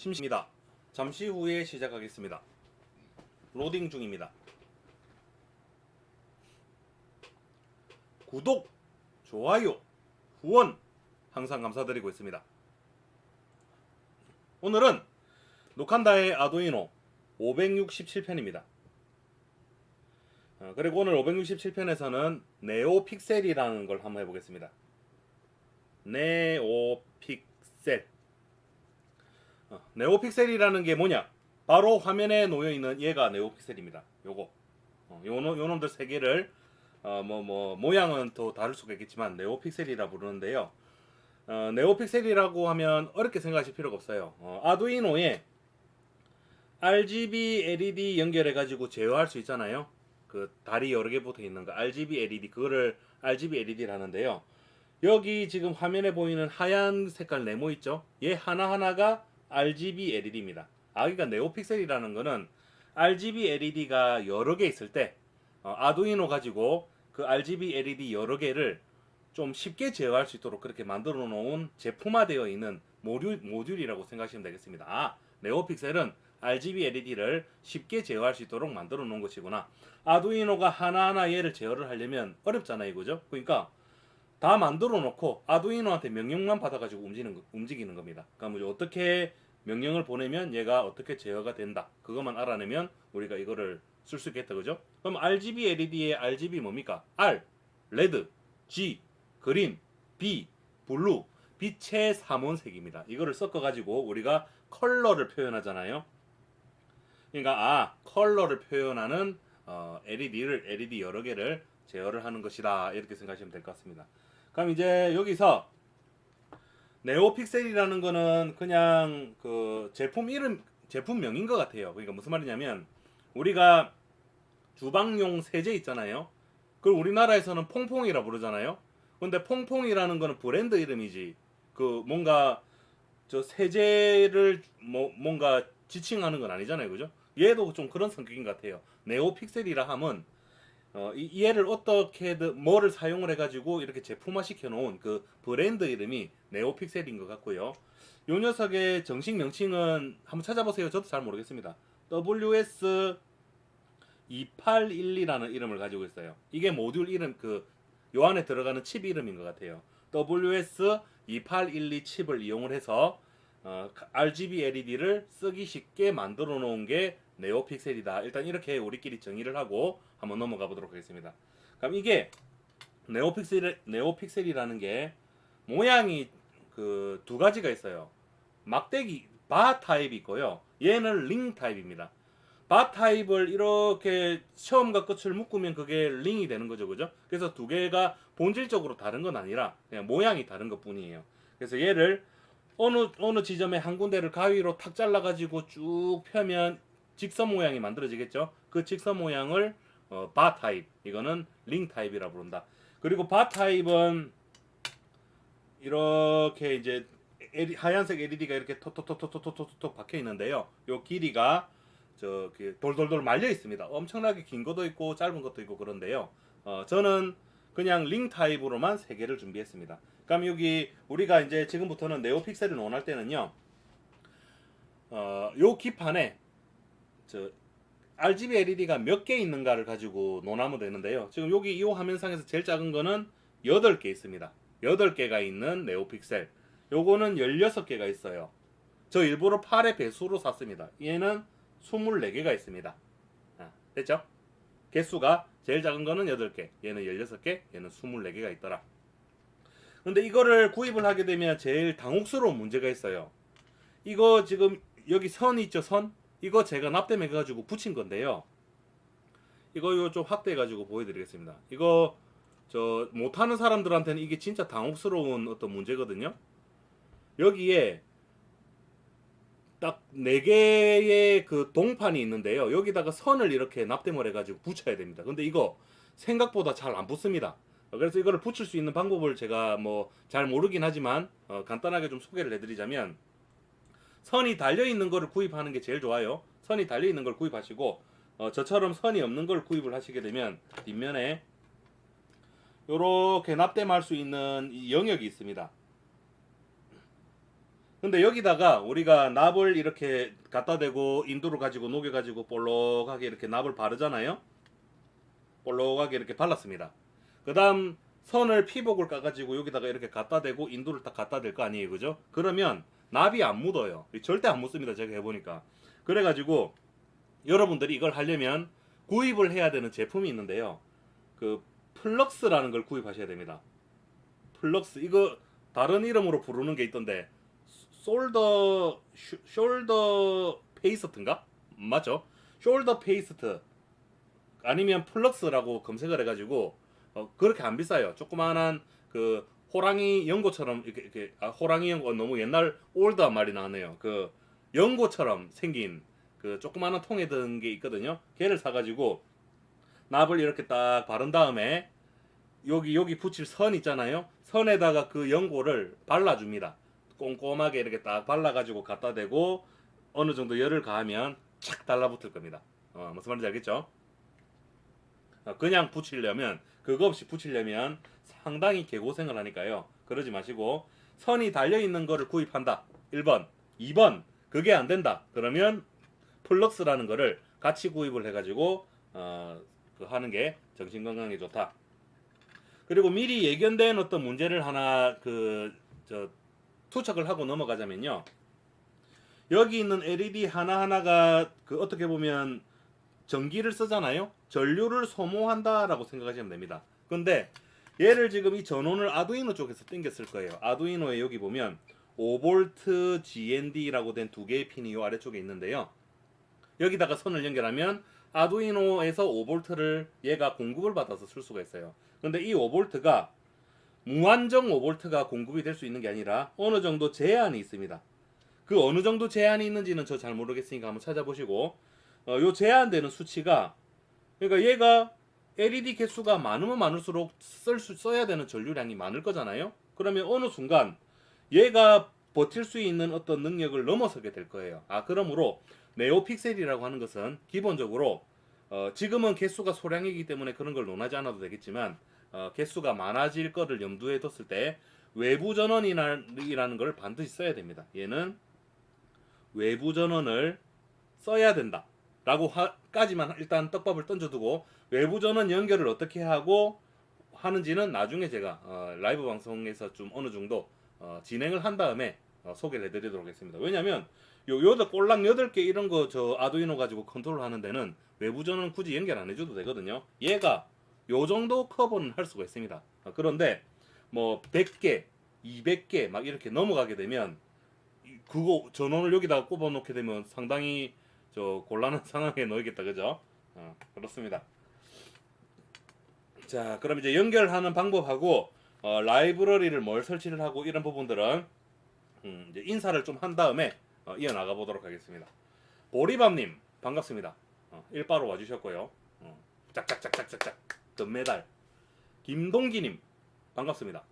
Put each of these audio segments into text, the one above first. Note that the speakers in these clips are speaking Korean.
심심합니다. 잠시 후에 시작하겠습니다. 로딩 중입니다. 구독, 좋아요, 후원 항상 감사드리고 있습니다. 오늘은 노칸다의 아두이노 567편입니다. 그리고 오늘 567편에서는 네오픽셀이라는 걸 한번 해보겠습니다. 네오픽셀. 네오픽셀이라는 게 뭐냐? 바로 화면에 놓여있는 얘가 네오픽셀입니다. 요거. 요놈들 세 개를 모양은 또 다를 수가 있겠지만 네오픽셀이라 부르는데요. 네오픽셀이라고 하면 어렵게 생각하실 필요가 없어요. 아두이노에 RGB LED 연결해 가지고 제어할 수 있잖아요. 그 다리 여러 개 붙어 있는 거 RGB LED, 그거를 RGB LED를 하는데요. 여기 지금 화면에 보이는 하얀 색깔 네모 있죠? 얘 하나하나가 RGB LED입니다. 그러니까 네오픽셀이라는 거는 RGB LED가 여러 개 있을 때 아두이노 가지고 그 RGB LED 여러 개를 좀 쉽게 제어할 수 있도록 그렇게 만들어 놓은 제품화되어 있는 모듈이라고 생각하시면 되겠습니다. 네오픽셀은 RGB LED를 쉽게 제어할 수 있도록 만들어 놓은 것이구나. 아두이노가 하나하나 얘를 제어를 하려면 어렵잖아요, 그죠? 그러니까 다 만들어 놓고 아두이노한테 명령만 받아가지고 움직이는 겁니다. 그러니까 어떻게 명령을 보내면 얘가 어떻게 제어가 된다, 그것만 알아내면 우리가 이거를 쓸 수 있겠다, 그죠? 그럼 RGB LED의 RGB 뭡니까? R, 레드, G, 그린, B, 블루, 빛의 삼원색입니다. 이거를 섞어가지고 우리가 컬러를 표현하잖아요. 그러니까 컬러를 표현하는 LED 여러 개를 제어를 하는 것이다, 이렇게 생각하시면 될 것 같습니다. 그럼 이제 여기서 네오픽셀이라는 거는 그냥 그 제품명인 것 같아요. 그러니까 무슨 말이냐면 우리가 주방용 세제 있잖아요. 그걸 우리나라에서는 퐁퐁이라 부르잖아요. 근데 퐁퐁이라는 거는 브랜드 이름이지, 그 뭔가 저 세제를 뭔가 지칭하는 건 아니잖아요, 그죠? 얘도 좀 그런 성격인 것 같아요. 네오픽셀이라 함은 얘를 어떻게든 뭐를 사용을 해가지고 이렇게 제품화 시켜놓은 그 브랜드 이름이 네오픽셀인 것 같고요. 요 녀석의 정식 명칭은 한번 찾아보세요. 저도 잘 모르겠습니다. WS2812라는 이름을 가지고 있어요. 이게 모듈 이름, 요 안에 들어가는 칩 이름인 것 같아요. WS2812 칩을 이용을 해서 RGB LED를 쓰기 쉽게 만들어 놓은 게 네오픽셀이다. 일단 이렇게 우리끼리 정의를 하고 한번 넘어가 보도록 하겠습니다. 그럼 이게 네오픽셀이라는 게 모양이 그 두 가지가 있어요. 막대기 바 타입이 있고요. 얘는 링 타입입니다. 바 타입을 이렇게 처음과 끝을 묶으면 그게 링이 되는 거죠, 그죠? 그래서 두 개가 본질적으로 다른 건 아니라 그냥 모양이 다른 것 뿐이에요. 그래서 얘를 어느 지점에 한 군데를 가위로 탁 잘라가지고 쭉 펴면 직선 모양이 만들어지겠죠. 그 직선 모양을 바 타입, 이거는 링 타입이라 부른다. 그리고 바 타입은 이렇게 이제 하얀색 LED가 이렇게 톡톡톡톡톡톡톡 박혀 있는데요. 요 길이가 돌돌돌 말려 있습니다. 엄청나게 긴 것도 있고 짧은 것도 있고 그런데요. 저는 그냥 링 타입으로만 3개를 준비했습니다. 그럼 여기 우리가 이제 지금부터는 네오픽셀을 논할 때는요, 요 기판에 RGB LED가 몇 개 있는가를 가지고 논하면 되는데요. 지금 여기 이 화면상에서 제일 작은 거는 8개 있습니다. 8개가 있는 네오픽셀. 요거는 16개가 있어요. 저 일부러 8의 배수로 샀습니다. 얘는 24개가 있습니다. 됐죠? 개수가 제일 작은 거는 8개, 얘는 16개, 얘는 24개가 있더라. 근데 이거를 구입을 하게 되면 제일 당혹스러운 문제가 있어요. 이거 지금 여기 선 있죠, 선? 이거 제가 납땜해 가지고 붙인 건데요. 이거 좀 확대해 가지고 보여드리겠습니다. 이거 못하는 사람들한테는 이게 진짜 당혹스러운 어떤 문제거든요. 여기에 딱 4개의 그 동판이 있는데요. 여기다가 선을 이렇게 납땜을 해가지고 붙여야 됩니다. 근데 이거 생각보다 잘 안 붙습니다. 그래서 이거를 붙일 수 있는 방법을 제가 잘 모르긴 하지만 간단하게 좀 소개를 해드리자면, 선이 달려있는 거를 구입하는 게 제일 좋아요. 선이 달려있는 걸 구입하시고 저처럼 선이 없는 걸 구입을 하시게 되면 뒷면에 요렇게 납땜할 수 있는 이 영역이 있습니다. 근데 여기다가 우리가 납을 이렇게 갖다 대고 인두를 가지고 녹여가지고 볼록하게 이렇게 납을 바르잖아요. 볼록하게 이렇게 발랐습니다. 그 다음 선을 피복을 까가지고 여기다가 이렇게 갖다 대고 인두를 딱 갖다 댈 거 아니에요, 그죠? 그러면 납이 안 묻어요. 절대 안 묻습니다, 제가 해보니까. 그래가지고 여러분들이 이걸 하려면 구입을 해야 되는 제품이 있는데요. 그 플럭스라는 걸 구입하셔야 됩니다. 플럭스, 이거 다른 이름으로 부르는 게 있던데 숄더 페이스트인가? 맞죠? 숄더 페이스트 아니면 플럭스라고 검색을 해가지고 그렇게 안 비싸요. 조그마한 그 호랑이 연고처럼 이렇게 호랑이 연고 너무 옛날 올드한 말이 나왔네요. 그 연고처럼 생긴 그 조그마한 통에 든 게 있거든요. 걔를 사가지고 납을 이렇게 딱 바른 다음에 여기 붙일 선 있잖아요. 선에다가 그 연고를 발라줍니다. 꼼꼼하게 이렇게 딱 발라가지고 갖다 대고 어느 정도 열을 가하면 착 달라붙을 겁니다. 무슨 말인지 알겠죠? 그냥 붙이려면 그거 없이 붙이려면 상당히 개고생을 하니까요. 그러지 마시고 선이 달려있는 거를 구입한다. 1번. 2번. 그게 안 된다. 그러면 플럭스라는 거를 같이 구입을 해가지고 하는 게 정신건강에 좋다. 그리고 미리 예견된 어떤 문제를 하나 투척을 하고 넘어가자면요. 여기 있는 LED 하나하나가 어떻게 보면 전기를 쓰잖아요. 전류를 소모한다라고 생각하시면 됩니다. 근데 얘를 지금 이 전원을 아두이노 쪽에서 당겼을 거예요. 아두이노에 여기 보면 5V GND라고 된 두 개의 핀이 이 아래쪽에 있는데요. 여기다가 선을 연결하면 아두이노에서 5V를 얘가 공급을 받아서 쓸 수가 있어요. 근데 이 5V가 무한정 5V가 공급이 될 수 있는 게 아니라 어느 정도 제한이 있습니다. 그 어느 정도 제한이 있는지는 저 잘 모르겠으니까 한번 찾아보시고 요 제한되는 수치가 그러니까 얘가 LED 개수가 많으면 많을수록 써야 되는 전류량이 많을 거잖아요. 그러면 어느 순간 얘가 버틸 수 있는 어떤 능력을 넘어서게 될 거예요. 그러므로 네오픽셀이라고 하는 것은 기본적으로 지금은 개수가 소량이기 때문에 그런 걸 논하지 않아도 되겠지만 개수가 많아질 거를 염두에 뒀을 때 외부 전원이라는 걸 반드시 써야 됩니다. 얘는 외부 전원을 써야 된다 라고 까지만 일단 떡밥을 던져두고 외부 전원 연결을 어떻게 하고 하는지는 나중에 제가 라이브 방송에서 좀 어느 정도 진행을 한 다음에 소개를 해드리도록 하겠습니다. 왜냐면 꼴랑 8개 이런 거 저 아두이노 가지고 컨트롤 하는 데는 외부 전원 굳이 연결 안 해줘도 되거든요. 얘가 요 정도 커버는 할 수가 있습니다. 그런데 뭐 100개, 200개 막 이렇게 넘어가게 되면 그거 전원을 여기다가 꼽아 놓게 되면 상당히 곤란한 상황에 놓이겠다, 그죠? 그렇습니다. 자, 그럼 이제 연결하는 방법하고 라이브러리를 뭘 설치를 하고 이런 부분들은 이제 인사를 좀 한 다음에 이어나가 보도록 하겠습니다. 보리밤님 반갑습니다. 일바로 와주셨고요. 짝짝짝짝짝짝 금메달. 김동기님 반갑습니다.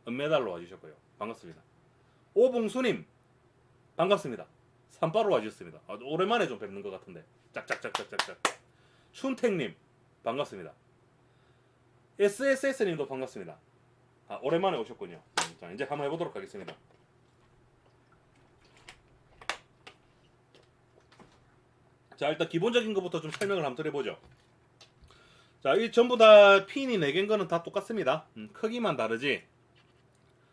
은메달로 와주셨고요. 반갑습니다. 오봉수님 반갑습니다. 산바로 와주셨습니다. 오랜만에 좀 뵙는 것 같은데 짝짝짝짝짝짝. 춘택님 반갑습니다. SSS님도 반갑습니다. 오랜만에 오셨군요. 자, 이제 한번 해보도록 하겠습니다. 자, 일단 기본적인 것부터 좀 설명을 한번 드려보죠. 자, 이 전부 다 핀이 4개인 거는 다 똑같습니다. 크기만 다르지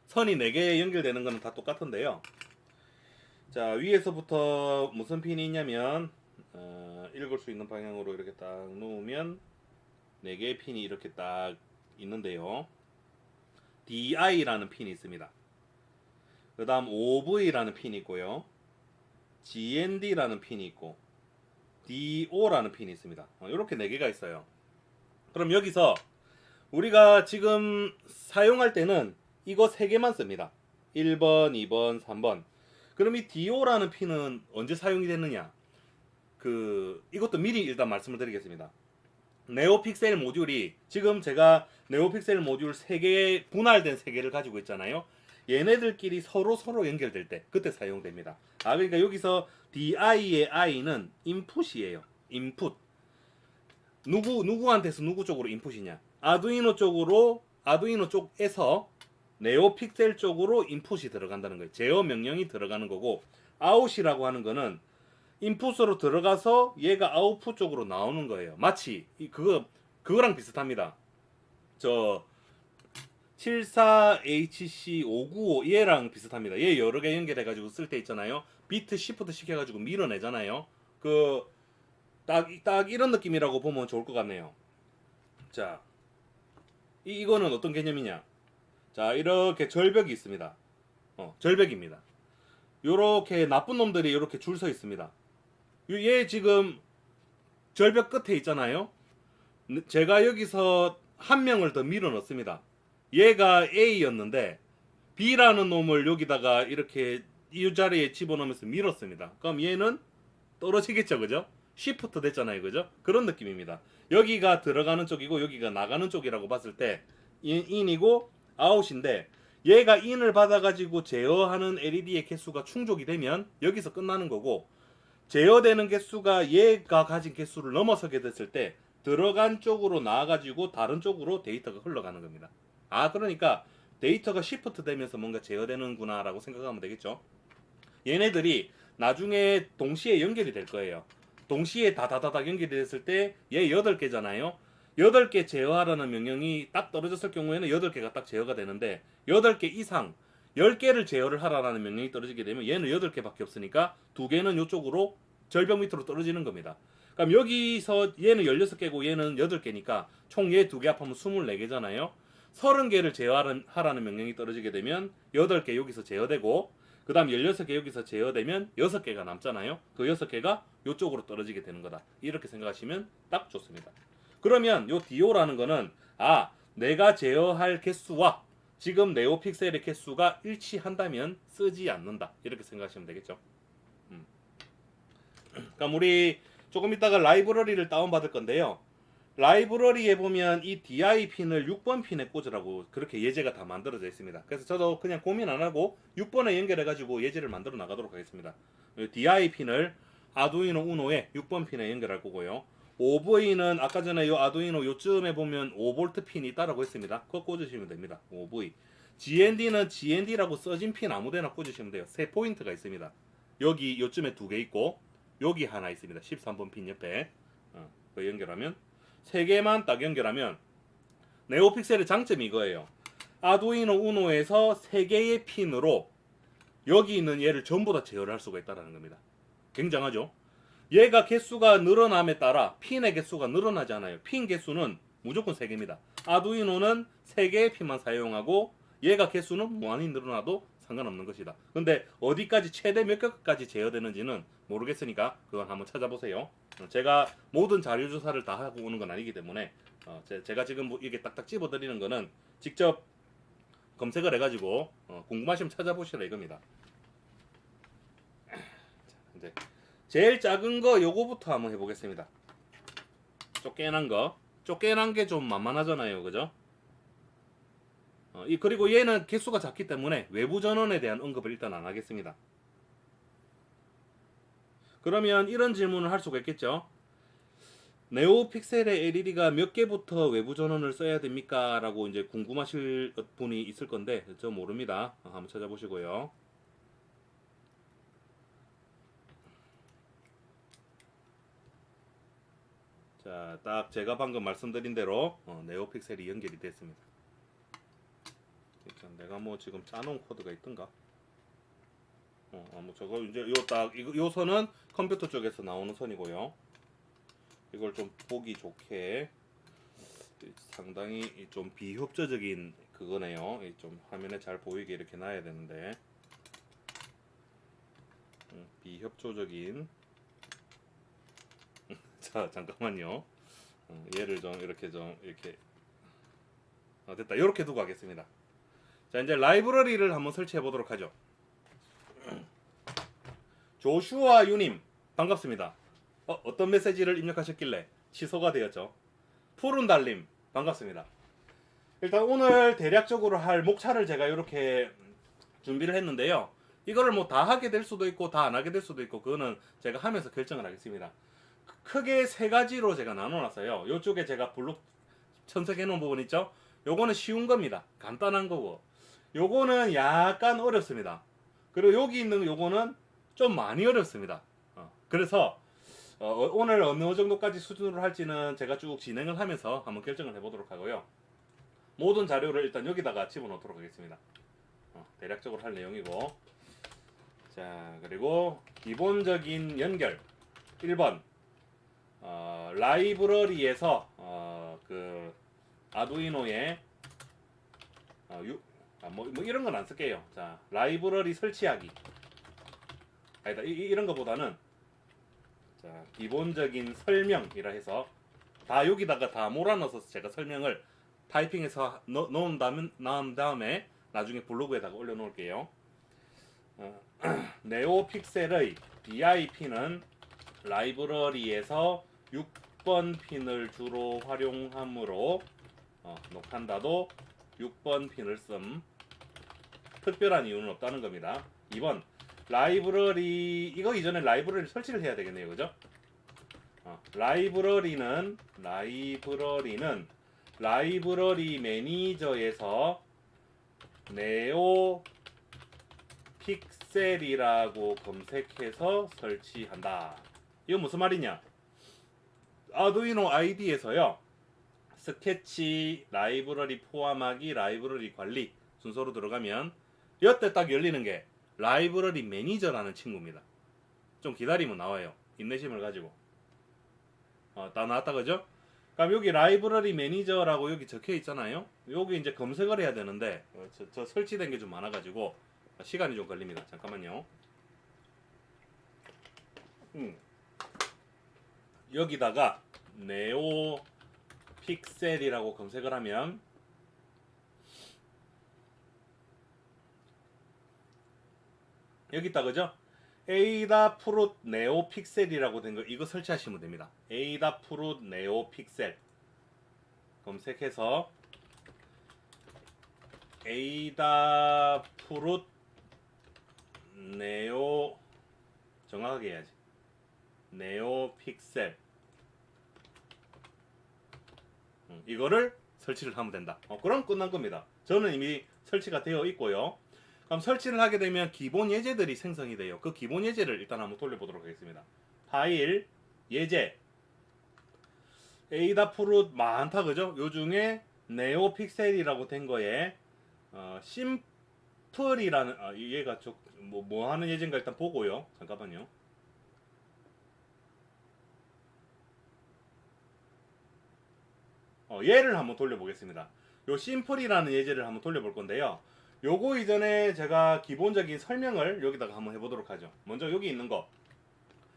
선이 4개 연결되는 거는 다 똑같은데요. 자, 위에서부터 무슨 핀이 있냐면 읽을 수 있는 방향으로 이렇게 딱 놓으면 4개의 핀이 이렇게 딱 있는데요. DI라는 핀이 있습니다. 그 다음 OV라는 핀이 있고요. GND라는 핀이 있고 DO라는 핀이 있습니다. 이렇게 4개가 있어요. 그럼 여기서 우리가 지금 사용할 때는 이거 3개만 씁니다. 1번, 2번, 3번. 그럼 이 DO라는 핀은 언제 사용이 됐느냐? 이것도 미리 일단 말씀을 드리겠습니다. 네오픽셀 모듈이 지금 제가 네오픽셀 모듈 3개 분할된 3개를 가지고 있잖아요. 얘네들끼리 서로 연결될 때 그때 사용됩니다. 그러니까 여기서 DI의 I는 인풋이에요. 인풋. 누구한테서 누구 쪽으로 인풋이냐? 아두이노 쪽에서 네오픽셀 쪽으로 인풋이 들어간다는 거예요. 제어 명령이 들어가는 거고, 아웃이라고 하는 거는 인풋으로 들어가서 얘가 아웃풋 쪽으로 나오는 거예요. 마치 그거랑 비슷합니다. 저 74HC595 얘랑 비슷합니다. 얘 여러 개 연결해가지고 쓸 때 있잖아요. 비트 시프트 시켜가지고 밀어내잖아요. 딱 이런 느낌이라고 보면 좋을 것 같네요. 자, 이거는 어떤 개념이냐? 자, 이렇게 절벽이 있습니다. 절벽입니다. 요렇게 나쁜 놈들이 이렇게 줄 서 있습니다. 얘 지금 절벽 끝에 있잖아요. 제가 여기서 한 명을 더 밀어 넣습니다. 얘가 A였는데 B라는 놈을 여기다가 이렇게 이 자리에 집어넣으면서 밀었습니다. 그럼 얘는 떨어지겠죠, 그죠? 시프트 됐잖아요, 그죠? 그런 느낌입니다. 여기가 들어가는 쪽이고 여기가 나가는 쪽이라고 봤을 때 인이고 아웃인데, 얘가 인을 받아가지고 제어하는 LED의 개수가 충족이 되면 여기서 끝나는 거고, 제어되는 개수가 얘가 가진 개수를 넘어서게 됐을 때 들어간 쪽으로 나와가지고 다른 쪽으로 데이터가 흘러가는 겁니다. 그러니까 데이터가 시프트 되면서 뭔가 제어되는구나 라고 생각하면 되겠죠. 얘네들이 나중에 동시에 연결이 될 거예요. 동시에 다다다닥 연결이 됐을 때 얘 8개잖아요. 8개 제어하라는 명령이 딱 떨어졌을 경우에는 8개가 딱 제어가 되는데, 8개 이상 10개를 제어를 하라는 명령이 떨어지게 되면 얘는 8개밖에 없으니까 2개는 이쪽으로 절벽 밑으로 떨어지는 겁니다. 그럼 여기서 얘는 16개고 얘는 8개니까 총 얘 2개 합하면 24개잖아요. 30개를 제어하라는 명령이 떨어지게 되면 8개 여기서 제어되고, 그 다음 16개 여기서 제어되면 6개가 남잖아요. 그 6개가 이쪽으로 떨어지게 되는 거다. 이렇게 생각하시면 딱 좋습니다. 그러면 요 DO라는 거는 내가 제어할 개수와 지금 네오픽셀의 개수가 일치한다면 쓰지 않는다. 이렇게 생각하시면 되겠죠. 그럼 우리 조금 이따가 라이브러리를 다운받을 건데요. 라이브러리에 보면 이 DI 핀을 6번 핀에 꽂으라고 그렇게 예제가 다 만들어져 있습니다. 그래서 저도 그냥 고민 안 하고 6번에 연결해가지고 예제를 만들어 나가도록 하겠습니다. DI 핀을 아두이노 우노에 6번 핀에 연결할 거고요. OV는 아까 전에 요 아두이노 요쯤에 보면 5V 핀이 있다라고 했습니다. 그거 꽂으시면 됩니다. OV. GND는 GND라고 써진 핀 아무데나 꽂으시면 돼요. 세 포인트가 있습니다. 여기 요쯤에 2개 있고 여기 하나 있습니다. 13번 핀 옆에. 그 연결하면 3개만 딱 연결하면 네오픽셀의 장점이 이거예요. 아두이노 우노에서 3개의 핀으로 여기 있는 얘를 전부 다 제어를 할 수가 있다는 겁니다. 굉장하죠? 얘가 개수가 늘어남에 따라 핀의 개수가 늘어나지 않아요. 핀 개수는 무조건 3개입니다. 아두이노는 3개의 핀만 사용하고 얘가 개수는 무한히 늘어나도 상관없는 것이다. 근데 어디까지 최대 몇 개까지 제어되는지는 모르겠으니까 그건 한번 찾아보세요. 제가 모든 자료 조사를 다 하고 오는 건 아니기 때문에 제가 지금 이게 딱딱 집어드리는 거는 직접 검색을 해가지고 궁금하시면 찾아보시라 이겁니다. 자, 이제 제일 작은 거 요거부터 한번 해보겠습니다. 쪼개난 거. 쪼개난 게 좀 만만하잖아요, 그죠? 그리고 얘는 개수가 작기 때문에 외부 전원에 대한 언급을 일단 안 하겠습니다. 그러면 이런 질문을 할 수가 있겠죠. 네오픽셀의 LED가 몇 개부터 외부 전원을 써야 됩니까? 라고 이제 궁금하실 분이 있을 건데 저 모릅니다. 한번 찾아보시고요. 자, 딱 제가 방금 말씀드린 대로 네오픽셀이 연결이 됐습니다. 내가 뭐 지금 짜놓은 코드가 있던가? 뭐 저거 이제 요 선은 컴퓨터 쪽에서 나오는 선이고요. 이걸 좀 보기 좋게 상당히 좀 비협조적인 그거네요. 좀 화면에 잘 보이게 이렇게 놔야 되는데 비협조적인. 자, 잠깐만요. 얘를 좀 이렇게 됐다. 이렇게 두고 하겠습니다. 자, 이제 라이브러리를 한번 설치해 보도록 하죠. 조슈아 유님 반갑습니다. 어떤 메시지를 입력하셨길래 취소가 되었죠? 푸른 달님 반갑습니다. 일단 오늘 대략적으로 할 목차를 제가 이렇게 준비를 했는데요. 이거를 뭐 다 하게 될 수도 있고 다 안 하게 될 수도 있고 그거는 제가 하면서 결정을 하겠습니다. 크게 3가지로 제가 나눠놨어요. 이쪽에 제가 블록 천색해 놓은 부분 있죠? 요거는 쉬운 겁니다. 간단한 거고, 요거는 약간 어렵습니다. 그리고 여기 있는 요거는 좀 많이 어렵습니다. 그래서 오늘 어느 정도까지 수준으로 할지는 제가 쭉 진행을 하면서 한번 결정을 해보도록 하고요. 모든 자료를 일단 여기다가 집어넣도록 하겠습니다. 대략적으로 할 내용이고, 자, 그리고 기본적인 연결 1번 라이브러리에서 그 아두이노에 뭐 이런 건 안 쓸게요. 자, 라이브러리 설치하기. 아니다, 이런 거보다는 자, 기본적인 설명이라 해서 다 여기다가 다 몰아넣어서 제가 설명을 타이핑해서 넣은 다음에 나중에 블로그에다가 올려놓을게요. 네오픽셀의 DIP는 라이브러리에서 6번 핀을 주로 활용하므로 녹한다도 6번 핀을 씀. 특별한 이유는 없다는 겁니다. 2번 라이브러리, 이거 이전에 라이브러리 설치를 해야 되겠네요, 그죠? 라이브러리는 라이브러리 매니저에서 네오 픽셀이라고 검색해서 설치한다. 이거 무슨 말이냐? 아두이노 아이디에서요, 스케치, 라이브러리 포함하기, 라이브러리 관리 순서로 들어가면 이때 딱 열리는 게 라이브러리 매니저라는 친구입니다. 좀 기다리면 나와요. 인내심을 가지고. 다 나왔다, 그죠? 그럼 여기 라이브러리 매니저라고 여기 적혀 있잖아요. 여기 이제 검색을 해야 되는데 저 설치된 게 좀 많아가지고 시간이 좀 걸립니다. 잠깐만요. 여기다가 네오 픽셀이라고 검색을 하면 여기 있다, 그죠? 에이다프룻 네오 픽셀이라고 된 거 이거 설치하시면 됩니다. 에이다프룻 네오 픽셀 검색해서 에이다프룻 네오, 정확하게 해야지, 네오 픽셀, 이거를 설치를 하면 된다. 그럼 끝난 겁니다. 저는 이미 설치가 되어 있고요. 그럼 설치를 하게 되면 기본 예제들이 생성이 돼요. 그 기본 예제를 일단 한번 돌려보도록 하겠습니다. 파일, 예제, 에이다프룻 많다, 그죠? 요 중에 네오 픽셀이라고 된 거에 심플이라는 얘가 뭐 하는 예제인가 일단 보고요. 잠깐만요. 얘를 한번 돌려보겠습니다. 요 심플이라는 예제를 한번 돌려볼 건데요. 요거 이전에 제가 기본적인 설명을 여기다가 한번 해보도록 하죠. 먼저 여기 있는 거,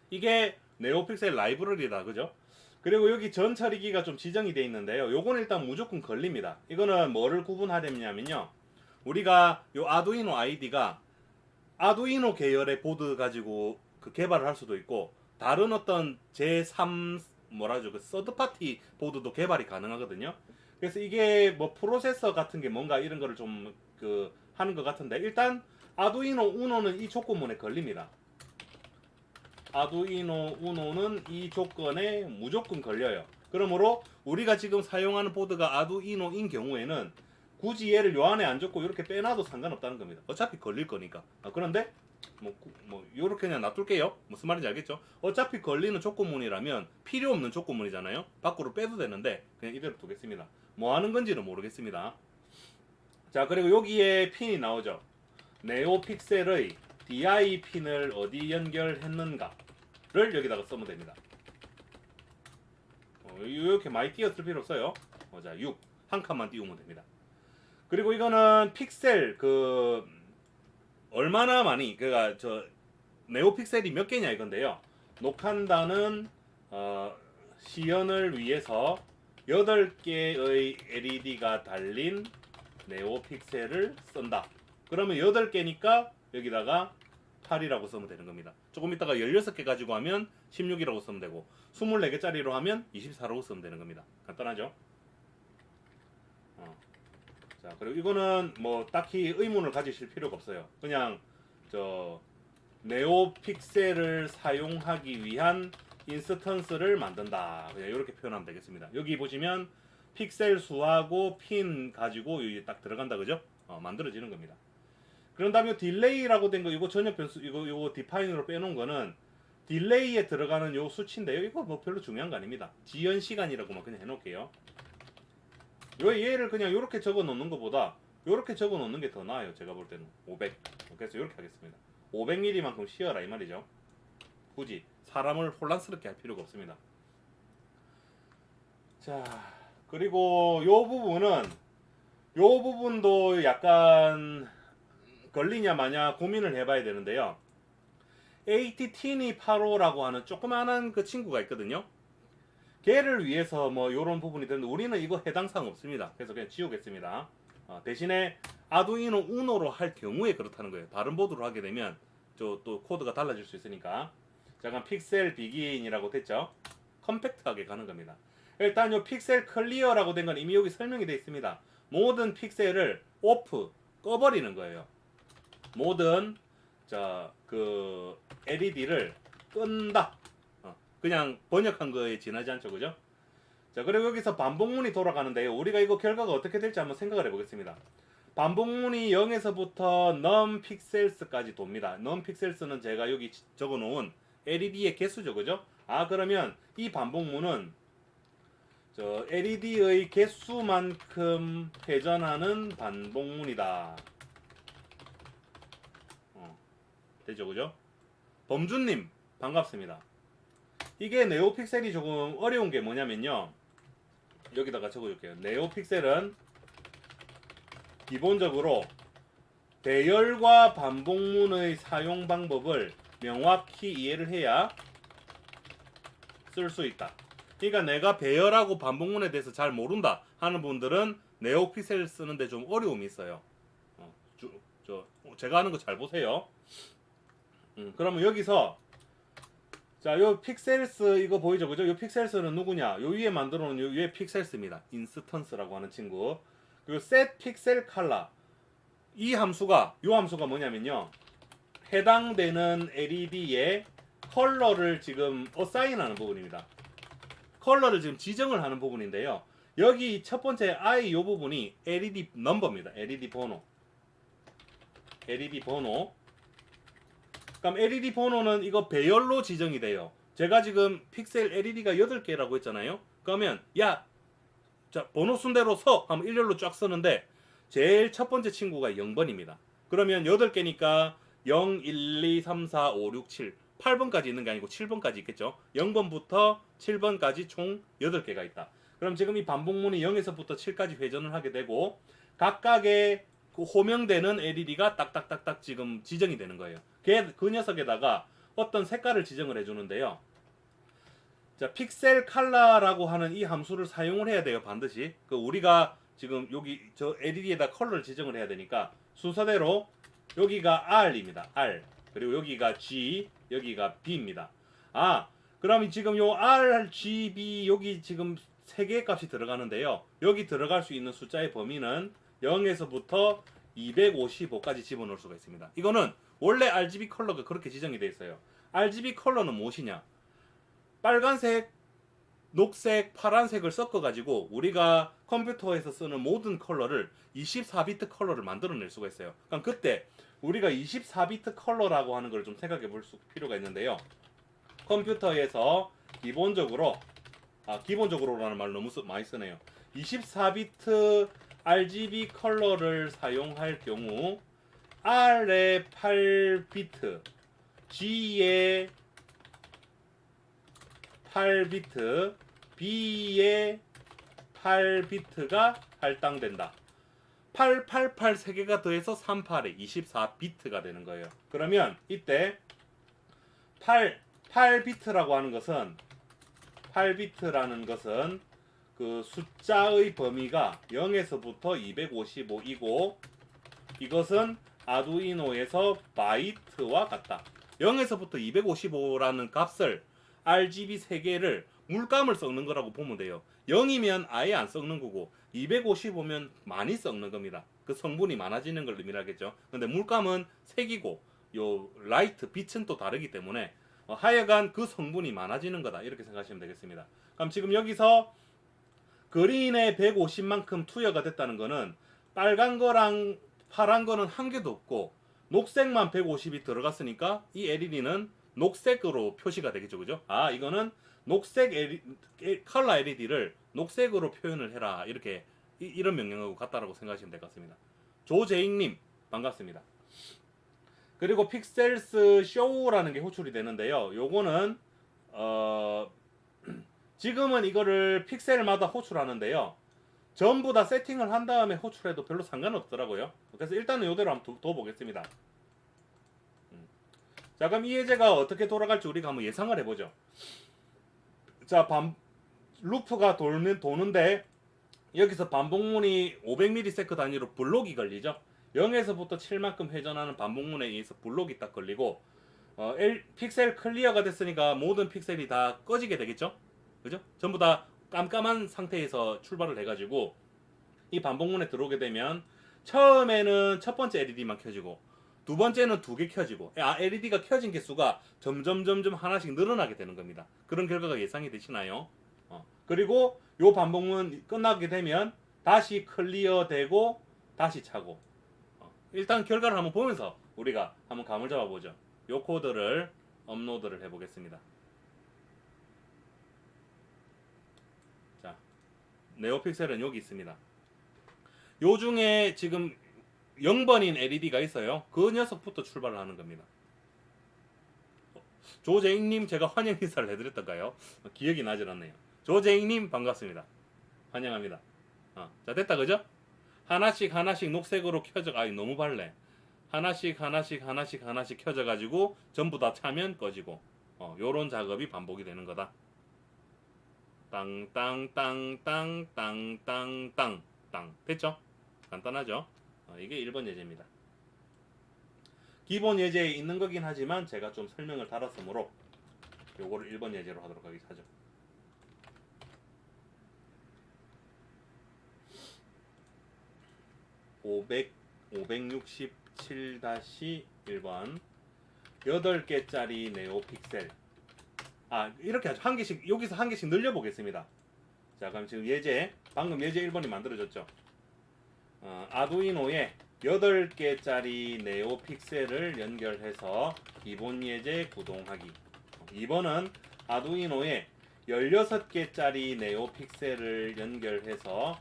이게 네오픽셀 라이브러리다, 그죠? 그리고 여기 전 처리기가 좀 지정이 되어 있는데요. 요거는 일단 무조건 걸립니다. 이거는 뭐를 구분하려면요, 우리가 요 아두이노 아이디가 아두이노 계열의 보드 가지고 그 개발을 할 수도 있고, 다른 어떤 제3 뭐라죠, 그 서드파티 보드도 개발이 가능하거든요. 그래서 이게 뭐 프로세서 같은 게 뭔가 이런 거를 좀 하는 것 같은데, 일단 아두이노 우노는 이 조건문에 걸립니다. 아두이노 우노는 이 조건에 무조건 걸려요. 그러므로 우리가 지금 사용하는 보드가 아두이노인 경우에는 굳이 얘를 요 안에 안 적고 이렇게 빼놔도 상관없다는 겁니다. 어차피 걸릴 거니까. 그런데 뭐 요렇게 그냥 놔둘게요. 무슨 말인지 알겠죠? 어차피 걸리는 조건문이라면 필요 없는 조건문이잖아요. 밖으로 빼도 되는데 그냥 이대로 두겠습니다. 뭐 하는 건지는 모르겠습니다. 자, 그리고 여기에 핀이 나오죠. 네오픽셀의 DI 핀을 어디 연결했는가를 여기다가 쓰면 됩니다. 이렇게 많이 띄었을 필요 없어요. 자, 6 한 칸만 띄우면 됩니다. 그리고 이거는 픽셀 얼마나 많이, 그러니까 저 네오픽셀이 몇 개냐 이건데요. 녹한다는 시연을 위해서 8개의 LED가 달린 네오픽셀을 쓴다. 그러면 8개니까 여기다가 8이라고 쓰면 되는 겁니다. 조금 있다가 16개 가지고 하면 16이라고 쓰면 되고, 24개짜리로 하면 24라고 쓰면 되는 겁니다. 간단하죠? 자, 그리고 이거는 뭐 딱히 의문을 가지실 필요가 없어요. 그냥 네오픽셀을 사용하기 위한 인스턴스를 만든다. 그냥 이렇게 표현하면 되겠습니다. 여기 보시면 픽셀 수하고 핀 가지고 여기 딱 들어간다, 그죠? 만들어지는 겁니다. 그런 다음에 딜레이라고 된 거 이거 전혀 변수 이거 디파인으로 빼놓은 거는 딜레이에 들어가는 요 수치인데요. 이거 뭐 별로 중요한 거 아닙니다. 지연 시간이라고만 그냥 해놓을게요. 요 얘를 그냥 이렇게 적어 놓는 것보다 이렇게 적어 놓는 게 더 나아요. 제가 볼 때는 500. 그래서 이렇게 하겠습니다. 500mm만큼 쉬어라 이 말이죠. 굳이 사람을 혼란스럽게 할 필요가 없습니다. 자, 그리고 요 부분도 약간 걸리냐 마냐 고민을 해봐야 되는데요. ATT니85라고 하는 조그마한 그 친구가 있거든요. 걔를 위해서 뭐 요런 부분이 되는데 우리는 이거 해당 사항 없습니다. 그래서 그냥 지우겠습니다. 대신에 아두이노 우노로 할 경우에 그렇다는 거예요. 다른 보드로 하게 되면 또 코드가 달라질 수 있으니까. 잠깐 픽셀 비긴이라고 됐죠. 컴팩트하게 가는 겁니다. 일단 요 픽셀 클리어라고 된 건 이미 여기 설명이 되어 있습니다. 모든 픽셀을 오프 꺼버리는 거예요. 모든 그 LED를 끈다. 그냥 번역한 거에 지나지 않죠, 그죠? 자, 그리고 여기서 반복문이 돌아가는데요. 우리가 이거 결과가 어떻게 될지 한번 생각을 해보겠습니다. 반복문이 0에서부터 num pixels까지 돕니다. num pixels는 제가 여기 적어놓은 LED의 개수죠, 그죠? 그러면 이 반복문은 LED의 개수만큼 회전하는 반복문이다. 되죠, 그죠? 범준님 반갑습니다. 이게 네오픽셀이 조금 어려운 게 뭐냐면요. 여기다가 적어줄게요. 네오픽셀은 기본적으로 배열과 반복문의 사용 방법을 명확히 이해를 해야 쓸 수 있다. 그러니까 내가 배열하고 반복문에 대해서 잘 모른다 하는 분들은 네오픽셀 쓰는데 좀 어려움이 있어요. 제가 하는 거 잘 보세요. 그러면 여기서 요 픽셀스 이거 보이죠, 그죠? 요 픽셀스는 누구냐? 요 위에 만들어 놓은 요 위에 픽셀스입니다. 인스턴스라고 하는 친구. 그리고 set pixel color 이 함수가 요 함수가 뭐냐면요. 해당되는 LED의 컬러를 지금 어사인하는 부분입니다. 컬러를 지금 지정을 하는 부분인데요. 여기 첫 번째 I 요 부분이 LED 넘버입니다. LED 번호. LED 번호. 그럼 LED 번호는 이거 배열로 지정이 돼요. 제가 지금 픽셀 LED가 8개라고 했잖아요. 그러면 번호 순대로 서 하면 일렬로 쫙 서는데 제일 첫 번째 친구가 0번입니다. 그러면 8개니까 0, 1, 2, 3, 4, 5, 6, 7 8번까지 있는 게 아니고 7번까지 있겠죠. 0번부터 7번까지 총 8개가 있다. 그럼 지금 이 반복문이 0에서부터 7까지 회전을 하게 되고 각각의 그 호명되는 LED가 딱딱딱딱 지금 지정이 되는 거예요. 그 녀석에다가 어떤 색깔을 지정을 해주는데요. 자, 픽셀 컬러라고 하는 이 함수를 사용을 해야 돼요. 반드시. 우리가 지금 여기 저 LED에다 컬러를 지정을 해야 되니까 순서대로 여기가 R입니다. R. 그리고 여기가 G, 여기가 B입니다. 그럼 지금 요 R, G, B 여기 지금 3개의 값이 들어가는데요. 여기 들어갈 수 있는 숫자의 범위는 0에서부터 255까지 집어넣을 수가 있습니다. 이거는 원래 RGB 컬러가 그렇게 지정이 되어 있어요. RGB 컬러는 무엇이냐? 빨간색, 녹색, 파란색을 섞어가지고 우리가 컴퓨터에서 쓰는 모든 컬러를 24비트 컬러를 만들어낼 수가 있어요. 그럼 그때 우리가 24비트 컬러라고 하는 걸 좀 생각해 볼 필요가 있는데요. 컴퓨터에서 기본적으로라는 말 너무 많이 쓰네요. 24비트 RGB 컬러를 사용할 경우 R의 8비트, G의 8비트, B의 8비트가 할당된다. 888 3개가 더해서 38에 24비트가 되는 거예요. 그러면 이때 8비트라고 하는 것은 그 숫자의 범위가 0에서부터 255이고 이것은 아두이노에서 바이트와 같다. 0에서부터 255라는 값을 RGB 3개를 물감을 섞는 거라고 보면 돼요. 0이면 아예 안 섞는 거고 255면 많이 섞는 겁니다. 그 성분이 많아지는 걸 의미하겠죠. 근데 물감은 색이고 요 라이트 빛은 또 다르기 때문에 하여간 그 성분이 많아지는 거다. 이렇게 생각하시면 되겠습니다. 그럼 지금 여기서 그린의 150만큼 투여가 됐다는 거는 빨간 거랑 파란 거는 한 개도 없고 녹색만 150이 들어갔으니까 이 LED는 녹색으로 표시가 되겠죠, 그죠? 아, 이거는 녹색 컬러 LED를 녹색으로 표현을 해라, 이렇게 이런 명령하고 같다라고 생각하시면 될 것 같습니다. 조재익님 반갑습니다. 그리고 픽셀스 쇼라는 게 호출이 되는데요. 요거는 지금은 이거를 픽셀마다 호출하는데요. 전부 다 세팅을 한 다음에 호출해도 별로 상관없더라고요. 그래서 일단은 이대로 한번 둬보겠습니다. 자, 그럼 이 예제가 어떻게 돌아갈지 우리가 한번 예상을 해보죠. 자, 루프가 도는데 여기서 반복문이 500ms 단위로 블록이 걸리죠. 0에서부터 7만큼 회전하는 반복문에 의해서 블록이 딱 걸리고 픽셀 클리어가 됐으니까 모든 픽셀이 다 꺼지게 되겠죠. 그죠? 전부 다 깜깜한 상태에서 출발을 해가지고 이 반복문에 들어오게 되면 처음에는 첫 번째 LED만 켜지고 두 번째는 두 개 켜지고 LED가 켜진 개수가 점점 하나씩 늘어나게 되는 겁니다. 그런 결과가 예상이 되시나요? 그리고 요 반복문 끝나게 되면 다시 클리어 되고 다시 차고 일단 결과를 한번 보면서 우리가 한번 감을 잡아보죠. 요 코드를 업로드를 해보겠습니다. 자, 네오픽셀은 여기 있습니다. 요 중에 지금 0번인 LED가 있어요. 그 녀석부터 출발을 하는 겁니다. 조재익님, 제가 환영 인사를 해드렸던가요? 기억이 나질 않네요. 조재익님 반갑습니다. 환영합니다. 자, 됐다, 그죠? 하나씩 녹색으로 켜져, 너무 밝네. 하나씩 켜져가지고 전부 다 차면 꺼지고 요런 작업이 반복이 되는 거다. 땅 됐죠? 간단하죠? 이게 1번 예제입니다. 기본 예제에 있는 거긴 하지만 제가 좀 설명을 달았으므로 요거를 1번 예제로 하도록 하죠. (500) 567-1번 8개짜리 네오픽셀. 이렇게 하죠. 한 개씩, 여기서 한 개씩 늘려 보겠습니다. 자, 그럼 지금 방금 예제 1번이 만들어졌죠. 아두이노에 8개짜리 네오픽셀을 연결해서 기본 예제 구동하기. 2번은 아두이노에 16개짜리 네오픽셀을 연결해서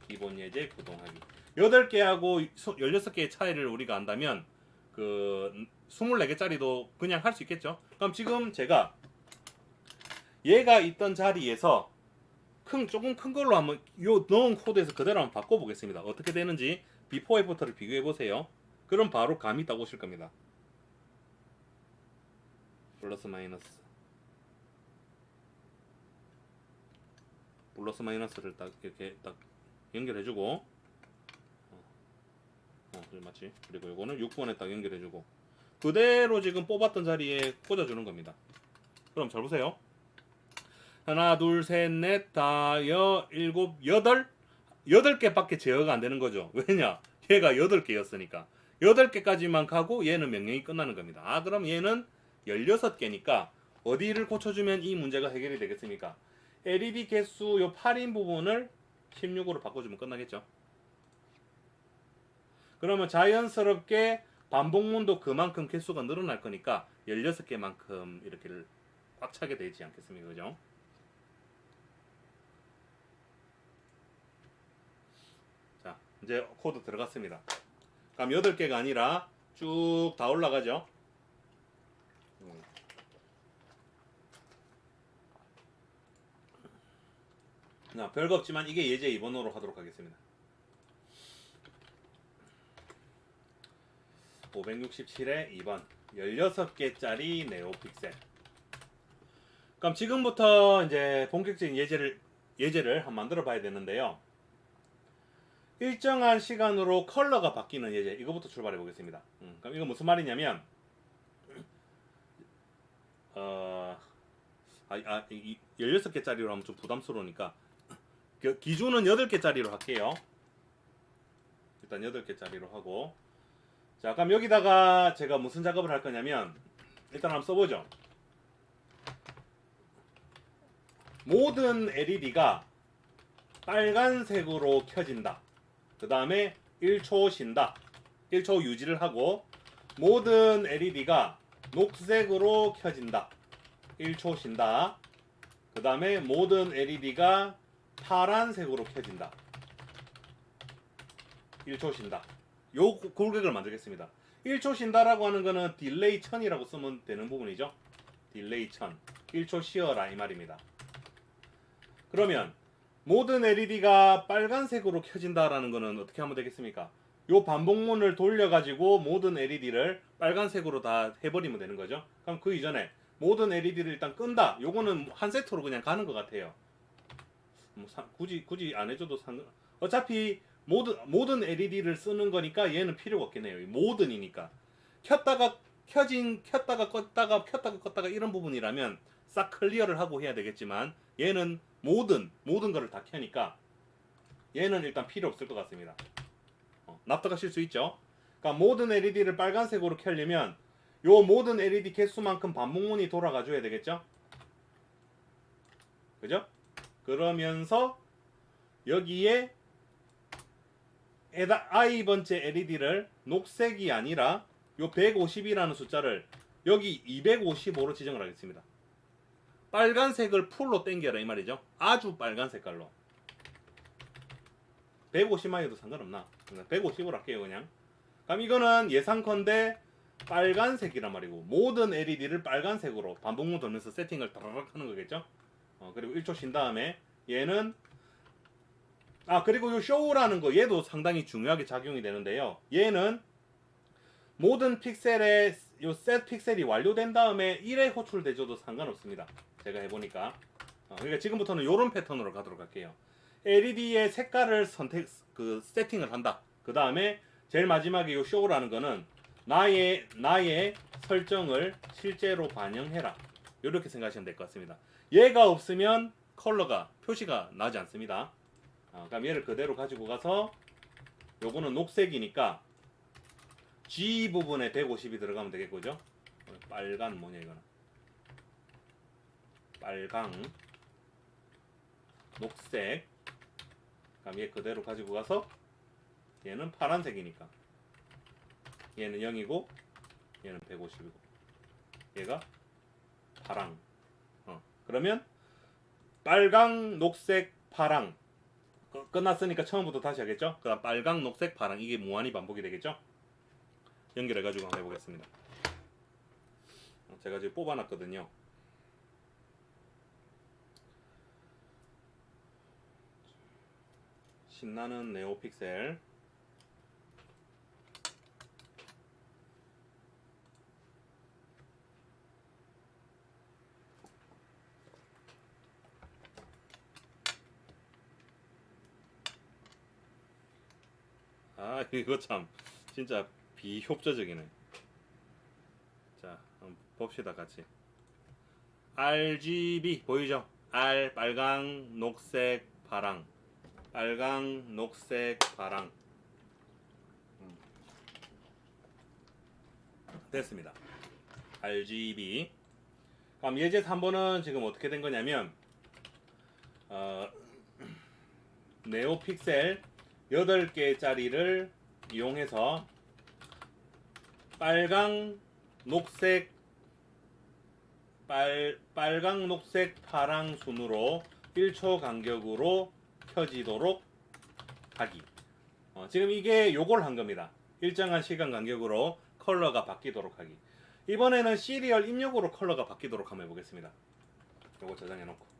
기본 예제 구동하기. 8개하고 16개의 차이를 우리가 안다면 그 24개짜리도 그냥 할 수 있겠죠. 그럼 지금 제가 얘가 있던 자리에서 조금 큰 걸로 한번 요 넣은 코드에서 그대로 한번 바꿔 보겠습니다. 어떻게 되는지 비포 애프터를 비교해 보세요. 그럼 바로 감이 딱 오실 겁니다. 플러스 마이너스를 딱 이렇게 딱 연결해주고 맞지? 그리고 요거는 6번에 딱 연결해주고 그대로 지금 뽑았던 자리에 꽂아주는 겁니다. 그럼 잘 보세요. 하나, 둘, 셋, 넷, 다섯, 일곱, 여덟. 8개밖에 제어가 안 되는 거죠. 왜냐? 얘가 8개였으니까. 8개까지만 가고 얘는 명령이 끝나는 겁니다. 그럼 얘는 16개니까 어디를 고쳐주면 이 문제가 해결이 되겠습니까? LED 개수 요 8인 부분을 16으로 바꿔주면 끝나겠죠. 그러면 자연스럽게 반복문도 그만큼 개수가 늘어날 거니까 16개만큼 이렇게 꽉 차게 되지 않겠습니까? 그죠? 자, 이제 코드 들어갔습니다. 그럼 8개가 아니라 쭉 다 올라가죠. 별거 없지만 이게 예제 2번으로 하도록 하겠습니다. 567의 2번 16개짜리 네오픽셀. 그럼 지금부터 이제 본격적인 예제를 한번 만들어 봐야 되는데요. 일정한 시간으로 컬러가 바뀌는 예제, 이거부터 출발해 보겠습니다. 그럼 이거 무슨 말이냐면 16개짜리로 하면 좀 부담스러우니까 기준은 8개짜리로 할게요. 일단 8개짜리로 하고, 자, 그럼 여기다가 제가 무슨 작업을 할 거냐면 일단 한번 써보죠. 모든 LED가 빨간색으로 켜진다. 그 다음에 1초 쉰다. 1초 유지를 하고 모든 LED가 녹색으로 켜진다. 1초 쉰다. 그 다음에 모든 LED가 파란색으로 켜진다. 1초 쉰다. 요 골격을 만들겠습니다. 1초 쉰다라고 하는 거는 딜레이 1000이라고 쓰면 되는 부분이죠. 딜레이 1000. 1초 쉬어라 이 말입니다. 그러면 모든 LED가 빨간색으로 켜진다라는 거는 어떻게 하면 되겠습니까? 요 반복문을 돌려가지고 모든 LED를 빨간색으로 다 해버리면 되는 거죠. 그럼 그 이전에 모든 LED를 일단 끈다. 요거는 한 세트로 그냥 가는 것 같아요. 뭐 굳이 안 해줘도 어차피 모든 LED를 쓰는 거니까 얘는 필요가 없겠네요. 모든이니까. 켰다가 껐다가 이런 부분이라면 싹 클리어를 하고 해야 되겠지만 얘는 모든 거를 다 켜니까 얘는 일단 필요 없을 것 같습니다. 납득하실 수 있죠? 그러니까 모든 LED를 빨간색으로 켜려면 요 모든 LED 개수만큼 반복문이 돌아가 줘야 되겠죠? 그죠? 그러면서 여기에 i번째 LED를 녹색이 아니라 요 150이라는 숫자를 여기 255로 지정을 하겠습니다. 빨간색을 풀로 당겨라 이 말이죠. 아주 빨간 색깔로. 150만 해도 상관없나? 150으로 할게요 그냥. 그럼 이거는 예상컨대 빨간색이란 말이고 모든 LED를 빨간색으로 반복문 돌면서 세팅을 다라락 하는 거겠죠. 그리고 1초 쉰 다음에 얘는 그리고 요 쇼우라는 거 얘도 상당히 중요하게 작용이 되는데요. 얘는 모든 픽셀의 요 셋 픽셀이 완료된 다음에 1에 호출돼줘도 상관없습니다. 제가 해보니까. 그러니까 지금부터는 요런 패턴으로 가도록 할게요. LED의 색깔을 세팅을 한다. 그 다음에 제일 마지막에 요 쇼우라는 거는 나의 설정을 실제로 반영해라. 이렇게 생각하시면 될 것 같습니다. 얘가 없으면 컬러가 표시가 나지 않습니다. 그럼 얘를 그대로 가지고 가서 요거는 녹색이니까 G 부분에 150이 들어가면 되겠고죠. 빨간 뭐냐 이거는 빨강 녹색. 그럼 얘 그대로 가지고 가서 얘는 파란색이니까 얘는 0이고 얘는 150이고 얘가 파랑. 그러면 빨강 녹색 파랑 끝났으니까 처음부터 다시 하겠죠. 그다음 빨강 녹색 파랑 이게 무한히 반복이 되겠죠. 연결해가지고 한번 해보겠습니다. 제가 지금 뽑아놨거든요. 신나는 네오픽셀. 이거 참 진짜 비효과적이네. 자, 한번 봅시다 같이. RGB 보이죠? R 빨강, 녹색, 파랑. 빨강, 녹색, 파랑. 됐습니다. RGB. 그럼 예제 3번은 지금 어떻게 된 거냐면 네오픽셀 8개짜리를 이용해서 빨강, 녹색, 파랑 순으로 1초 간격으로 켜지도록 하기. 지금 이게 요걸 한 겁니다. 일정한 시간 간격으로 컬러가 바뀌도록 하기. 이번에는 시리얼 입력으로 컬러가 바뀌도록 한번 해보겠습니다. 요거 저장해 놓고.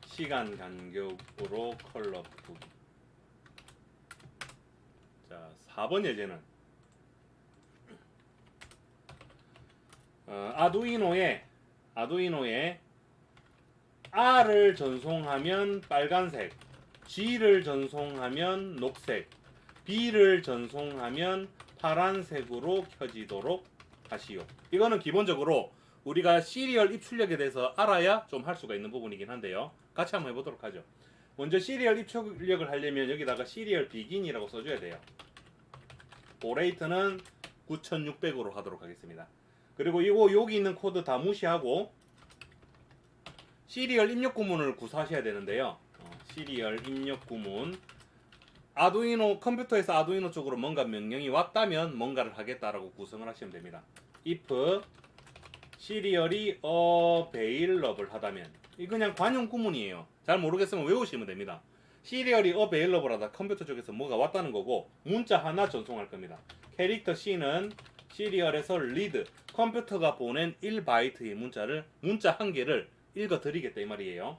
시간 간격으로 컬러 바꾸기. 자, 4번 예제는 아두이노에 R을 전송하면 빨간색, G를 전송하면 녹색, B를 전송하면 파란색으로 켜지도록 하시오. 이거는 기본적으로 우리가 시리얼 입출력에 대해서 알아야 좀 할 수가 있는 부분이긴 한데요. 같이 한번 해보도록 하죠. 먼저 시리얼 입출력을 하려면 여기다가 시리얼 비긴이라고 써줘야 돼요. 오레이트는 9600으로 하도록 하겠습니다. 그리고 이거 여기 있는 코드 다 무시하고 시리얼 입력 구문을 구사하셔야 되는데요. 시리얼 입력 구문. 아두이노 컴퓨터에서 아두이노 쪽으로 뭔가 명령이 왔다면 뭔가를 하겠다라고 구성을 하시면 됩니다. if 시리얼이 available 하다면 이 그냥 관용 구문이에요. 잘 모르겠으면 외우시면 됩니다. 시리얼이 available 하다 컴퓨터 쪽에서 뭐가 왔다는 거고 문자 하나 전송할 겁니다. 캐릭터 C는 시리얼에서 read 컴퓨터가 보낸 1바이트의 문자 한 개를 읽어 드리겠다 이 말이에요.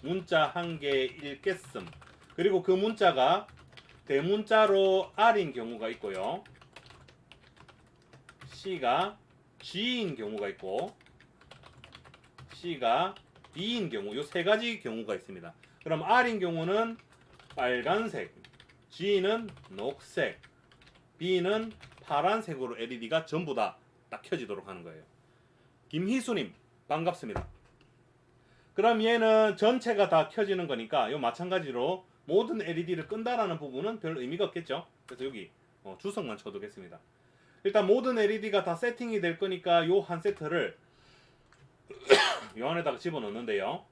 문자 한 개 읽겠음. 그리고 그 문자가 대문자로 R인 경우가 있고요. C가 G인 경우가 있고 C가 B인 경우 요 세 가지 경우가 있습니다. 그럼 R인 경우는 빨간색, G는 녹색, B는 파란색으로 LED가 전부 다 딱 켜지도록 하는 거예요. 김희수님 반갑습니다. 그럼 얘는 전체가 다 켜지는 거니까 요 마찬가지로 모든 LED를 끈다라는 부분은 별 의미가 없겠죠. 그래서 여기 주석만 쳐두겠습니다. 일단 모든 LED가 다 세팅이 될 거니까 요 한 세트를 요 안에다가 집어넣는데요.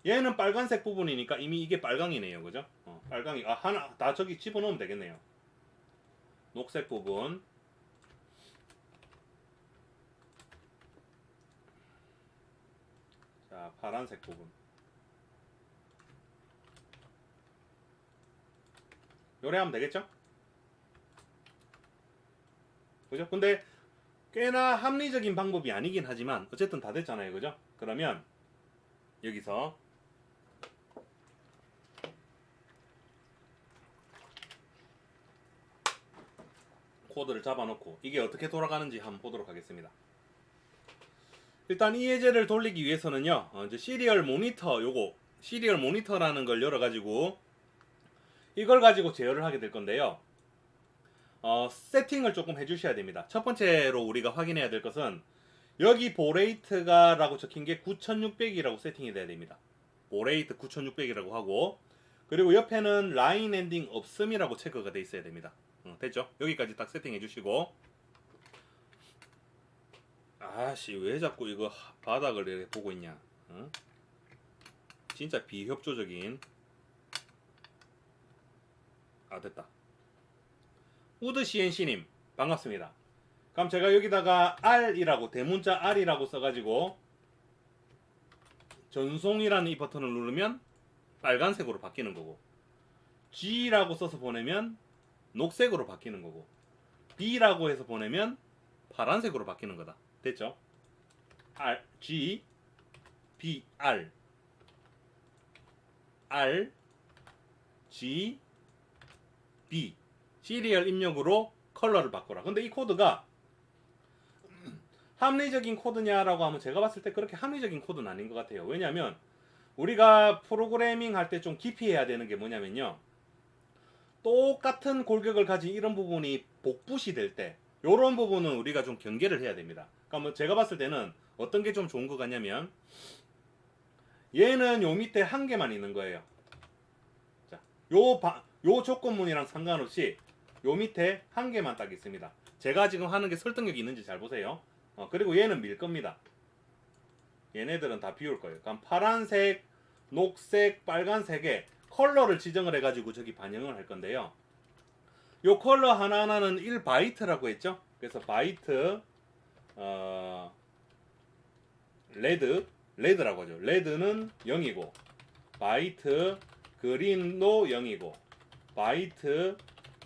얘는 빨간색 부분이니까 이미 이게 빨강이네요. 그죠? 빨강이 하나 다 저기 집어넣으면 되겠네요. 녹색 부분 자 파란색 부분 요래하면 되겠죠? 그죠? 근데 꽤나 합리적인 방법이 아니긴 하지만 어쨌든 다 됐잖아요. 그죠? 그러면 여기서 코드를 잡아놓고 이게 어떻게 돌아가는지 한번 보도록 하겠습니다. 일단 이 예제를 돌리기 위해서는요, 이제 시리얼 모니터라는 걸 열어가지고 이걸 가지고 제어를 하게 될 건데요. 세팅을 조금 해주셔야 됩니다. 첫 번째로 우리가 확인해야 될 것은 여기 보레이트가 라고 적힌 게 9600이라고 세팅이 돼야 됩니다. 보레이트 9600이라고 하고 그리고 옆에는 라인 엔딩 없음이라고 체크가 돼 있어야 됩니다. 됐죠? 여기까지 딱 세팅해 주시고 아씨 왜 자꾸 이거 바닥을 이렇게 보고 있냐. 진짜 비협조적인. 됐다. 우드 CNC님 반갑습니다. 그럼 제가 여기다가 R이라고 대문자 R이라고 써가지고 전송이라는 이 버튼을 누르면 빨간색으로 바뀌는 거고 G라고 써서 보내면 녹색으로 바뀌는 거고 B라고 해서 보내면 파란색으로 바뀌는 거다. 됐죠? R, G, B, R R, G, B 시리얼 입력으로 컬러를 바꿔라. 근데 이 코드가 합리적인 코드냐라고 하면 제가 봤을 때 그렇게 합리적인 코드는 아닌 것 같아요. 왜냐하면 우리가 프로그래밍 할 때 좀 깊이 해야 되는 게 뭐냐면요, 똑같은 골격을 가진 이런 부분이 복붙이 될 때 이런 부분은 우리가 좀 경계를 해야 됩니다. 그러니까 제가 봤을 때는 어떤 게 좀 좋은 것 같냐면 얘는 요 밑에 한 개만 있는 거예요. 자, 요 조건문이랑 상관없이 요 밑에 한 개만 딱 있습니다. 제가 지금 하는 게 설득력이 있는지 잘 보세요. 그리고 얘는 밀 겁니다. 얘네들은 다 비울 거예요. 그럼 파란색, 녹색, 빨간색에 컬러를 지정을 해가지고 저기 반영을 할 건데요. 요 컬러 하나하나는 1바이트라고 했죠. 그래서 바이트 레드라고 하죠. 레드는 0이고 바이트 그린도 0이고 바이트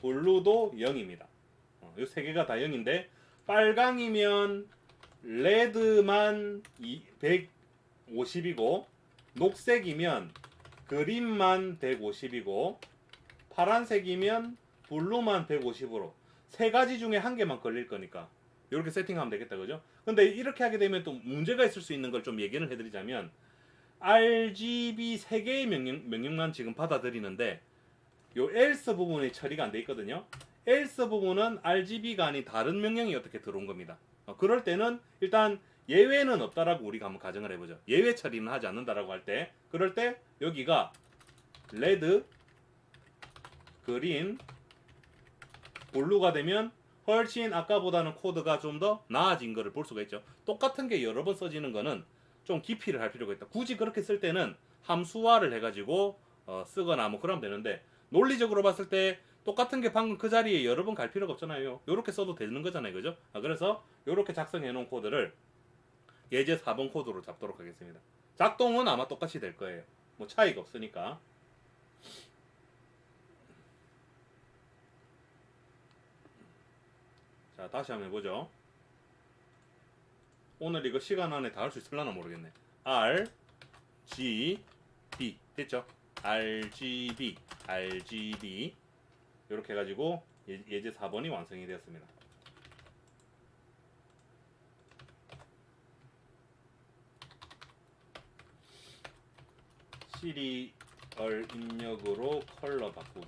블루도 0입니다. 요 세 개가 다 0인데 빨강이면 레드만 150이고 녹색이면 그린만 150이고 파란색이면 블루만 150으로 세 가지 중에 한 개만 걸릴 거니까 이렇게 세팅하면 되겠다. 그죠? 근데 이렇게 하게 되면 또 문제가 있을 수 있는 걸 좀 얘기를 해드리자면 RGB 3개의 명령만 지금 받아들이는데 요 else 부분이 처리가 안 돼 있거든요. else 부분은 RGB가 아닌 다른 명령이 어떻게 들어온 겁니다. 그럴 때는 일단 예외는 없다라고 우리가 한번 가정을 해보죠. 예외 처리는 하지 않는다라고 할 때, 그럴 때 여기가 레드, 그린, 블루가 되면 훨씬 아까보다는 코드가 좀 더 나아진 거를 볼 수가 있죠. 똑같은 게 여러 번 써지는 거는 좀 기피를 할 필요가 있다. 굳이 그렇게 쓸 때는 함수화를 해가지고 쓰거나 뭐 그러면 되는데, 논리적으로 봤을 때 똑같은 게 방금 그 자리에 여러 번 갈 필요가 없잖아요. 요렇게 써도 되는 거잖아요. 그죠? 그래서 요렇게 작성해 놓은 코드를 예제 4번 코드로 잡도록 하겠습니다. 작동은 아마 똑같이 될 거예요. 뭐 차이가 없으니까. 자, 다시 한번 해보죠. 오늘 이거 시간 안에 다 할 수 있을려나 모르겠네. R, G, B 됐죠? RGB, RGB 이렇게 해가지고 예제 4번이 완성이 되었습니다. 시리얼 입력으로 컬러 바꾸기.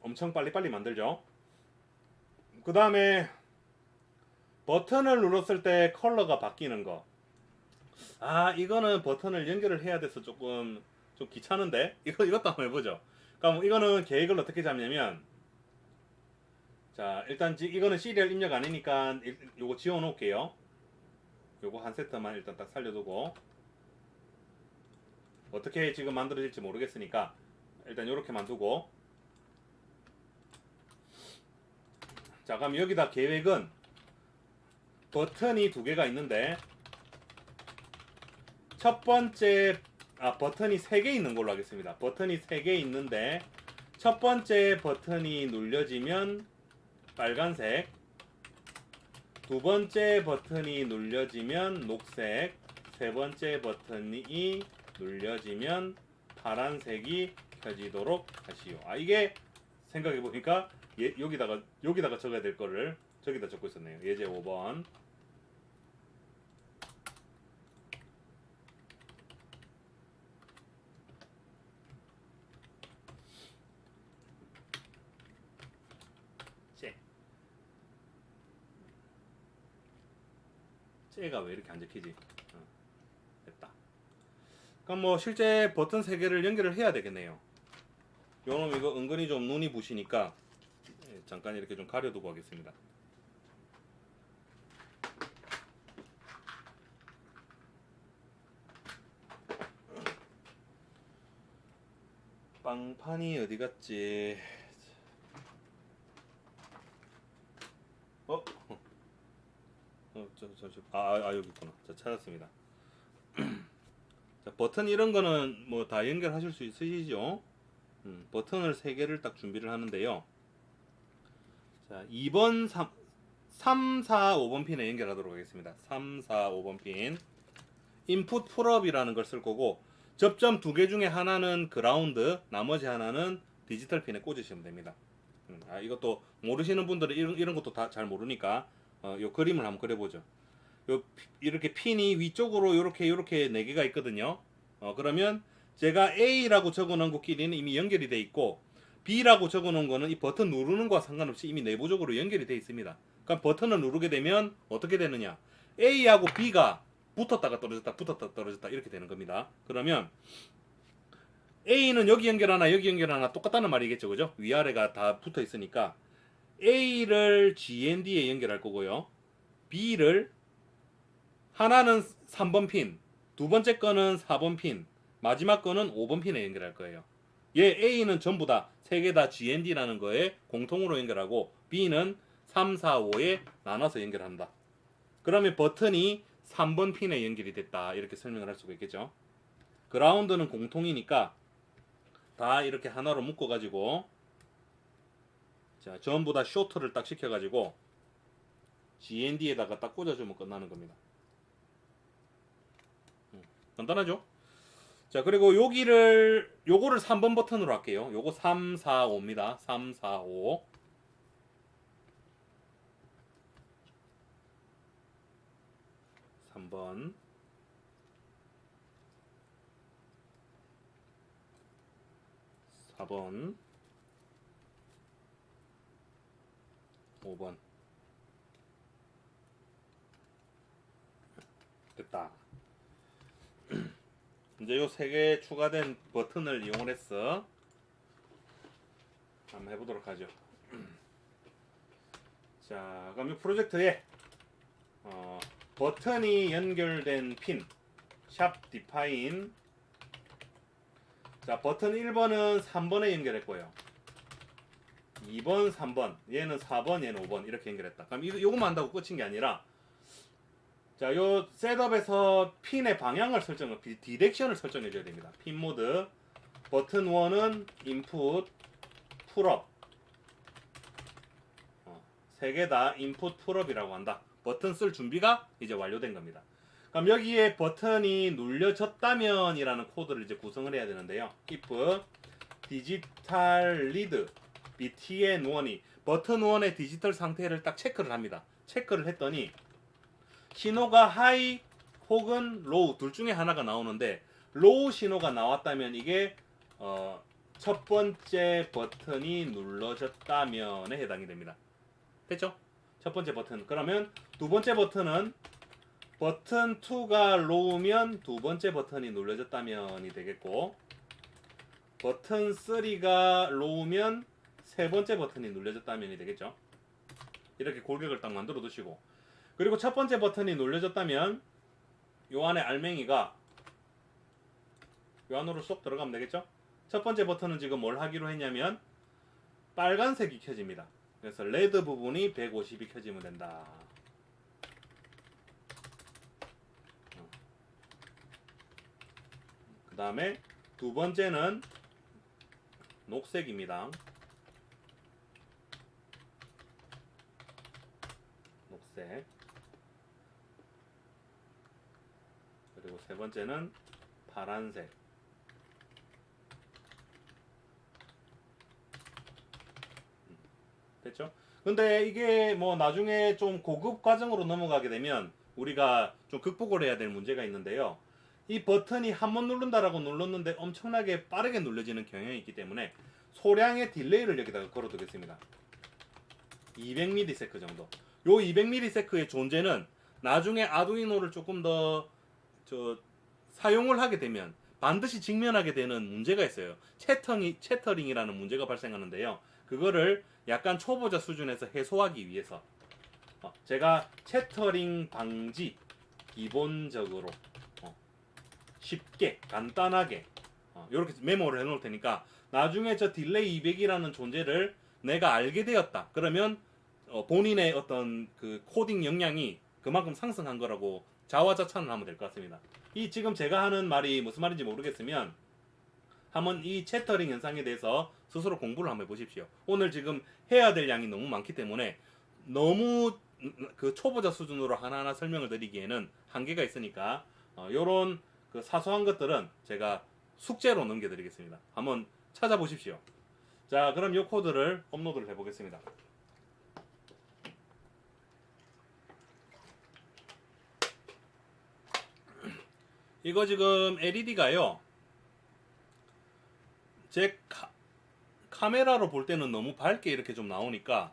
엄청 빨리빨리 만들죠. 그 다음에 버튼을 눌렀을 때 컬러가 바뀌는 거. 이거는 버튼을 연결을 해야 돼서 조금 좀 귀찮은데 이것도 한번 해보죠. 그럼 이거는 계획을 어떻게 잡냐면, 자 일단 이거는 시리얼 입력 아니니까 요거 지워 놓을게요. 요거 한 세트만 일단 딱 살려두고, 어떻게 지금 만들어질지 모르겠으니까 일단 요렇게 만두고, 자 그럼 여기다 계획은 버튼이 두 개가 있는데, 첫 번째 버튼이 3개 있는 걸로 하겠습니다. 버튼이 3개 있는데 첫 번째 버튼이 눌려지면 빨간색, 두 번째 버튼이 눌려지면 녹색, 세 번째 버튼이 눌려지면 파란색이 켜지도록 하시오. 이게 생각해보니까 여기다가 적어야 될 거를 저기다 적고 있었네요. 예제 5번. 쟤가 왜 이렇게 안 적히지? 됐다. 그럼 뭐 실제 버튼 3개를 연결을 해야 되겠네요. 요놈 이거 은근히 좀 눈이 부시니까 잠깐 이렇게 좀 가려두고 하겠습니다. 빵판이 어디 갔지? 여기 있구나. 자, 찾았습니다. 자, 버튼 이런 거는 뭐 다 연결하실 수 있으시죠? 버튼을 3개를 딱 준비를 하는데요. 자, 2번, 3, 4, 5번 핀에 연결하도록 하겠습니다. 3, 4, 5번 핀. 인풋 풀업이라는 걸 쓸 거고, 접점 2개 중에 하나는 그라운드, 나머지 하나는 디지털 핀에 꽂으시면 됩니다. 이것도 모르시는 분들은 이런 것도 다 잘 모르니까 요 그림을 한번 그려보죠. 이렇게 핀이 위쪽으로 이렇게 4개가 있거든요. 그러면 제가 A라고 적어놓은 것끼리는 이미 연결이 돼 있고, B라고 적어놓은 거는 이 버튼 누르는 거와 상관없이 이미 내부적으로 연결이 돼 있습니다. 그럼 버튼을 누르게 되면 어떻게 되느냐? A하고 B가 붙었다가 떨어졌다, 붙었다가 떨어졌다 이렇게 되는 겁니다. 그러면 A는 여기 연결하나 여기 연결하나 똑같다는 말이겠죠, 그죠? 위아래가 다 붙어 있으니까 A를 GND에 연결할 거고요. B를 하나는 3번 핀, 두 번째 거는 4번 핀, 마지막 거는 5번 핀에 연결할 거예요. A는 전부 다 3개 다 GND라는 거에 공통으로 연결하고, B는 3, 4, 5에 나눠서 연결한다. 그러면 버튼이 3번 핀에 연결이 됐다 이렇게 설명을 할 수가 있겠죠. 그라운드는 공통이니까 다 이렇게 하나로 묶어가지고, 자 전부 다 쇼트를 딱 시켜가지고 GND에다가 딱 꽂아주면 끝나는 겁니다. 간단하죠? 자 그리고 요거를 3번 버튼으로 할게요. 요거 3, 4, 5입니다. 3, 4, 5. (3번) 4번 5번 됐다. 이제 요 3개 추가된 버튼을 이용해서 한번 해보도록 하죠. 자, 그럼 이 프로젝트에 버튼이 연결된 핀, 샵 디파인. 자, 버튼 1번은 3번에 연결했고요. 2번, 3번, 얘는 4번, 얘는 5번 이렇게 연결했다. 그럼 이거만 한다고 끝인 게 아니라, 자, 요 셋업에서 핀의 방향을 디렉션을 설정해 줘야 됩니다. 핀 모드, 버튼 1은 인풋, 풀업, 세 개 다 인풋 풀업이라고 한다. 버튼 쓸 준비가 이제 완료된 겁니다. 그럼 여기에 버튼이 눌려졌다면 이라는 코드를 이제 구성을 해야 되는데요. if 디지털 리드 btn1이 버튼 1의 디지털 상태를 딱 체크를 합니다. 체크를 했더니 신호가 하이 혹은 로우 둘 중에 하나가 나오는데, 로우 신호가 나왔다면 이게 첫 번째 버튼이 눌러졌다면에 해당이 됩니다. 됐죠? 첫 번째 버튼. 그러면 두 번째 버튼은 버튼 2가 로우면 두 번째 버튼이 눌러졌다면이 되겠고, 버튼 3가 로우면 세 번째 버튼이 눌려졌다면이 되겠죠. 이렇게 골격을 딱 만들어 두시고, 그리고 첫 번째 버튼이 눌려졌다면 요 안에 알맹이가 요 안으로 쏙 들어가면 되겠죠. 첫 번째 버튼은 지금 뭘 하기로 했냐면 빨간색이 켜집니다. 그래서 레드 부분이 150이 켜지면 된다. 그 다음에 두 번째는 녹색입니다. 녹색. 그리고 세 번째는 파란색. 됐죠? 근데 이게 뭐 나중에 좀 고급 과정으로 넘어가게 되면 우리가 좀 극복을 해야 될 문제가 있는데요. 이 버튼이 한 번 누른다라고 눌렀는데 엄청나게 빠르게 눌러지는 경향이 있기 때문에 소량의 딜레이를 여기다가 걸어 두겠습니다. 200ms 정도. 요 200ms의 존재는 나중에 아두이노를 조금 더 사용을 하게 되면 반드시 직면하게 되는 문제가 있어요. 채터링이라는 문제가 발생하는데요. 그거를 약간 초보자 수준에서 해소하기 위해서 제가 채터링 방지 기본적으로 쉽게 간단하게 이렇게 메모를 해놓을 테니까 나중에 저 딜레이 200이라는 존재를 내가 알게 되었다. 그러면 본인의 어떤 그 코딩 역량이 그만큼 상승한 거라고 자화자찬을 하면 될 것 같습니다. 이 지금 제가 하는 말이 무슨 말인지 모르겠으면 한번 이 채터링 현상에 대해서 스스로 공부를 한번 해보십시오. 오늘 지금 해야 될 양이 너무 많기 때문에 너무 그 초보자 수준으로 하나하나 설명을 드리기에는 한계가 있으니까 요런 그 사소한 것들은 제가 숙제로 넘겨드리겠습니다. 한번 찾아보십시오. 자, 그럼 이 코드를 업로드를 해보겠습니다. 이거 지금 LED가요. 제 카메라로 볼 때는 너무 밝게 이렇게 좀 나오니까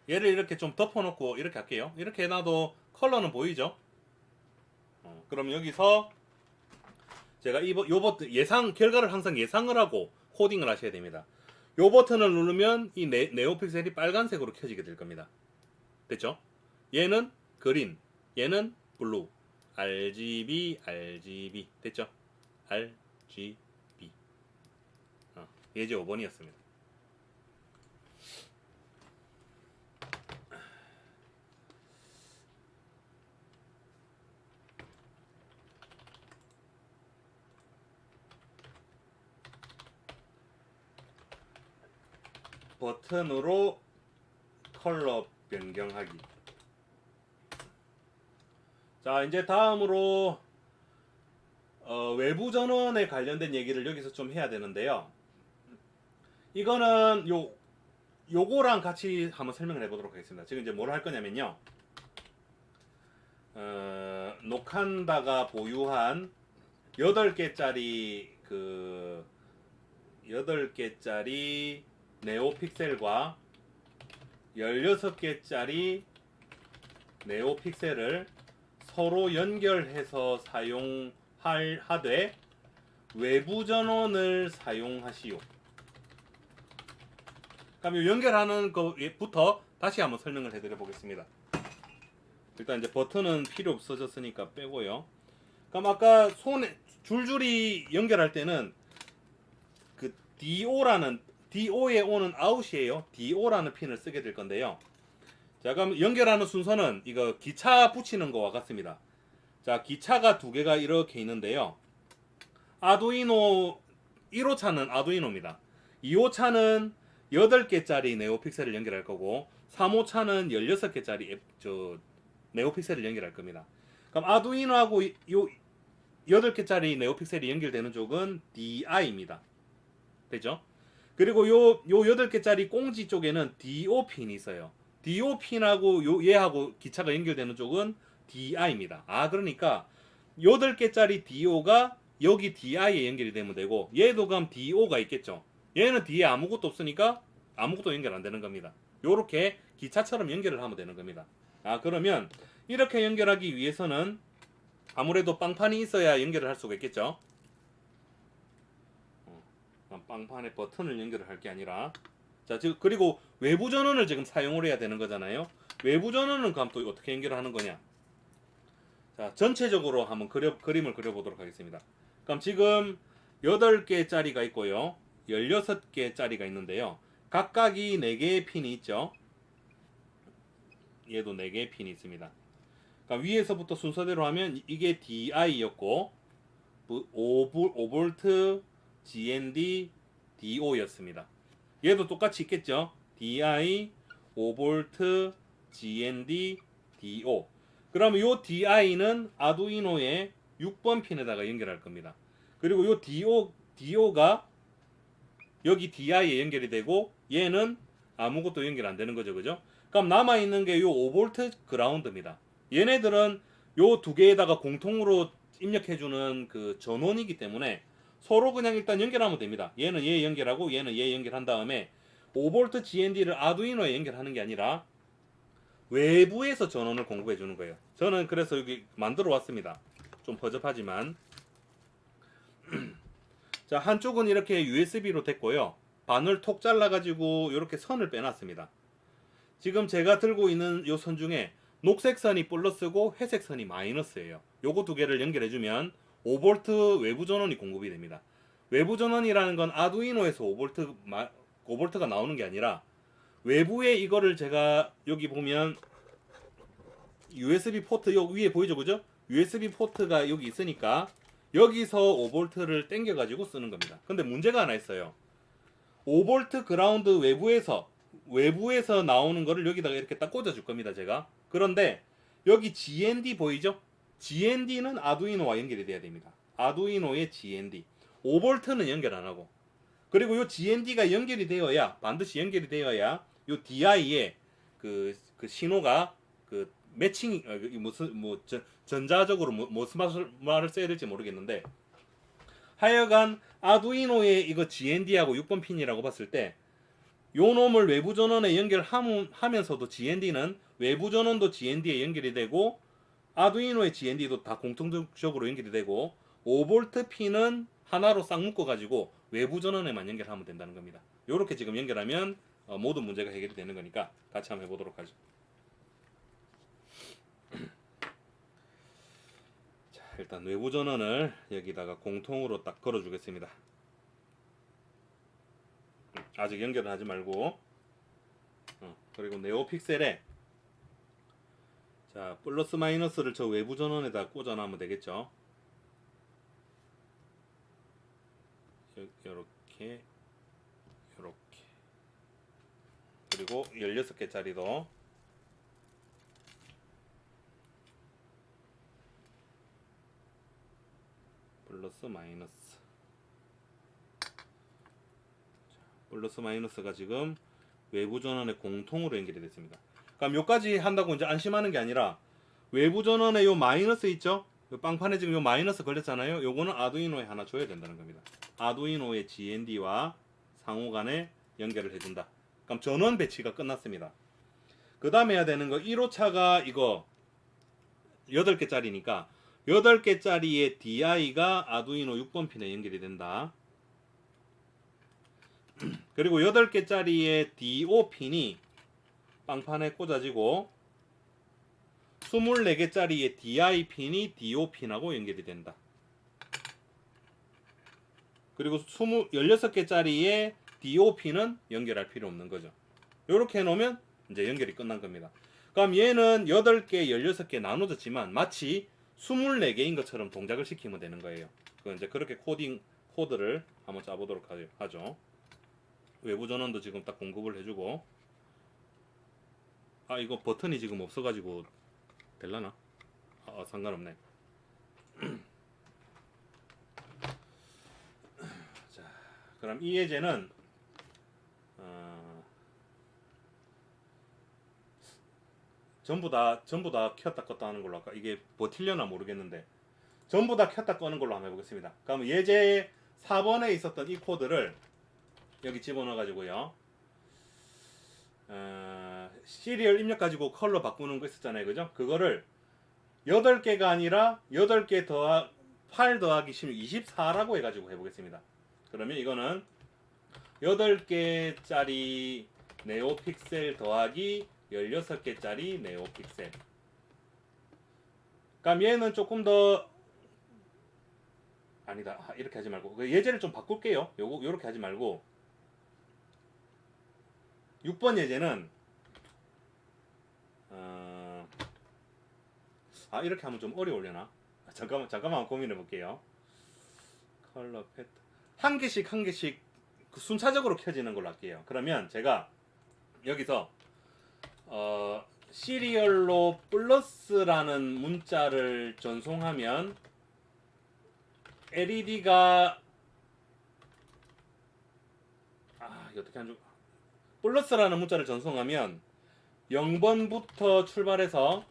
얘를 이렇게 좀 덮어놓고 이렇게 할게요. 이렇게 해놔도 컬러는 보이죠? 그럼 여기서 제가 요 버튼 결과를 항상 예상을 하고 코딩을 하셔야 됩니다. 요 버튼을 누르면 이 네오픽셀이 빨간색으로 켜지게 될 겁니다. 됐죠? 얘는 그린, 얘는 블루. RGB 됐죠? RGB 예제 5번이었습니다. 버튼으로 컬러 변경하기. 자, 이제 다음으로 외부 전원에 관련된 얘기를 여기서 좀 해야 되는데요. 이거는 요거랑 같이 한번 설명을 해보도록 하겠습니다. 지금 이제 뭘 할 거냐면요. 노칸다가 보유한 8개짜리 8개짜리 네오픽셀과 16개짜리 네오픽셀을 서로 연결해서 사용하되 외부 전원을 사용하시오. 그럼 이 연결하는 것부터 다시 한번 설명을 해드려 보겠습니다. 일단 이제 버튼은 필요 없어졌으니까 빼고요. 그럼 아까 손에 줄줄이 연결할 때는 그 DO에 오는 아웃이에요. DO라는 핀을 쓰게 될 건데요. 자, 그럼 연결하는 순서는 이거 기차 붙이는 거와 같습니다. 자, 기차가 두 개가 이렇게 있는데요. 아두이노 1호차는 아두이노입니다. 2호차는 8개짜리 네오픽셀을 연결할 거고 3호차는 16개짜리 네오픽셀을 연결할 겁니다. 그럼 아두이노하고 요 8개짜리 네오픽셀이 연결되는 쪽은 DI입니다. 되죠? 그리고 요 8개짜리 꽁지 쪽에는 DO 핀이 있어요. DO 핀하고 얘하고 기차가 연결되는 쪽은 DI입니다. 아, 그러니까 8개짜리 DO가 여기 DI에 연결이 되면 되고 얘도 그럼 DO가 있겠죠. 얘는 뒤에 아무것도 없으니까 아무것도 연결 안 되는 겁니다. 요렇게 기차처럼 연결을 하면 되는 겁니다. 아, 그러면 이렇게 연결하기 위해서는 아무래도 빵판이 있어야 연결을 할 수가 있겠죠. 빵판에 버튼을 연결을 할 게 아니라, 자, 그리고 외부 전원을 지금 사용을 해야 되는 거잖아요. 외부 전원은 그럼 또 어떻게 연결을 하는 거냐? 자, 전체적으로 한번 그림을 그려보도록 하겠습니다. 그럼 지금 8개짜리가 있고요. 16개짜리가 있는데요. 각각이 4개의 핀이 있죠. 얘도 4개의 핀이 있습니다. 그러니까 위에서부터 순서대로 하면 이게 DI였고 5V GND DO였습니다. 얘도 똑같이 있겠죠. DI 5V GND DO. 그럼 요 DI는 아두이노의 6번 핀에다가 연결할 겁니다. 그리고 요 DO가 여기 DI에 연결이 되고 얘는 아무것도 연결 안 되는 거죠. 그죠? 그럼 남아 있는 게 요 5V 그라운드입니다. 얘네들은 요 두 개에다가 공통으로 입력해 주는 그 전원이기 때문에 서로 그냥 일단 연결하면 됩니다. 얘는 얘 연결하고 얘는 얘 연결한 다음에 5V GND를 아두이노에 연결하는 게 아니라 외부에서 전원을 공급해 주는 거예요. 저는 그래서 여기 만들어 왔습니다. 좀 허접하지만 자, 한쪽은 이렇게 USB로 됐고요. 반을 톡 잘라 가지고 이렇게 선을 빼놨습니다. 지금 제가 들고 있는 요 선 중에 녹색 선이 플러스고 회색 선이 마이너스예요. 요거 두 개를 연결해 주면 5V 외부 전원이 공급이 됩니다. 외부 전원이라는 건 아두이노에서 5V가 나오는 게 아니라 외부에 이거를 제가 여기 보면 USB 포트 여기 위에 보이죠, 그죠? USB 포트가 여기 있으니까 여기서 5V를 땡겨 가지고 쓰는 겁니다. 근데 문제가 하나 있어요. 5V 그라운드 외부에서 나오는 거를 여기다가 이렇게 딱 꽂아 줄 겁니다, 제가. 그런데 여기 GND 보이죠? GND는 아두이노와 연결이 돼야 됩니다. 아두이노의 GND. 5V는 연결 안 하고. 그리고 요 GND가 연결이 되어야, 반드시 연결이 되어야 요 DI에 그 신호가 그 매칭, 전자적으로 무슨 말을 써야 될지 모르겠는데, 하여간 아두이노의 이거 GND하고 6번 핀이라고 봤을 때 요 놈을 외부 전원에 연결하면서도 GND는 외부 전원도 GND에 연결이 되고 아두이노의 GND도 다 공통적으로 연결이 되고 5V 핀은 하나로 싹 묶어 가지고 외부 전원에만 연결하면 된다는 겁니다. 요렇게 지금 연결하면 모든 문제가 해결이 되는 거니까 같이 한번 해보도록 하죠. 자, 일단 외부 전원을 여기다가 공통으로 딱 걸어 주겠습니다. 아직 연결은 하지 말고. 그리고 네오픽셀에 자, 플러스 마이너스를 저 외부 전원에다 꽂아 놔면 되겠죠. 요렇게 그리고 16개짜리도 플러스 마이너스. 플러스 마이너스가 지금 외부 전원에 공통으로 연결이 됐습니다. 그럼 요까지 한다고 이제 안심하는 게 아니라 외부 전원에 요 마이너스 있죠? 요 빵판에 지금 요 마이너스 걸렸잖아요. 요거는 아두이노에 하나 줘야 된다는 겁니다. 아두이노의 GND와 상호 간에 연결을 해준다. 그럼 전원 배치가 끝났습니다. 그 다음에 해야 되는 거 1호차가 이거 8개짜리니까 8개짜리의 DI가 아두이노 6번 핀에 연결이 된다. 그리고 8개짜리의 DO 핀이 빵판에 꽂아지고 24개짜리의 DI 핀이 DO 핀하고 연결이 된다. 그리고 16개짜리의 DO 핀은 연결할 필요 없는 거죠. 이렇게 해놓으면 이제 연결이 끝난 겁니다. 그럼 얘는 8개, 16개 나눠졌지만 마치 24개인 것처럼 동작을 시키면 되는 거예요. 그 이제 그렇게 코드를 한번 짜보도록 하죠. 외부 전원도 지금 딱 공급을 해주고, 아 이거 버튼이 지금 없어가지고 될라나? 상관없네. 자, 그럼 이 예제는 전부 다 켰다 껐다 하는 걸로 할까? 이게 버틸려나 모르겠는데 전부 다 켰다 끄는 걸로 한번 해보겠습니다. 그럼 예제 4번에 있었던 이 코드를 여기 집어넣어 가지고요. 시리얼 입력 가지고 컬러 바꾸는 거 있었잖아요. 그죠? 그거를 8개가 아니라 8개 더하 8 더하기 16 24라고 해가지고 해보겠습니다. 그러면 이거는 8개짜리 네오 픽셀 더하기 16개짜리 네오 픽셀. 그럼 얘는 조금 더 아니다. 이렇게 하지 말고 예제를 좀 바꿀게요. 요렇게 하지 말고 6번 예제는 이렇게 하면 좀 어려우려나? 잠깐만 고민해 볼게요. 컬러 패턴 한 개씩 그 순차적으로 켜지는 걸로 할게요. 그러면 제가 여기서 시리얼로 플러스라는 문자를 전송하면 LED가 이거 어떻게 하죠? 플러스라는 문자를 전송하면 0번부터 출발해서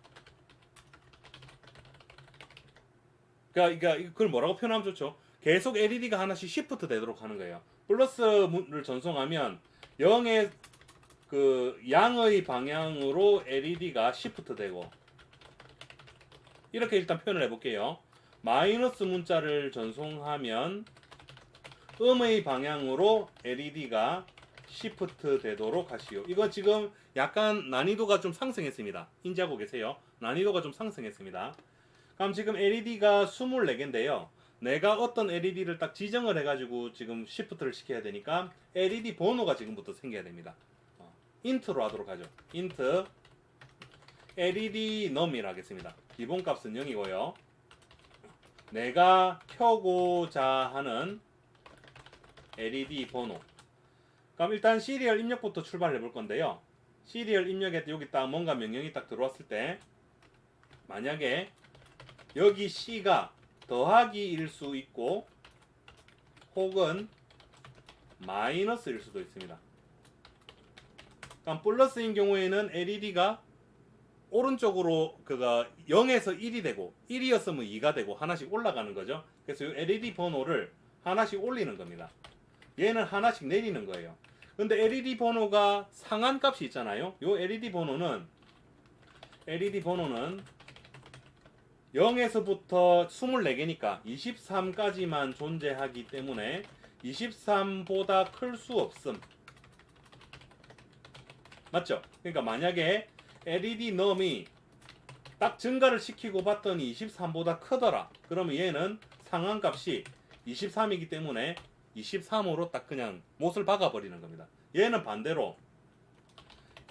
그러니까 그걸 뭐라고 표현하면 좋죠? 계속 LED가 하나씩 시프트 되도록 하는 거예요. 플러스를 전송하면 0의 그 양의 방향으로 LED가 시프트 되고 이렇게 일단 표현을 해볼게요. 마이너스 문자를 전송하면 음의 방향으로 LED가 시프트 되도록 하시오. 이거 지금 약간 난이도가 좀 상승했습니다. 인지하고 계세요? 난이도가 좀 상승했습니다. 그럼 지금 LED가 24개인데요. 내가 어떤 LED를 딱 지정을 해가지고 지금 시프트를 시켜야 되니까 LED 번호가 지금부터 생겨야 됩니다. 인트로 하도록 하죠. 인트 LED num이라 하겠습니다. 기본값은 0이고요. 내가 켜고자 하는 LED 번호. 그럼 일단 시리얼 입력부터 출발해 볼 건데요. 시리얼 입력에 여기 딱 뭔가 명령이 딱 들어왔을 때 만약에 여기 C가 더하기일 수 있고 혹은 마이너스일 수도 있습니다. 그럼 플러스인 경우에는 LED가 오른쪽으로 그가 0에서 1이 되고 1이었으면 2가 되고 하나씩 올라가는 거죠. 그래서 이 LED 번호를 하나씩 올리는 겁니다. 얘는 하나씩 내리는 거예요. 근데 LED 번호가 상한값이 있잖아요. 이 LED 번호는 0에서부터 24개니까 23까지만 존재하기 때문에 23보다 클 수 없음. 맞죠? 그러니까 만약에 LED num이 딱 증가를 시키고 봤더니 23보다 크더라. 그러면 얘는 상한값이 23이기 때문에 23으로 딱 그냥 못을 박아버리는 겁니다. 얘는 반대로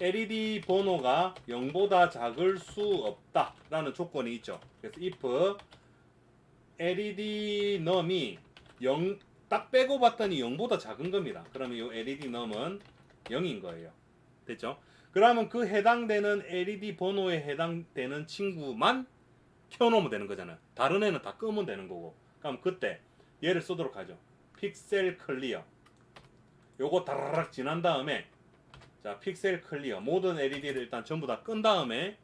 LED 번호가 0보다 작을 수 없다 라는 조건이 있죠. 그래서 if LED num이 0 딱 빼고 봤더니 0보다 작은 겁니다. 그러면 이 LED num은 0인 거예요. 됐죠? 그러면 그 해당되는 LED 번호에 해당되는 친구만 켜놓으면 되는 거잖아요. 다른 애는 다 끄면 되는 거고. 그럼 그때 얘를 쓰도록 하죠. 픽셀 클리어. 요거 다라락 지난 다음에 자 픽셀 클리어 모든 LED를 일단 전부 다 끈 다음에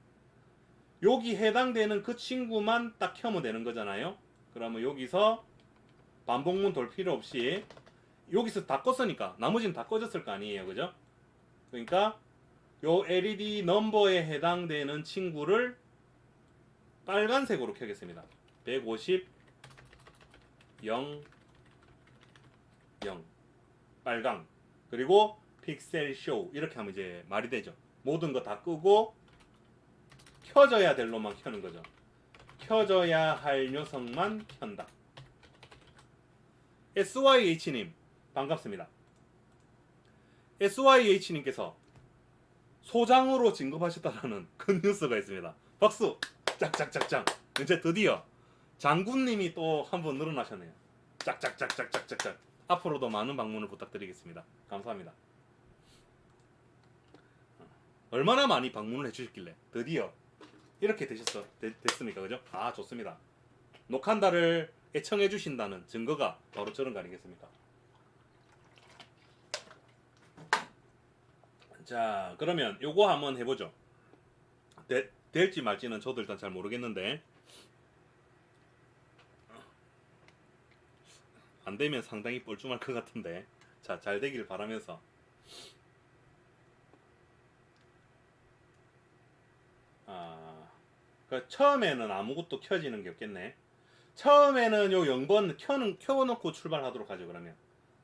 여기 해당되는 그 친구만 딱 켜면 되는 거잖아요. 그러면 여기서 반복문 돌 필요 없이 여기서 다 껐으니까 나머지는 다 꺼졌을 거 아니에요. 그죠? 그러니까 요 LED 넘버에 해당되는 친구를 빨간색으로 켜겠습니다. 150 0 0 빨강. 그리고 픽셀 쇼 이렇게 하면 이제 말이 되죠. 모든 거 다 끄고 켜져야 될 놈만 켜는 거죠. 켜져야 할 녀석만 켠다. SYH님 반갑습니다. SYH님께서 소장으로 진급하셨다라는 큰 뉴스가 있습니다. 박수! 짝짝짝짝. 이제 드디어 장군님이 또 한 번 늘어나셨네요. 짝짝짝짝짝짝짝. 앞으로도 많은 방문을 부탁드리겠습니다. 감사합니다. 얼마나 많이 방문을 해주셨길래 드디어 이렇게 됐습니까? 그죠? 아, 좋습니다. 녹한다를 애청해 주신다는 증거가 바로 저런 거 아니겠습니까? 자, 그러면 요거 한번 해보죠. 될지 말지는 저도 일단 잘 모르겠는데 안 되면 상당히 뻘쭘할 것 같은데, 자, 잘 되길 바라면서 그러니까 처음에는 아무것도 켜지는 게 없겠네. 처음에는 요 0번 켜놓고 출발하도록 하죠. 그러면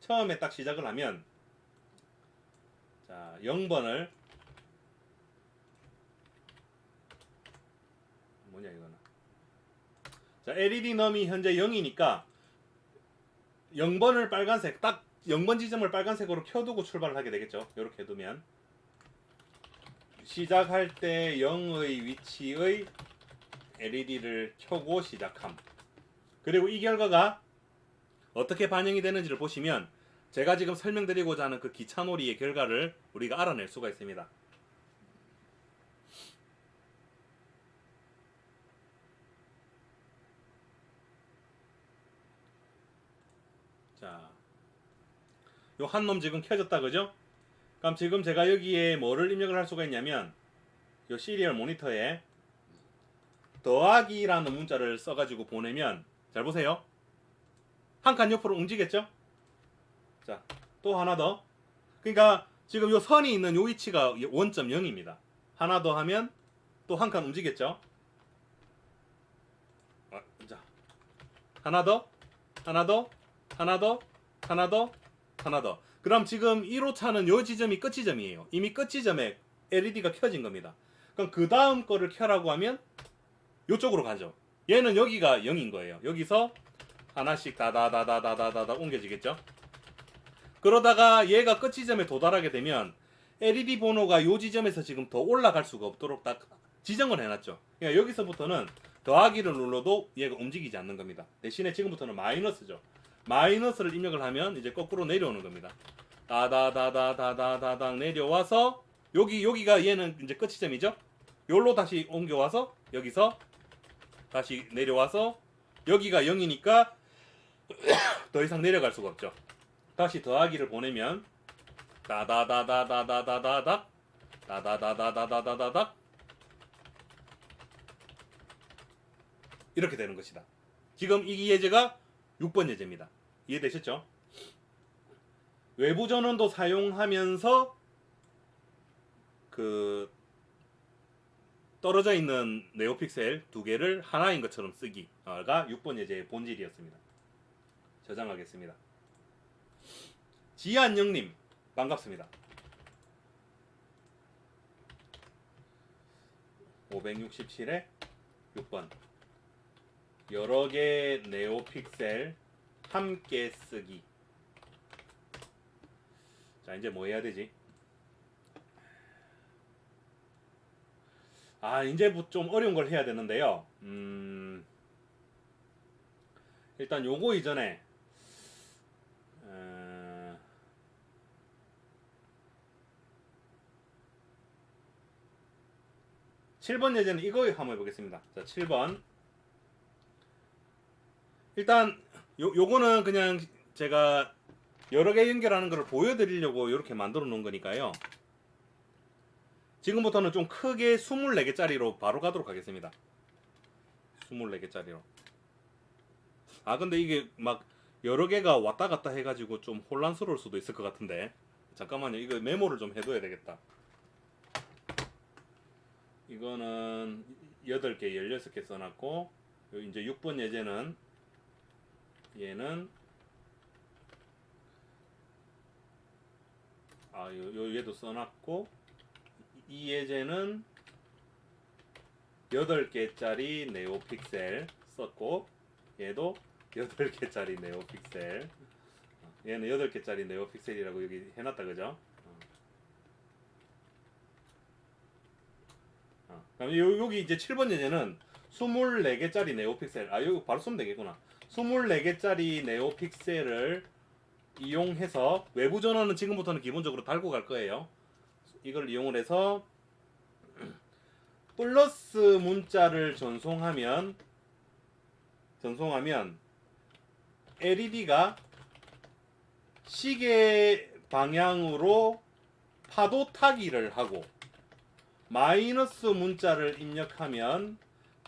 처음에 딱 시작을 하면, 자, 0번을 뭐냐 이거는, 자, LED 넘이 현재 0이니까 0번을 빨간색, 딱 0번 지점을 빨간색으로 켜두고 출발을 하게 되겠죠. 이렇게 해두면 시작할 때 0의 위치의 LED를 켜고 시작함. 그리고 이 결과가 어떻게 반영이 되는지를 보시면 제가 지금 설명드리고자 하는 그 기차놀이의 결과를 우리가 알아낼 수가 있습니다. 자, 요 한 놈 지금 켜졌다, 그죠? 그럼 지금 제가 여기에 뭐를 입력을 할 수가 있냐면, 요 시리얼 모니터에 더하기라는 문자를 써가지고 보내면, 잘 보세요. 한 칸 옆으로 움직였죠? 자, 또 하나 더. 그러니까 지금 요 선이 있는 요 위치가 원점 0입니다. 하나 더 하면 또 한 칸 움직였죠? 자, 하나 더, 하나 더, 하나 더, 하나 더, 하나 더. 그럼 지금 1호차는 요 지점이 끝 지점이에요. 이미 끝 지점에 LED가 켜진 겁니다. 그럼 그 다음 거를 켜라고 하면 요쪽으로 가죠. 얘는 여기가 0인 거예요. 여기서 하나씩 다다다다다다다 옮겨지겠죠. 그러다가 얘가 끝 지점에 도달하게 되면 LED 번호가 요 지점에서 지금 더 올라갈 수가 없도록 딱 지정을 해놨죠. 그러니까 여기서부터는 더하기를 눌러도 얘가 움직이지 않는 겁니다. 대신에 지금부터는 마이너스죠. 마이너스를 입력을 하면 이제 거꾸로 내려오는 겁니다. 다다다다다다다당 내려와서 여기가 얘는 이제 끝 지점이죠. 여기로 다시 옮겨와서 여기서 다시 내려와서 여기가 0이니까 더 이상 내려갈 수가 없죠. 다시 더하기를 보내면 다다다다다다다닥 다다다다다다다닥 이렇게 되는 것이다. 지금 이 예제가 6번 예제입니다. 이해되셨죠? 외부 전원도 사용하면서 그 떨어져 있는 네오픽셀 두 개를 하나인 것처럼 쓰기가 6번 예제의 본질이었습니다. 저장하겠습니다. 지한영님 반갑습니다. 567에 6번 여러 개 네오픽셀 함께 쓰기. 자, 이제 뭐 해야 되지? 이제 좀 어려운 걸 해야 되는데요. 일단 요거 이전에 7번 예제는 이거 한번 해보겠습니다. 자, 7번. 일단 요거는 그냥 제가 여러 개 연결하는 걸 보여드리려고 이렇게 만들어 놓은 거니까요. 지금부터는 좀 크게 24개짜리로 바로 가도록 하겠습니다. 24개짜리로. 근데 이게 막 여러 개가 왔다 갔다 해가지고 좀 혼란스러울 수도 있을 것 같은데, 잠깐만요. 이거 메모를 좀 해둬야 되겠다. 이거는 8개, 16개 써놨고, 이제 6번 예제는 얘는 얘도 써놨고, 이 예제는 8개짜리 네오 픽셀 썼고, 얘도 8개짜리 네오 픽셀. 얘는 8개짜리 네오 픽셀이라고 여기 해놨다, 그죠? 그럼 여기 이제 7번 예제는 24개짜리 네오 픽셀. 여기 바로 쓰면 되겠구나. 24개짜리 네오 픽셀을 이용해서 외부 전원은 지금부터는 기본적으로 달고 갈 거예요. 이걸 이용을 해서 플러스 문자를 전송하면 LED가 시계 방향으로 파도 타기를 하고, 마이너스 문자를 입력하면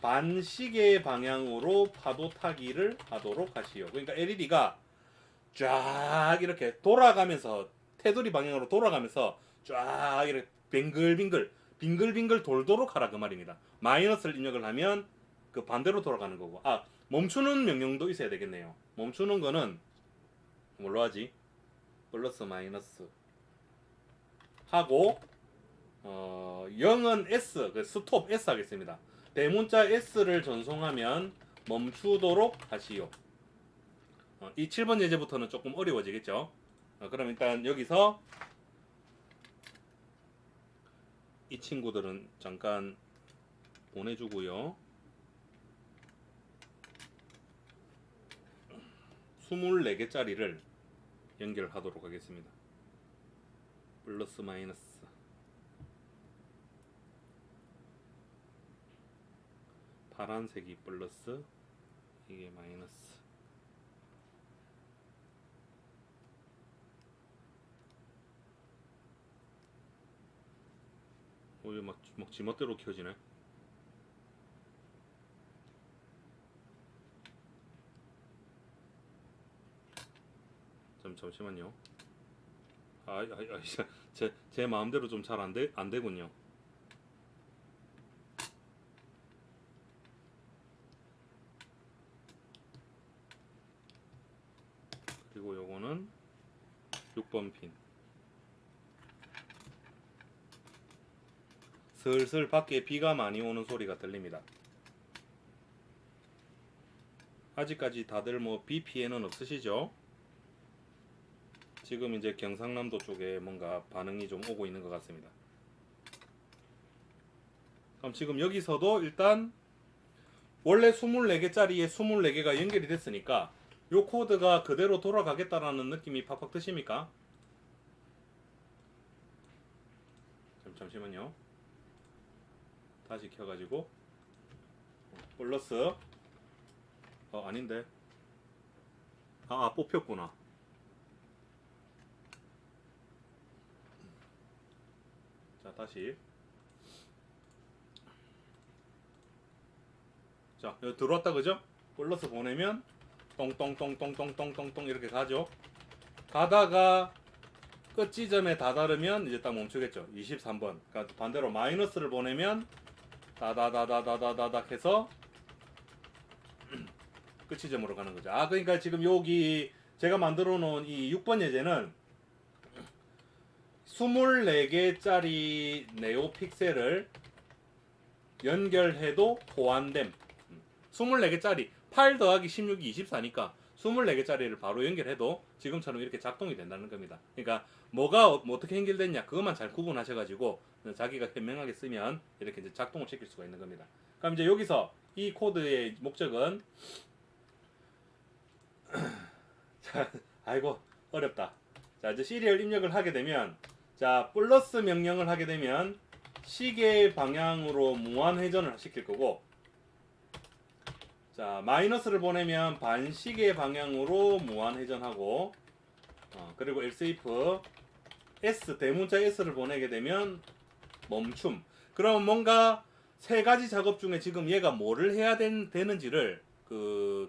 반시계 방향으로 파도 타기를 하도록 하시오. 그러니까 LED가 쫙 이렇게 돌아가면서, 테두리 방향으로 돌아가면서 쫙 이렇게 빙글빙글 돌도록 하라 그 말입니다. 마이너스를 입력을 하면 그 반대로 돌아가는 거고. 멈추는 명령도 있어야 되겠네요. 멈추는 거는 뭘로 하지? 플러스 마이너스 하고, 0은 S, 그 스톱 S 하겠습니다. 대문자 S를 전송하면 멈추도록 하시오. 이 7번 예제부터는 조금 어려워지겠죠. 그럼 일단 여기서 이 친구들은 잠깐 보내주고요. 24개짜리를 연결하도록 하겠습니다. 플러스 마이너스. 파란색이 플러스, 이게 마이너스. 이거 막 지멋대로 켜지네. 잠시만요. 제 마음대로 좀 잘 안 되군요. 그리고 요거는 6번 핀. 슬슬 밖에 비가 많이 오는 소리가 들립니다. 아직까지 다들 비 피해는 없으시죠? 지금 이제 경상남도 쪽에 뭔가 반응이 좀 오고 있는 것 같습니다. 그럼 지금 여기서도 일단 원래 24개짜리에 24개가 연결이 됐으니까 요 코드가 그대로 돌아가겠다라는 느낌이 팍팍 드십니까? 잠시만요. 다시 켜가지고 플러스. 아닌데. 뽑혔구나. 자, 다시. 자, 여기 들어왔다, 그죠? 플러스 보내면 똥똥똥똥똥똥똥똥 이렇게 가죠. 가다가 끝 지점에 다다르면 이제 딱 멈추겠죠. 23번. 그러니까 반대로 마이너스를 보내면 다다다다다다닥 해서 끝 지점으로 가는 거죠. 그러니까 지금 여기 제가 만들어 놓은 이 6번 예제는 24개짜리 네오 픽셀을 연결해도 호환됨. 24개짜리 8 더하기 16이 24니까 24개짜리를 바로 연결해도 지금처럼 이렇게 작동이 된다는 겁니다. 그러니까 뭐가 어떻게 연결됐냐 그것만 잘 구분하셔가지고 자기가 현명하게 쓰면 이렇게 이제 작동을 시킬 수가 있는 겁니다. 그럼 이제 여기서 이 코드의 목적은 자, 아이고 어렵다. 자, 이제 시리얼 입력을 하게 되면, 자, 플러스 명령을 하게 되면 시계 방향으로 무한 회전을 시킬 거고, 자, 마이너스를 보내면 반시계 방향으로 무한 회전하고, 그리고 else if S 대문자 S를 보내게 되면 멈춤. 그럼 뭔가 세 가지 작업 중에 지금 얘가 뭐를 해야 되는지를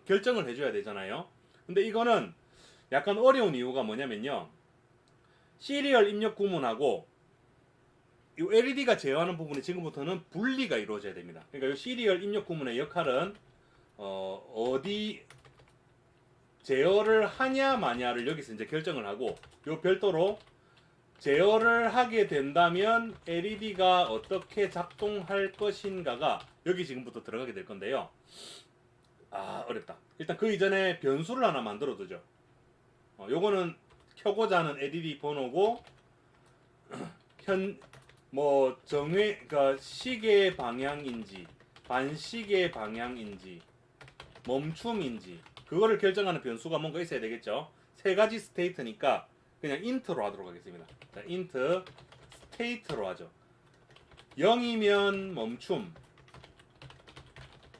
결정을 해줘야 되잖아요. 근데 이거는 약간 어려운 이유가 뭐냐면요, 시리얼 입력 구문하고 이 LED가 제어하는 부분이 지금부터는 분리가 이루어져야 됩니다. 그러니까 이 시리얼 입력 구문의 역할은 어디 제어를 하냐 마냐를 여기서 이제 결정을 하고, 요 별도로 제어를 하게 된다면 LED가 어떻게 작동할 것인가가 여기 지금부터 들어가게 될 건데요. 아, 어렵다. 일단 그 이전에 변수를 하나 만들어 두죠. 요거는 켜고자 하는 LED 번호고 그러니까 시계 방향인지 반시계 방향인지 멈춤인지 그거를 결정하는 변수가 뭔가 있어야 되겠죠. 세 가지 스테이트니까 그냥 인트로 하도록 하겠습니다. 자, 인트 스테이트로 하죠. 0이면 멈춤,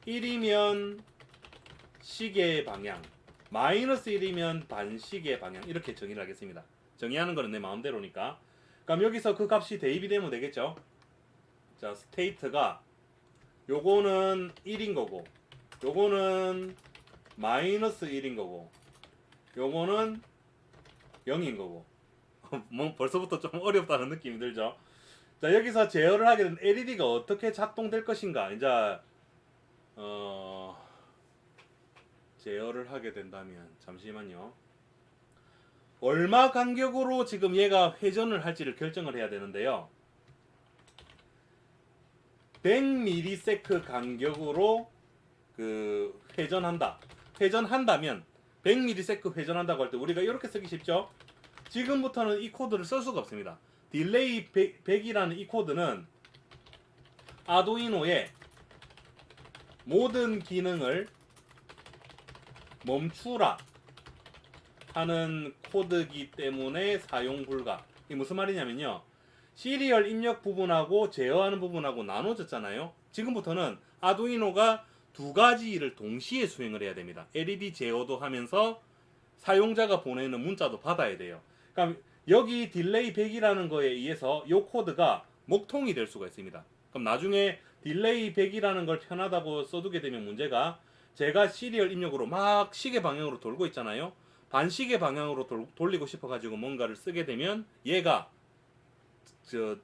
1이면 시계 방향, 마이너스 1이면 반시계 방향 이렇게 정의를 하겠습니다. 정의하는 거는 내 마음대로니까. 그럼 여기서 그 값이 대입이 되면 되겠죠. 자, 스테이트가 요거는 1인 거고 요거는 마이너스 1인 거고 요거는 0인 거고 뭐 벌써부터 좀 어렵다는 느낌이 들죠. 자, 여기서 제어를 하게 된 LED가 어떻게 작동될 것인가. 이제 제어를 하게 된다면 잠시만요. 얼마 간격으로 지금 얘가 회전을 할지를 결정을 해야 되는데요. 100ms 간격으로 그 회전한다. 회전한다면 100ms 회전한다고 할 때 우리가 이렇게 쓰기 쉽죠? 지금부터는 이 코드를 쓸 수가 없습니다. 딜레이 100이라는 이 코드는 아두이노의 모든 기능을 멈추라 하는 코드이기 때문에 사용 불가. 이게 무슨 말이냐면요. 시리얼 입력 부분하고 제어하는 부분하고 나눠졌잖아요. 지금부터는 아두이노가 두 가지 일을 동시에 수행을 해야 됩니다. LED 제어도 하면서 사용자가 보내는 문자도 받아야 돼요. 그럼 여기 딜레이 100이라는 거에 의해서 이 코드가 목통이 될 수가 있습니다. 그럼 나중에 딜레이 100이라는 걸 편하다고 써두게 되면 문제가 제가 시리얼 입력으로 막 시계 방향으로 돌고 있잖아요. 반시계 방향으로 돌리고 싶어가지고 뭔가를 쓰게 되면 얘가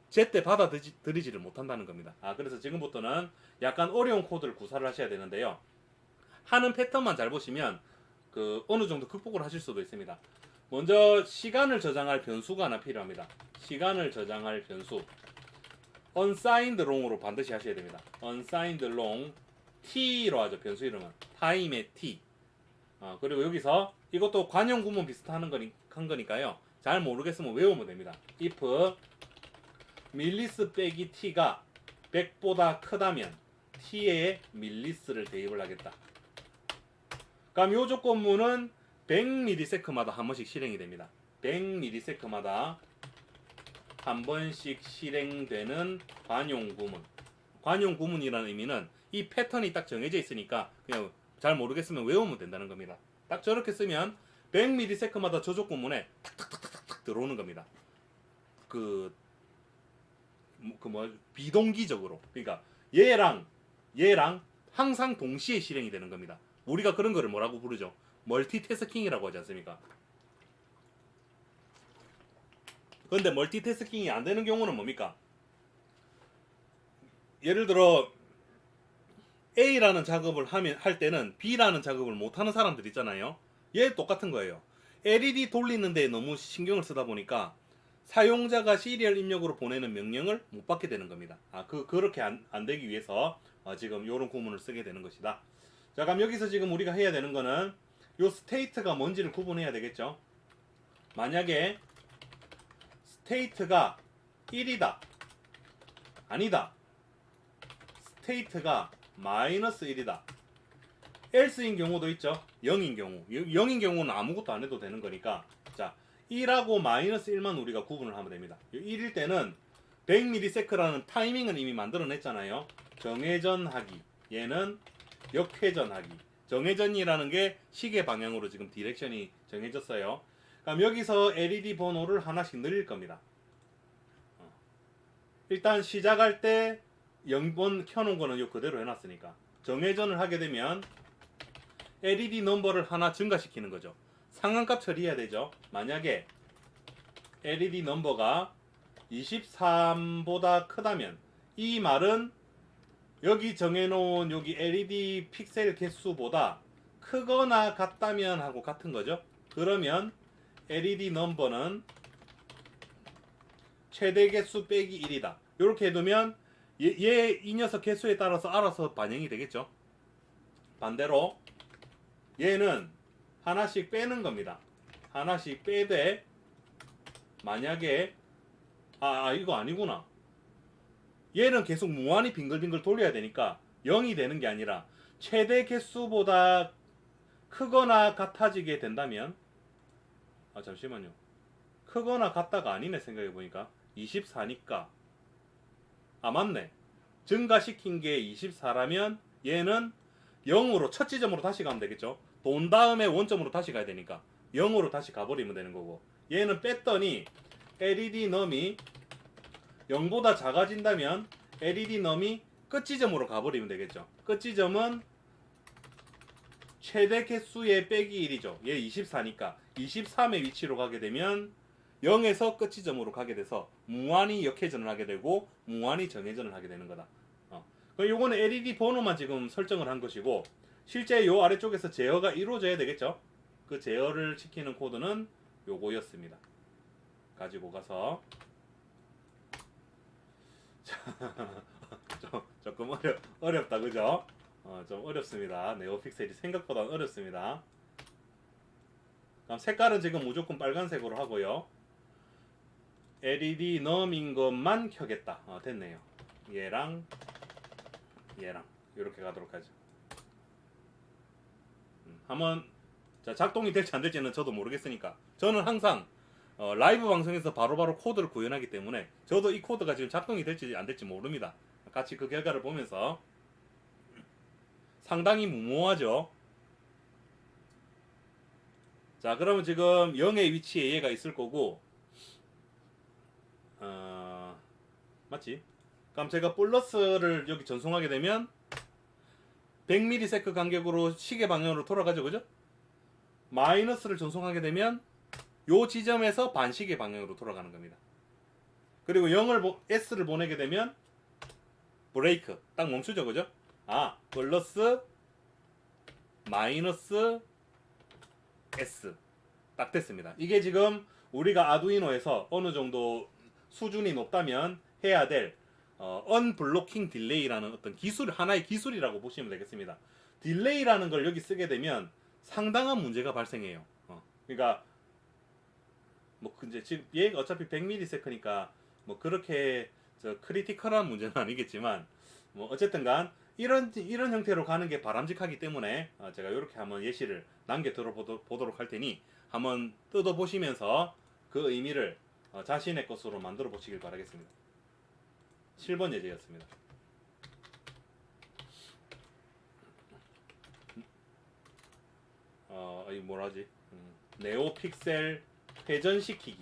제때 받아들이지를 못한다는 겁니다. 그래서 지금부터는 약간 어려운 코드를 구사를 하셔야 되는데요. 하는 패턴만 잘 보시면 어느 정도 극복을 하실 수도 있습니다. 먼저 시간을 저장할 변수가 하나 필요합니다. 시간을 저장할 변수 unsigned long으로 반드시 하셔야 됩니다. unsigned long t로 하죠. 변수 이름은 타임의 t. 그리고 여기서 이것도 관용 구문 비슷한 거니까요. 잘 모르겠으면 외우면 됩니다. if 밀리스 빼기 t가 100보다 크다면 t에 밀리스를 대입을 하겠다. 그럼 요 조건문은 100ms마다 한 번씩 실행이 됩니다. 100ms마다 한 번씩 실행되는 관용 구문. 관용 구문이라는 의미는 이 패턴이 딱 정해져 있으니까 그냥 잘 모르겠으면 외우면 된다는 겁니다. 딱 저렇게 쓰면 100ms마다 저 조건문에 탁탁탁탁탁 들어오는 겁니다. 비동기적으로. 그러니까 얘랑 항상 동시에 실행이 되는 겁니다. 우리가 그런 거를 뭐라고 부르죠? 멀티태스킹이라고 하지 않습니까? 그런데 멀티태스킹이 안 되는 경우는 뭡니까? 예를 들어 A라는 작업을 할 때는 B라는 작업을 못하는 사람들 있잖아요. 얘 똑같은 거예요. LED 돌리는데 너무 신경을 쓰다 보니까 사용자가 시리얼 입력으로 보내는 명령을 못 받게 되는 겁니다. 그렇게 안 되기 위해서 지금 이런 구문을 쓰게 되는 것이다. 자, 그럼 여기서 지금 우리가 해야 되는 거는 요 스테이트가 뭔지를 구분해야 되겠죠. 만약에 스테이트가 1이다. 아니다. 스테이트가 마이너스 1이다. else인 경우도 있죠. 0인 경우. 0인 경우는 아무것도 안 해도 되는 거니까. 자, 1하고 마이너스 1만 우리가 구분을 하면 됩니다. 1일 때는 100ms라는 타이밍은 이미 만들어냈잖아요. 정회전하기. 얘는 역회전하기. 정회전이라는 게 시계 방향으로 지금 디렉션이 정해졌어요. 그럼 여기서 LED 번호를 하나씩 늘릴 겁니다. 일단 시작할 때 0번 켜놓은 거는 요 그대로 해놨으니까 정회전을 하게 되면 LED 넘버를 하나 증가시키는 거죠. 상한값 처리해야 되죠. 만약에 LED 넘버가 23보다 크다면 이 말은 여기 정해놓은 여기 LED 픽셀 개수보다 크거나 같다면 하고 같은 거죠. 그러면 LED 넘버는 최대 개수 빼기 1이다. 이렇게 해두면 이 녀석 개수에 따라서 알아서 반영이 되겠죠. 반대로 얘는 하나씩 빼는 겁니다. 하나씩 빼되 만약에 이거 아니구나. 얘는 계속 무한히 빙글빙글 돌려야 되니까 0이 되는 게 아니라 최대 개수보다 크거나 같아지게 된다면 잠시만요. 크거나 같다가 아니네. 생각해보니까 24니까 맞네. 증가시킨 게 24라면 얘는 0으로 첫 지점으로 다시 가면 되겠죠. 돈 다음에 원점으로 다시 가야 되니까 0으로 다시 가버리면 되는 거고, 얘는 뺐더니 LED 넘이 0보다 작아진다면 LED 넘이 끝지점으로 가버리면 되겠죠. 끝지점은 최대 개수의 빼기 1이죠. 얘 24니까 23의 위치로 가게 되면 0에서 끝지점으로 가게 돼서 무한히 역회전을 하게 되고 무한히 정회전을 하게 되는 거다. 그럼 요거는 LED 번호만 지금 설정을 한 것이고, 실제 요 아래쪽에서 제어가 이루어져야 되겠죠. 그 제어를 시키는 코드는 요거였습니다. 가지고 가서 조금 어렵다 그죠? 좀 어렵습니다. 네오픽셀이 생각보다 어렵습니다. 그럼 색깔은 지금 무조건 빨간색으로 하고요. LED 넘인 것만 켜겠다. 됐네요. 얘랑 이렇게 가도록 하죠. 한번 작동이 될지 안 될지는 저도 모르겠으니까, 저는 항상 라이브 방송에서 바로바로 코드를 구현하기 때문에 저도 이 코드가 지금 작동이 될지 안 될지 모릅니다. 같이 그 결과를 보면서 상당히 무모하죠. 자, 그러면 지금 0의 위치에 얘가 있을 거고, 맞지? 그럼 제가 플러스를 여기 전송하게 되면 100ms 간격으로 시계 방향으로 돌아가죠, 그죠? 마이너스를 전송하게 되면 요 지점에서 반시계 방향으로 돌아가는 겁니다. 그리고 0을 S를 보내게 되면 브레이크 딱 멈추죠, 그죠? 플러스 마이너스 S 딱 됐습니다. 이게 지금 우리가 아두이노에서 어느 정도 수준이 높다면 해야 될 언블로킹 딜레이라는 어떤 기술, 하나의 기술이라고 보시면 되겠습니다. 딜레이라는 걸 여기 쓰게 되면 상당한 문제가 발생해요. 그러니까 뭐 이제 지금 얘가 어차피 100ms니까 뭐 그렇게 크리티컬한 문제는 아니겠지만, 뭐 어쨌든간 이런 형태로 가는 게 바람직하기 때문에 제가 이렇게 한번 예시를 남겨 들어보도록 할 테니 한번 뜯어 보시면서 그 의미를 자신의 것으로 만들어 보시길 바라겠습니다. 7번 예제였습니다. 이 뭐라지? 네오픽셀 회전시키기.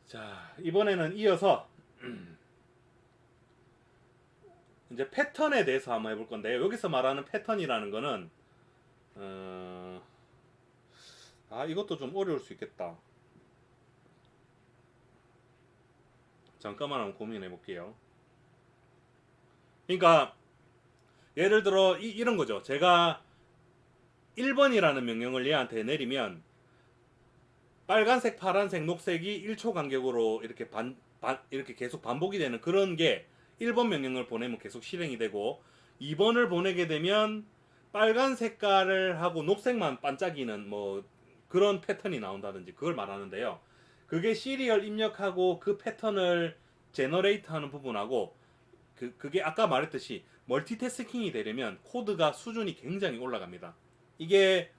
자, 이번에는 이어서 이제 패턴에 대해서 한번 해볼 건데요. 여기서 말하는 패턴이라는 거는 이것도 좀 어려울 수 있겠다. 잠깐만 한번 고민해 볼게요. 그러니까 예를 들어 이런 거죠. 제가 1번이라는 명령을 얘한테 내리면 빨간색, 파란색, 녹색이 1초 간격으로 이렇게 이렇게 계속 반복이 되는 그런 게 1번 명령을 보내면 계속 실행이 되고, 2번을 보내게 되면 빨간 색깔을 하고 녹색만 반짝이는 뭐 그런 패턴이 나온다든지 그걸 말하는데요. 그게 시리얼 입력하고 그 패턴을 제너레이트 하는 부분하고 그게 아까 말했듯이 멀티태스킹이 되려면 코드가 수준이 굉장히 올라갑니다. 이게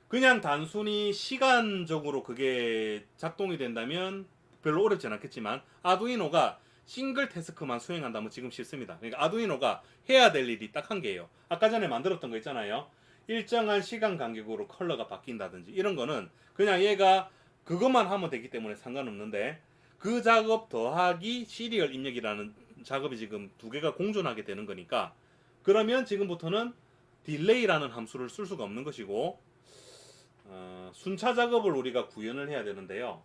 그냥 단순히 시간적으로 그게 작동이 된다면 별로 어렵진 않겠지만, 아두이노가 싱글 태스크만 수행한다면 지금 쉽습니다. 그러니까 아두이노가 해야 될 일이 딱 한 개예요. 아까 전에 만들었던 거 있잖아요. 일정한 시간 간격으로 컬러가 바뀐다든지 이런 거는 그냥 얘가 그것만 하면 되기 때문에 상관없는데, 그 작업 더하기 시리얼 입력이라는 작업이 지금 두 개가 공존하게 되는 거니까, 그러면 지금부터는 딜레이라는 함수를 쓸 수가 없는 것이고, 순차 작업을 우리가 구현을 해야 되는데요.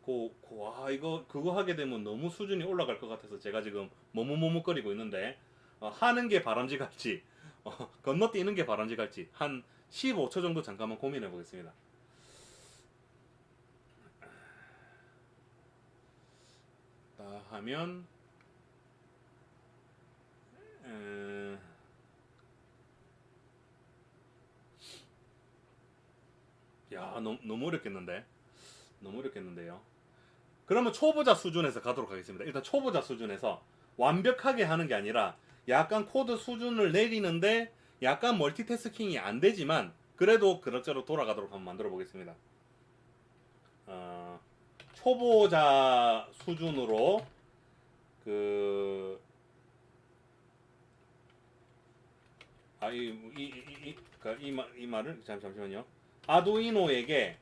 그거 하게 되면 너무 수준이 올라갈 것 같아서 제가 지금 머뭇머뭇거리고 있는데, 하는 게 바람직할지 건너뛰는 게 바람직할지 한 15초 정도 잠깐만 고민해 보겠습니다. 다 하면 야, 너무 어렵겠는데? 너무 어렵겠는데요. 그러면 초보자 수준에서 가도록 하겠습니다. 일단 초보자 수준에서 완벽하게 하는 게 아니라 약간 코드 수준을 내리는데 약간 멀티태스킹이 안 되지만 그래도 그럭저럭 돌아가도록 한번 만들어 보겠습니다. 초보자 수준으로 그 이 말을 잠시만요. 아두이노에게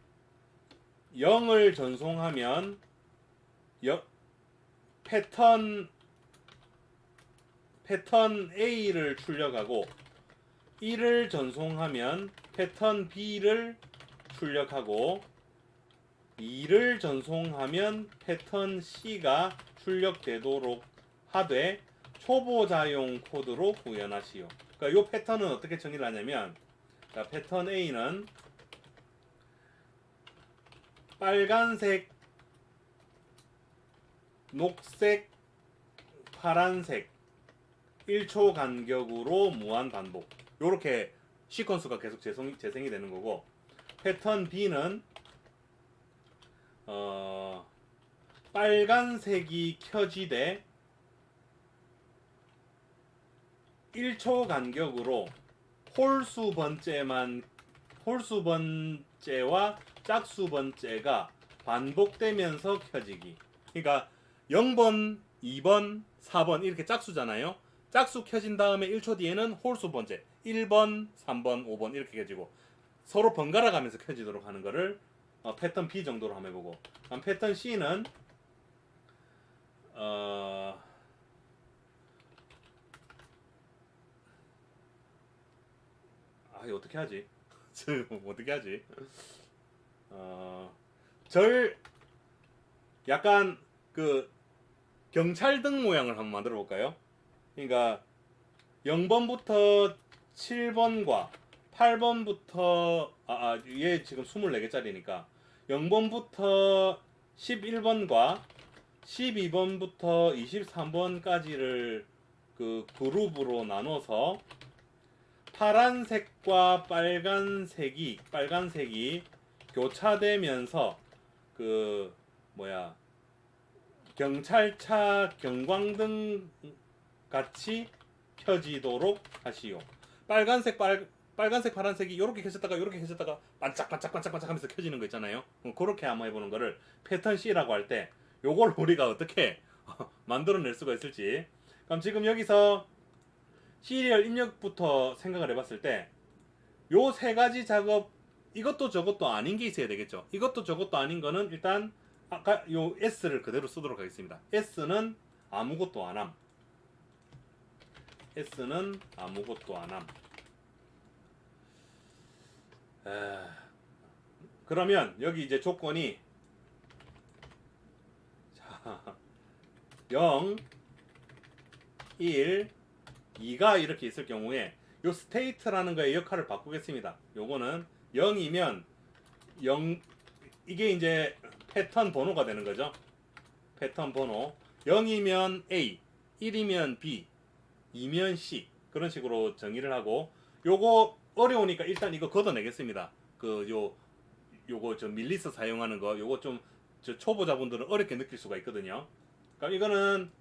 0을 전송하면 패턴 A를 출력하고 1을 전송하면 패턴 B를 출력하고 2를 전송하면 패턴 C가 출력되도록 하되 초보자용 코드로 구현하시오. 그러니까 이 패턴은 어떻게 정의를 하냐면, 자, 패턴 A는 빨간색, 녹색, 파란색 1초 간격으로 무한 반복, 요렇게 시퀀스가 계속 재생이 되는 거고, 패턴 B는 빨간색이 켜지되 1초 간격으로 홀수 번째와 짝수 번째가 반복되면서 켜지기. 그러니까 0번, 2번, 4번 이렇게 짝수잖아요. 짝수 켜진 다음에 1초 뒤에는 홀수 번째 1번, 3번, 5번 이렇게 켜지고 서로 번갈아 가면서 켜지도록 하는 거를 패턴 B 정도로 한번 해보고, 패턴 C는 이거 어떻게 하지? 어떻게 하지? 약간 그 경찰등 모양을 한번 만들어 볼까요? 그러니까 0번부터 7번과 8번부터 얘 지금 24개짜리니까 0번부터 11번과 12번부터 23번까지를 그 그룹으로 나눠서 파란색과 빨간색이 교차되면서 그 경찰차 경광등 같이 켜지도록 하시오. 빨간색 파란색이 이렇게 켜졌다가 이렇게 켜졌다가 반짝반짝반짝반짝 하면서 켜지는 거 있잖아요. 그렇게 한번 해보는 거를 패턴 C라고 할 때 요걸 우리가 어떻게 만들어낼 수가 있을지. 그럼 지금 여기서 시리얼 입력부터 생각을 해봤을 때 요 세 가지 작업, 이것도 저것도 아닌 게 있어야 되겠죠. 이것도 저것도 아닌 거는 일단 아까 요 S를 그대로 쓰도록 하겠습니다. S는 아무것도 안함. S는 아무것도 안함. 그러면 여기 이제 조건이 0, 1, 2가 이렇게 있을 경우에 요 스테이트라는 거의 역할을 바꾸겠습니다. 요거는 0이면 0, 이게 이제 패턴 번호가 되는 거죠. 패턴 번호. 0이면 A, 1이면 B, 2면 C. 그런 식으로 정의를 하고, 요거 어려우니까 일단 이거 걷어내겠습니다. 요거 저 밀리스 사용하는 거, 요거 좀 저 초보자분들은 어렵게 느낄 수가 있거든요. 그러니까 이거는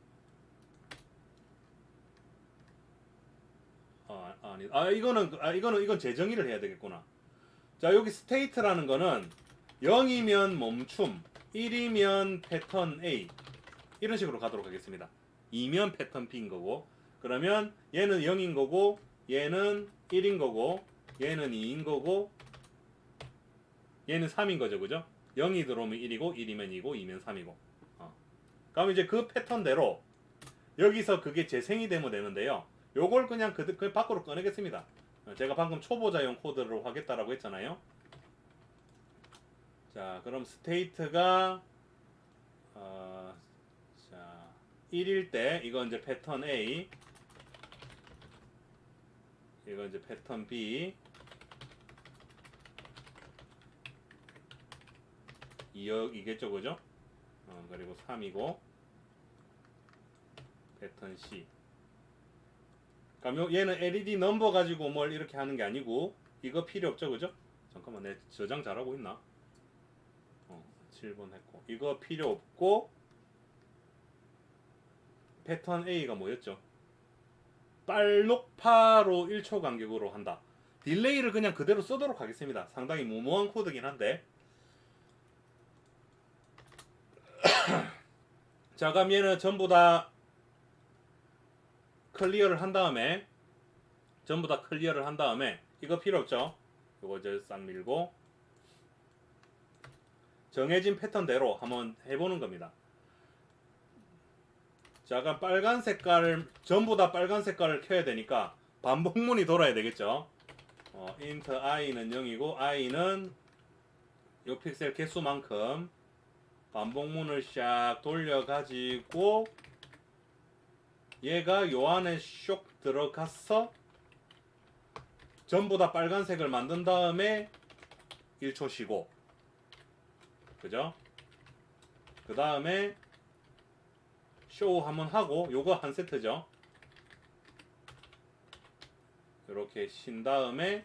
이건 재정의를 해야 되겠구나. 자, 여기 스테이트라는 거는 0이면 멈춤, 1이면 패턴 A, 이런 식으로 가도록 하겠습니다. 2면 패턴 B인 거고, 그러면 얘는 0인 거고, 얘는 1인 거고, 얘는 2인 거고, 얘는 3인 거죠, 그죠? 0이 들어오면 1이고, 1이면 2고, 2면 3이고. 그럼 이제 그 패턴대로 여기서 그게 재생이 되면 되는데요. 요걸 그냥 그 밖으로 꺼내겠습니다. 제가 방금 초보자용 코드로 하겠다라고 했잖아요. 자, 그럼 스테이트가 자, 1일 때 이건 이제 패턴 A, 이건 이제 패턴 B, 2이겠죠, 그죠? 그리고 3이고, 패턴 C. 그럼 얘는 LED 넘버 가지고 뭘 이렇게 하는 게 아니고 이거 필요 없죠, 그죠? 잠깐만, 내 저장 잘하고 있나? 7번 했고 이거 필요 없고 패턴 A가 뭐였죠? 빨녹파로 1초 간격으로 한다. 딜레이를 그냥 그대로 쓰도록 하겠습니다. 상당히 무모한 코드긴 한데. 자, 그럼 얘는 전부 다 클리어를 한 다음에 이거 필요 없죠? 이거 이제 싹 밀고 정해진 패턴대로 한번 해보는 겁니다. 자, 그럼 빨간 색깔을 전부 다 빨간 색깔을 켜야 되니까 반복문이 돌아야 되겠죠. int i는 0이고 i는 요 픽셀 개수만큼 반복문을 샥 돌려가지고 얘가 요 안에 쇽 들어가서 전부 다 빨간색을 만든 다음에 1초 쉬고, 그죠? 그 다음에 쇼 한번 하고 요거 한 세트죠. 이렇게 쉰 다음에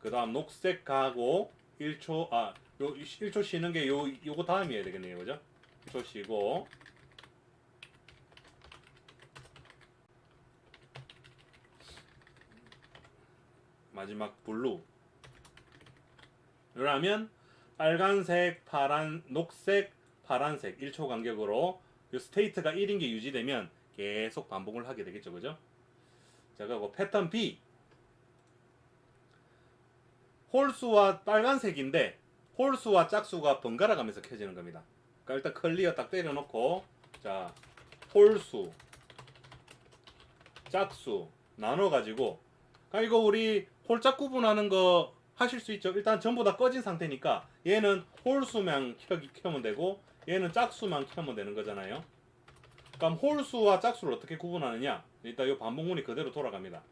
그 다음 녹색 가고 1초 요 1초 쉬는 게 요거 다음이어야 되겠네요, 그죠? 1초 쉬고 마지막 블루. 그러면 빨간색, 파란, 녹색, 파란색 1초 간격으로 이 스테이트가 1인 게 유지되면 계속 반복을 하게 되겠죠, 그죠? 자, 그리고 패턴 B. 홀수와 빨간색인데 홀수와 짝수가 번갈아 가면서 켜지는 겁니다. 그러니까 일단 클리어 딱 때려놓고, 자, 홀수, 짝수 나눠가지고, 그러니까 이거 우리 홀짝 구분하는 거 하실 수 있죠. 일단 전부 다 꺼진 상태니까 얘는 홀수만 켜면 되고 얘는 짝수만 켜면 되는 거잖아요. 그럼 홀수와 짝수를 어떻게 구분하느냐? 일단 이 반복문이 그대로 돌아갑니다.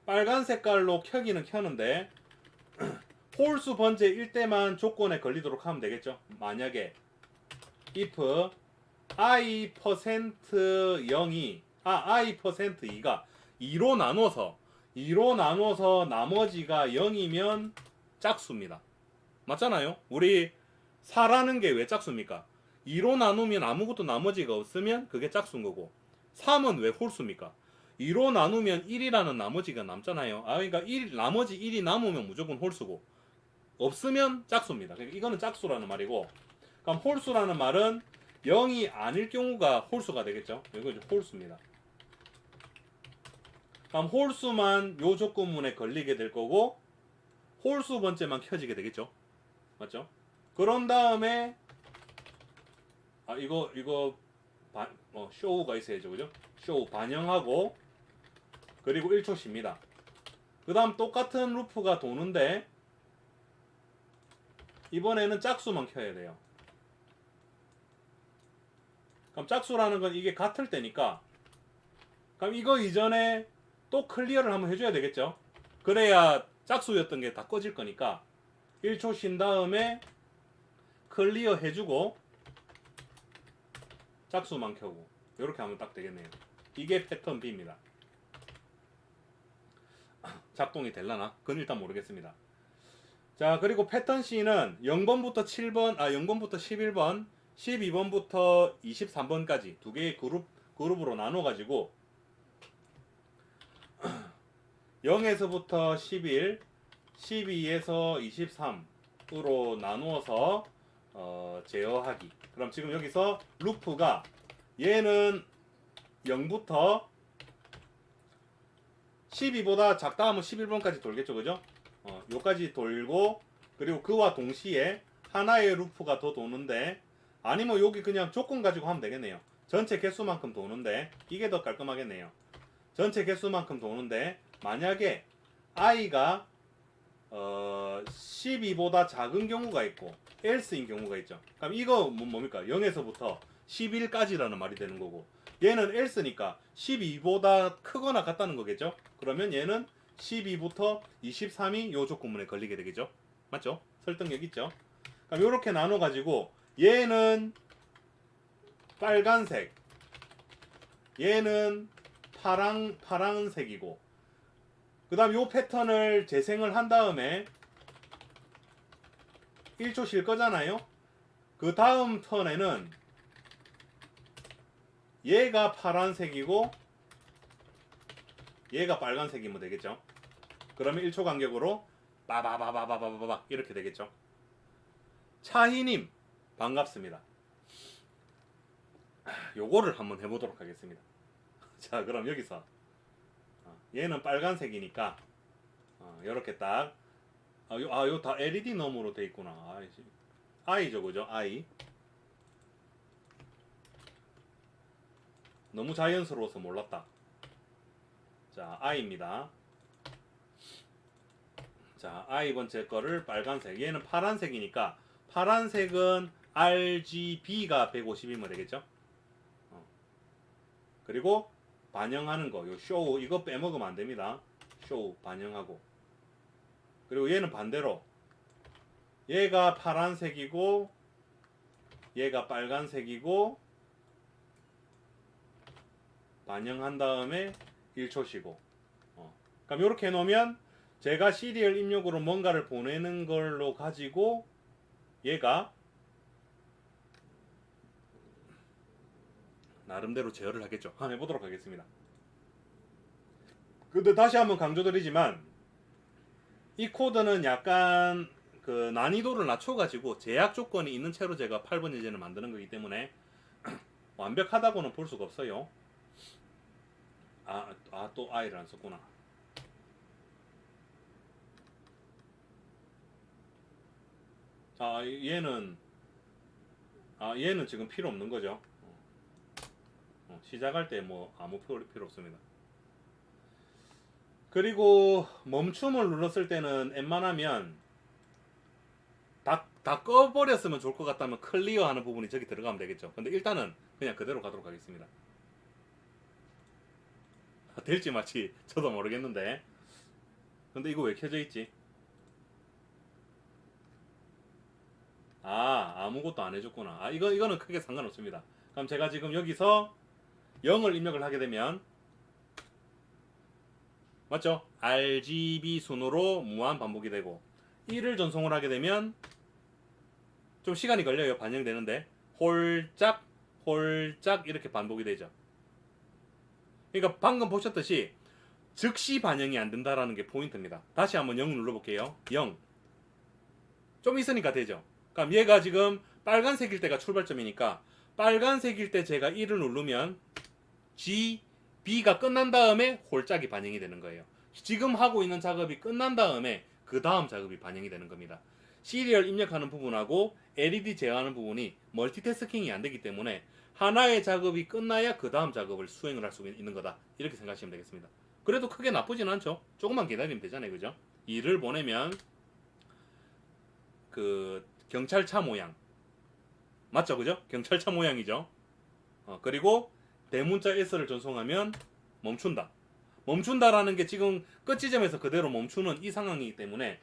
빨간 색깔로 켜기는 켜는데 홀수 번째일 때만 조건에 걸리도록 하면 되겠죠. 만약에 if i%0이 i%2가 2로 나눠서 나머지가 0이면 짝수입니다. 맞잖아요? 우리 4라는 게 왜 짝수입니까? 2로 나누면 아무것도 나머지가 없으면 그게 짝수인 거고, 3은 왜 홀수입니까? 2로 나누면 1이라는 나머지가 남잖아요. 그러니까 나머지 1이 남으면 무조건 홀수고, 없으면 짝수입니다. 그러니까 이거는 짝수라는 말이고, 그럼 홀수라는 말은 0이 아닐 경우가 홀수가 되겠죠. 이거 홀수입니다. 그럼 홀수만 요 조건문에 걸리게 될 거고 홀수 번째만 켜지게 되겠죠. 맞죠? 그런 다음에 이거 쇼가 있어야죠, 그죠? 쇼 반영하고 그리고 1초 쉽니다. 그 다음 똑같은 루프가 도는데 이번에는 짝수만 켜야 돼요. 그럼 짝수라는 건 이게 같을 때니까, 그럼 이거 이전에 또 클리어를 한번 해줘야 되겠죠. 그래야 짝수였던 게 다 꺼질 거니까 1초 쉰 다음에 클리어 해주고 짝수만 켜고 이렇게 하면 딱 되겠네요. 이게 패턴 B입니다. 작동이 될라나? 그건 일단 모르겠습니다. 자, 그리고 패턴 C는 0번부터 7번, 0번부터 11번, 12번부터 23번까지 두 개의 그룹으로 나눠가지고 0에서부터 11, 12에서 23으로 나누어서 제어하기. 그럼 지금 여기서 루프가 얘는 0부터 12보다 작다 하면 11번까지 돌겠죠, 그죠? 요까지 돌고, 그리고 그와 동시에 하나의 루프가 더 도는데, 아니면 여기 그냥 조건 가지고 하면 되겠네요. 전체 개수만큼 도는데 이게 더 깔끔하겠네요. 전체 개수만큼 도는데 만약에 i가 12보다 작은 경우가 있고 else인 경우가 있죠. 그럼 이거 뭡니까? 0에서부터 11까지라는 말이 되는 거고, 얘는 else니까 12보다 크거나 같다는 거겠죠. 그러면 얘는 12부터 23이 요 조건문에 걸리게 되겠죠. 맞죠? 설득력 있죠. 그럼 이렇게 나눠 가지고 얘는 빨간색, 얘는 파란색이고, 그 다음 요 패턴을 재생을 한 다음에 1초 쉴 거잖아요. 그 다음 턴에는 얘가 파란색이고 얘가 빨간색이면 되겠죠. 그러면 1초 간격으로 빠바바바바바바 이렇게 되겠죠. 차희님 반갑습니다. 요거를 한번 해보도록 하겠습니다. 자, 그럼 여기서 얘는 빨간색이니까 이렇게 딱 요 다 LED 놈으로 돼 있구나. I죠, 그죠? I. 너무 자연스러워서 몰랐다. 자, I입니다. 자, I 번째 거를 빨간색. 얘는 파란색이니까 파란색은 RGB가 150이면 되겠죠? 그리고 반영하는 거, 요 쇼 이거 빼먹으면 안 됩니다. 쇼 반영하고. 그리고 얘는 반대로 얘가 파란색이고 얘가 빨간색이고 반영한 다음에 1초 쉬고. 그럼 이렇게 해놓으면 제가 시리얼 입력으로 뭔가를 보내는 걸로 가지고 얘가 나름대로 제어를 하겠죠. 한번 해보도록 하겠습니다. 근데 다시 한번 강조드리지만 이 코드는 약간 그 난이도를 낮춰가지고 제약 조건이 있는 채로 제가 8번 예제를 만드는 거기 때문에 완벽하다고는 볼 수가 없어요. 또 I를 안 썼구나. 얘는 지금 필요 없는 거죠. 시작할 때 뭐 아무 필요 없습니다. 그리고 멈춤을 눌렀을 때는 웬만하면 다 꺼버렸으면 좋을 것 같다면 클리어 하는 부분이 저기 들어가면 되겠죠. 근데 일단은 그냥 그대로 가도록 하겠습니다. 될지 말지 저도 모르겠는데. 근데 이거 왜 켜져 있지? 아무것도 안 해줬구나. 이거는 크게 상관없습니다. 그럼 제가 지금 여기서 0을 입력을 하게 되면 맞죠? RGB 순으로 무한 반복이 되고 1을 전송을 하게 되면 좀 시간이 걸려요. 반영되는데 홀짝 이렇게 반복이 되죠. 그러니까 방금 보셨듯이 즉시 반영이 안 된다라는 게 포인트입니다. 다시 한번 0 눌러볼게요. 0. 좀 있으니까 되죠. 그럼 얘가 지금 빨간색일 때가 출발점이니까 빨간색일 때 제가 1을 누르면 G, B가 끝난 다음에 홀짝이 반영이 되는 거예요. 지금 하고 있는 작업이 끝난 다음에 그 다음 작업이 반영이 되는 겁니다. 시리얼 입력하는 부분하고 LED 제어하는 부분이 멀티태스킹이 안 되기 때문에 하나의 작업이 끝나야 그 다음 작업을 수행을 할 수 있는 거다. 이렇게 생각하시면 되겠습니다. 그래도 크게 나쁘진 않죠. 조금만 기다리면 되잖아요. 그죠? 일을 보내면 그 경찰차 모양 맞죠? 그죠? 경찰차 모양이죠. 그리고 대문자 S를 전송하면 멈춘다. 멈춘다라는 게 지금 끝 지점에서 그대로 멈추는 이 상황이기 때문에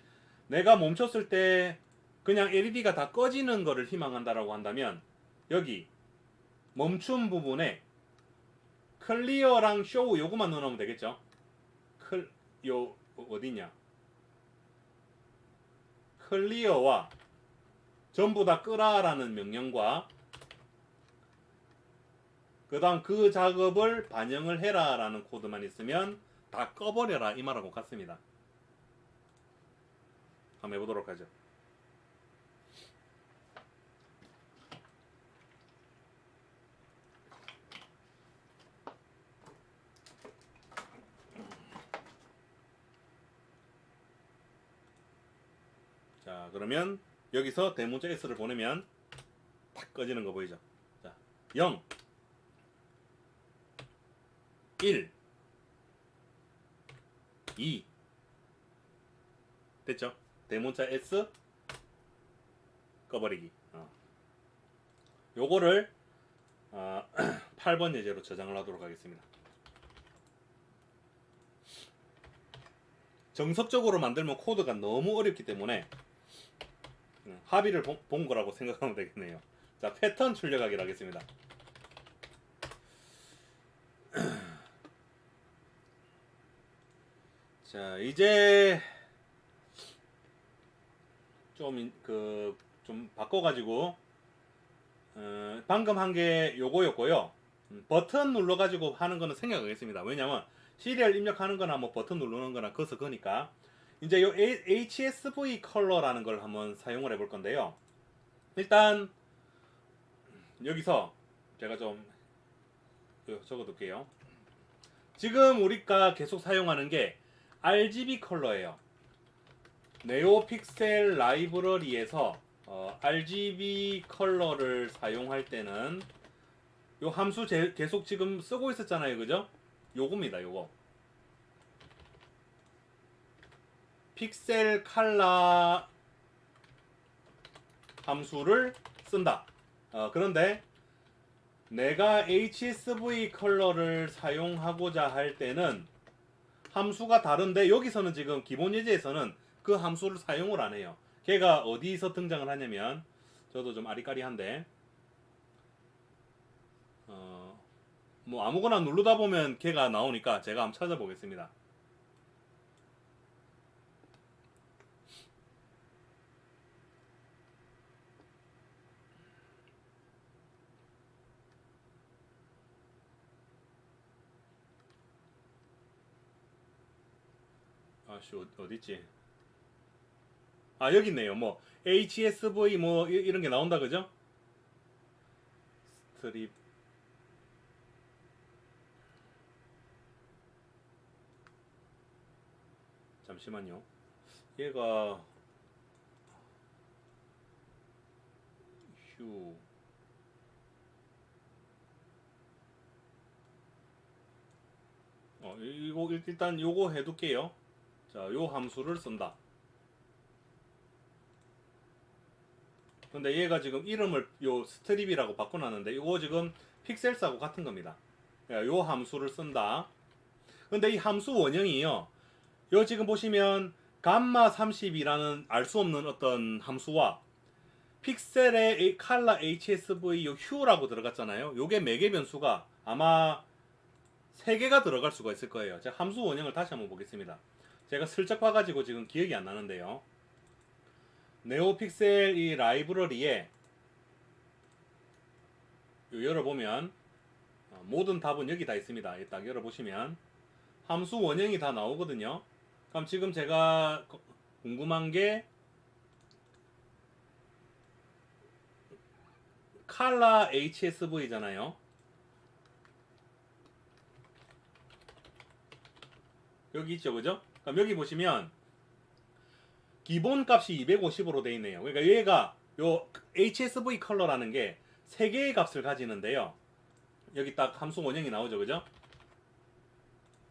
내가 멈췄을 때 그냥 LED가 다 꺼지는 거를 희망한다라고 한다면 여기 멈춤 부분에 클리어랑 쇼 요거만 넣어놓으면 되겠죠. 어디냐? 클리어와 전부 다 끄라라는 명령과 그 다음 그 작업을 반영을 해라 라는 코드만 있으면 다 꺼버려라 이 말하고 같습니다. 한번 해보도록 하죠. 자, 그러면 여기서 대문자 S를 보내면 탁 꺼지는 거 보이죠? 자, 0 1 2 됐죠? 대문자 S 꺼버리기. 요거를 8번 예제로 저장을 하도록 하겠습니다. 정석적으로 만들면 코드가 너무 어렵기 때문에 합의를 본 거라고 생각하면 되겠네요. 자, 패턴 출력하기로 하겠습니다. 자, 이제 좀 바꿔가지고 방금 한 게 요거였고요. 버튼 눌러가지고 하는 거는 생략하겠습니다. 왜냐면 시리얼 입력하는 거나 뭐 버튼 누르는 거나 그것은 그니까. 이제 요 HSV 컬러라는 걸 한번 사용을 해볼 건데요. 일단 여기서 제가 좀 적어둘게요. 지금 우리가 계속 사용하는 게 RGB 컬러예요. 네오픽셀 라이브러리에서 RGB 컬러를 사용할 때는 요 함수 계속 지금 쓰고 있었잖아요, 그죠? 요겁니다, 요거. 픽셀 컬러 함수를 쓴다. 그런데 내가 HSV 컬러를 사용하고자 할 때는 함수가 다른데 여기서는 지금 기본 예제에서는 그 함수를 사용을 안 해요. 걔가 어디서 등장을 하냐면 저도 좀 아리까리한데 뭐 아무거나 누르다 보면 걔가 나오니까 제가 한번 찾아보겠습니다. 아씨 어딨지? 아 여기 있네요. 뭐 HSV 뭐 이런 게 나온다 그죠? 스트립 잠시만요. 얘가 휴 이거 일단 요거 해둘게요. 자, 요 함수를 쓴다. 근데 얘가 지금 이름을 요 스트립이라고 바꿔놨는데 이거 지금 픽셀스하고 같은 겁니다. 요 함수를 쓴다. 근데 이 함수 원형이요. 요 지금 보시면 감마 30이라는 알 수 없는 어떤 함수와 픽셀의 칼라 HSV 요 휴라고 들어갔잖아요. 요게 매개 변수가 아마 3개가 들어갈 수가 있을 거예요. 제가 함수 원형을 다시 한번 보겠습니다. 제가 슬쩍 봐가지고 지금 기억이 안 나는데요. 네오픽셀 이 라이브러리에 열어보면 모든 답은 여기 다 있습니다. 딱 열어보시면 함수 원형이 다 나오거든요. 그럼 지금 제가 궁금한 게 칼라 HSV잖아요. 여기 있죠, 그죠? 그럼 여기 보시면 기본 값이 250으로 되어 있네요. 그러니까 얘가 요 HSV 컬러라는 게 3개의 값을 가지는데요. 여기 딱 함수 원형이 나오죠, 그죠?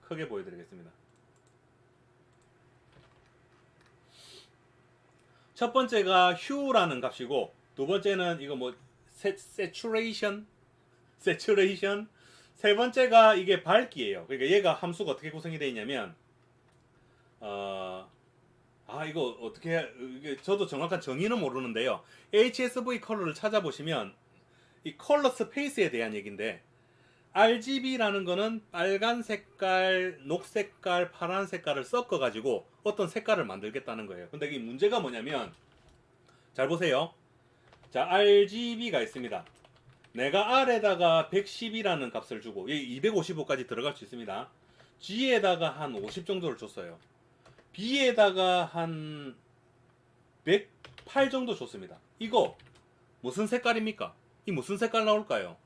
크게 보여드리겠습니다. 첫 번째가 hue라는 값이고 두 번째는 이거 뭐 saturation, 세 번째가 이게 밝기예요. 그러니까 얘가 함수가 어떻게 구성이 되어 있냐면 이거 어떻게 이게 저도 정확한 정의는 모르는데요. HSV 컬러를 찾아보시면 이 컬러 스페이스에 대한 얘기인데 RGB라는 거는 빨간 색깔, 녹색 색깔, 파란 색깔을 섞어 가지고 어떤 색깔을 만들겠다는 거예요. 근데 이 문제가 뭐냐면 잘 보세요. 자, RGB가 있습니다. 내가 R에다가 110이라는 값을 주고 255까지 들어갈 수 있습니다. G에다가 한 50 정도를 줬어요. B에다가 한 108 정도 줬습니다. 이거 무슨 색깔입니까? 이 무슨 색깔 나올까요?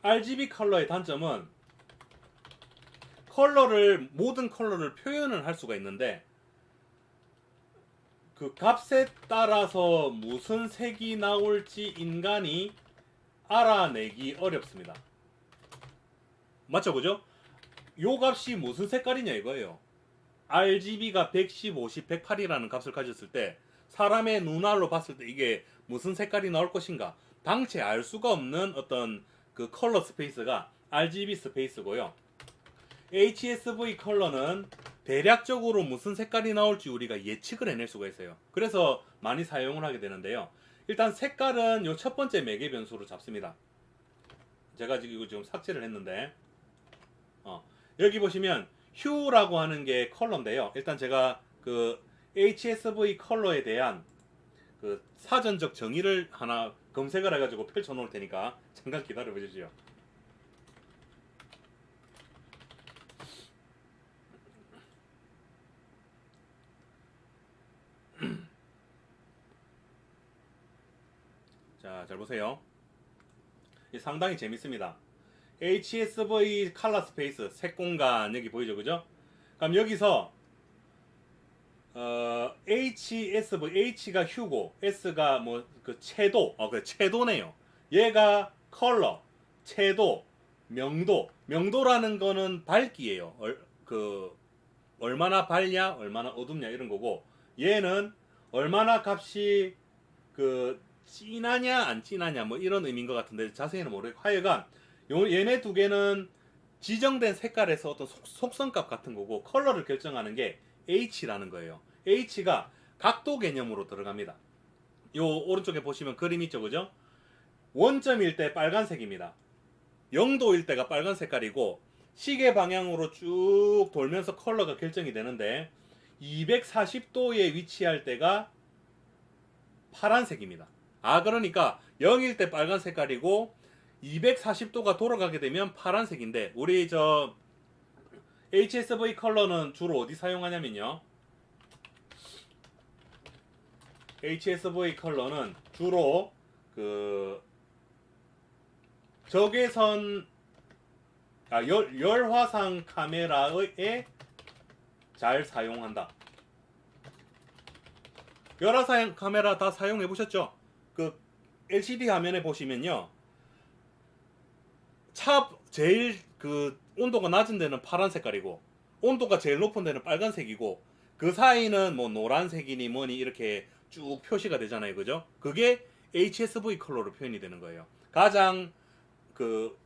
RGB 컬러의 단점은 모든 컬러를 표현을 할 수가 있는데 그 값에 따라서 무슨 색이 나올지 인간이 알아내기 어렵습니다. 맞죠, 그죠? 요 값이 무슨 색깔이냐 이거예요. RGB가 110, 50, 108이라는 값을 가졌을 때 사람의 눈알로 봤을 때 이게 무슨 색깔이 나올 것인가 당최 알 수가 없는 어떤 그 컬러 스페이스가 RGB 스페이스고요. HSV 컬러는 대략적으로 무슨 색깔이 나올지 우리가 예측을 해낼 수가 있어요. 그래서 많이 사용을 하게 되는데요. 일단 색깔은 요 첫 번째 매개 변수로 잡습니다. 제가 지금 이거 좀 삭제를 했는데 여기 보시면 휴라고 하는 게 컬러인데요. 일단 제가 그 HSV 컬러에 대한 그 사전적 정의를 하나 검색을 해가지고 펼쳐 놓을 테니까 잠깐 기다려 보십시오. 자, 잘 보세요. 상당히 재밌습니다. HSV 컬러 스페이스 색 공간 여기 보이죠, 그죠? 그럼 여기서 HSV H가 휴고 S가 뭐 그 채도 그 채도네요. 얘가 컬러, 채도, 명도라는 거는 밝기예요. 얼마나 밝냐, 얼마나 어둡냐 이런 거고 얘는 얼마나 값이 그 진하냐 안 진하냐 뭐 이런 의미인 것 같은데 자세히는 모르겠고 하여간 얘네 두 개는 지정된 색깔에서 어떤 속성값 같은 거고 컬러를 결정하는 게 H라는 거예요. H가 각도 개념으로 들어갑니다. 요 오른쪽에 보시면 그림 있죠, 그죠? 원점일 때 빨간색입니다. 0도일 때가 빨간 색깔이고 시계 방향으로 쭉 돌면서 컬러가 결정이 되는데 240도에 위치할 때가 파란색입니다. 그러니까 0일 때 빨간 색깔이고 240도가 돌아가게 되면 파란색인데 우리 저 HSV 컬러는 주로 어디 사용하냐면요. HSV 컬러는 주로 그 적외선 열화상 카메라에 잘 사용한다. 열화상 카메라 다 사용해 보셨죠? 그 LCD 화면에 보시면요. 차 제일 그 온도가 낮은 데는 파란 색깔이고 온도가 제일 높은 데는 빨간색이고 그 사이는 뭐 노란색이니 뭐니 이렇게 쭉 표시가 되잖아요. 그죠? 그게 HSV 컬러로 표현이 되는 거예요. 가장 그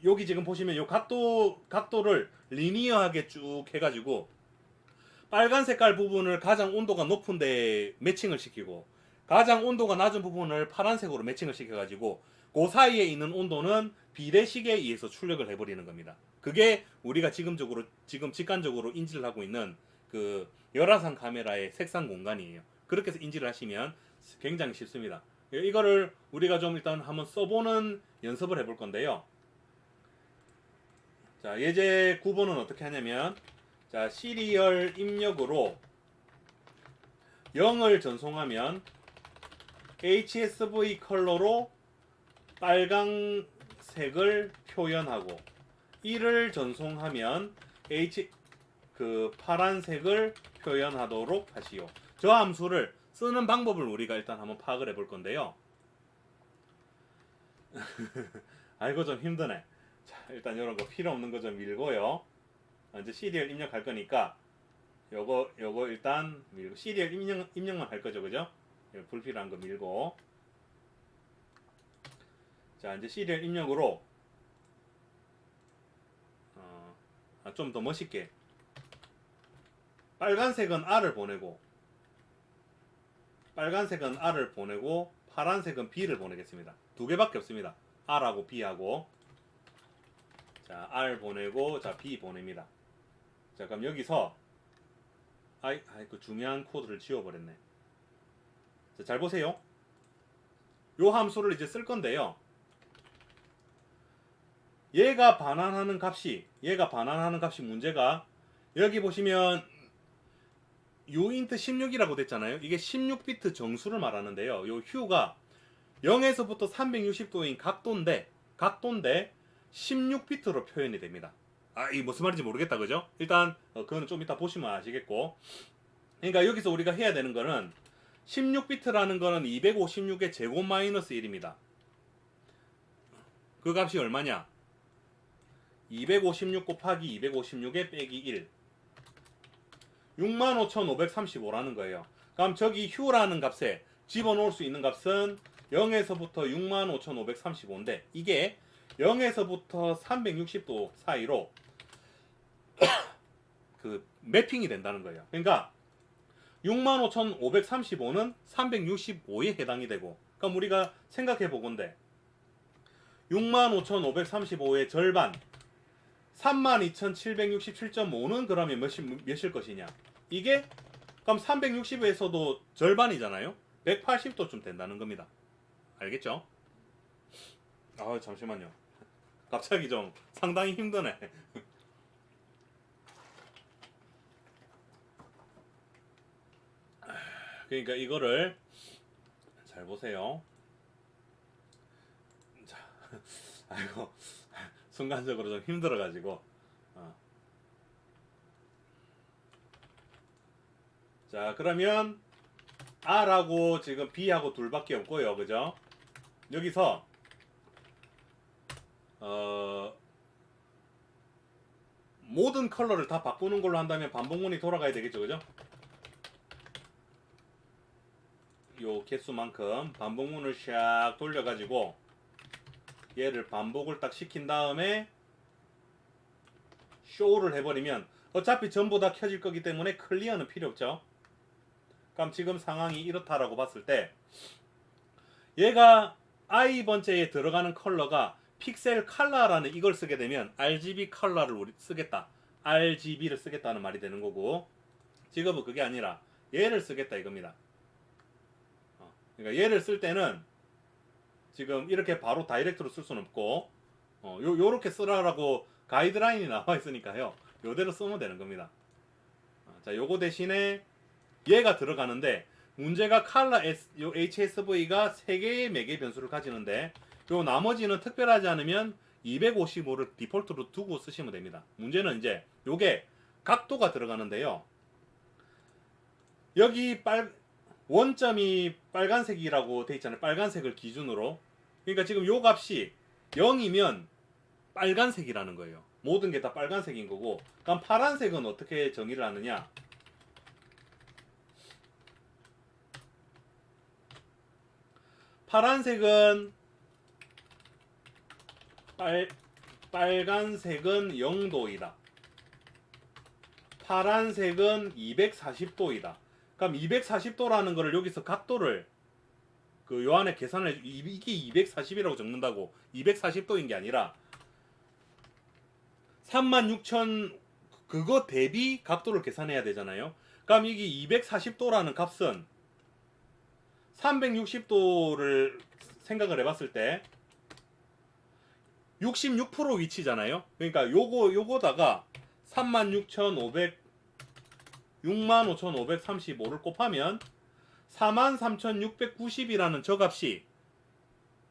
여기 지금 보시면 요 각도를 리니어하게 쭉 해가지고 빨간 색깔 부분을 가장 온도가 높은 데 매칭을 시키고 가장 온도가 낮은 부분을 파란색으로 매칭을 시켜가지고 그 사이에 있는 온도는 비례식에 의해서 출력을 해버리는 겁니다. 그게 우리가 지금 직관적으로 인지를 하고 있는 그 열화상 카메라의 색상 공간이에요. 그렇게 해서 인지를 하시면 굉장히 쉽습니다. 이거를 우리가 좀 일단 한번 써보는 연습을 해볼 건데요. 자, 예제 9번은 어떻게 하냐면 자, 시리얼 입력으로 0을 전송하면 HSV 컬러로 빨강색을 표현하고 1을 전송하면 파란색을 표현하도록 하시오. 저 함수를 쓰는 방법을 우리가 일단 한번 파악을 해볼 건데요. 아이고 좀 힘드네. 자, 일단 이런 거 필요 없는 거 좀 밀고요. 이제 시리얼 입력할 거니까 요거 일단 밀고 시리얼 입력만 할 거죠, 그죠? 불필요한 거 밀고. 자, 이제 시리얼 입력으로 좀 더 멋있게 빨간색은 R을 보내고 파란색은 B를 보내겠습니다. 두 개밖에 없습니다. R하고 B하고. 자, R 보내고 자, B 보냅니다. 자, 그럼 여기서 그 중요한 코드를 지워버렸네. 자, 잘 보세요. 요 함수를 이제 쓸 건데요. 얘가 반환하는 값이 문제가 여기 보시면 uint 16이라고 됐잖아요. 이게 16비트 정수를 말하는데요. 요 휴가 0에서부터 360도인 각도인데 16비트로 표현이 됩니다. 이 무슨 말인지 모르겠다, 그죠? 일단 그거는 좀 이따 보시면 아시겠고. 그러니까 여기서 우리가 해야 되는 거는 16비트라는 거는 256의 제곱 마이너스 1입니다. 그 값이 얼마냐? 256 곱하기 256에 빼기 1. 65,535라는 거예요. 그럼 저기 휴라는 값에 집어넣을 수 있는 값은 0에서부터 65,535인데 이게 0에서부터 360도 사이로 그 매핑이 된다는 거예요. 그러니까 65,535는 365에 해당이 되고, 그럼 우리가 생각해 보건대 65,535의 절반 32,767.5는 그러면 몇일 것이냐? 이게 그럼 360에서도 절반이잖아요. 180도쯤 된다는 겁니다. 알겠죠? 아, 잠시만요. 갑자기 좀 상당히 힘드네. 그러니까 이거를 잘 보세요. 자, 아이고, 순간적으로 좀 힘들어가지고. 자, 그러면 R하고 지금 B하고 둘밖에 없고요, 그죠? 여기서 모든 컬러를 다 바꾸는 걸로 한다면 반복문이 돌아가야 되겠죠, 그죠? 요 개수만큼 반복문을 샥 돌려가지고 얘를 반복을 딱 시킨 다음에 쇼를 해버리면 어차피 전부 다 켜질 거기 때문에 클리어는 필요 없죠. 그럼 지금 상황이 이렇다라고 봤을 때 얘가 I 번째에 들어가는 컬러가 픽셀 컬러라는 이걸 쓰게 되면 RGB 컬러를 우리 쓰겠다. RGB를 쓰겠다는 말이 되는 거고, 지금은 그게 아니라 얘를 쓰겠다 이겁니다. 그러니까 얘를 쓸 때는 지금 이렇게 바로 다이렉트로 쓸 수는 없고 요렇게 쓰라라고 가이드라인이 나와 있으니까요. 요대로 쓰면 되는 겁니다. 자, 요거 대신에 얘가 들어가는데 문제가 컬러 요 HSV가 3개의 매개 변수를 가지는데 요 나머지는 특별하지 않으면 255를 디폴트로 두고 쓰시면 됩니다. 문제는 이제 요게 각도가 들어가는데요. 여기 원점이 빨간색이라고 돼 있잖아요. 빨간색을 기준으로. 그러니까 지금 요 값이 0이면 빨간색이라는 거예요. 모든 게 다 빨간색인 거고, 그럼 파란색은 어떻게 정의를 하느냐? 파란색은 빨간색은 0도이다. 파란색은 240도이다. 그럼 240도라는 거를 여기서 각도를 요 안에 계산을 이게 240이라고 적는다고 240도인 게 아니라 36,000 그거 대비 각도를 계산해야 되잖아요. 그럼 이게 240도라는 값은 360도를 생각을 해봤을 때 66% 위치잖아요. 그러니까 요거다가 65,535를 곱하면 43,690이라는 저 값이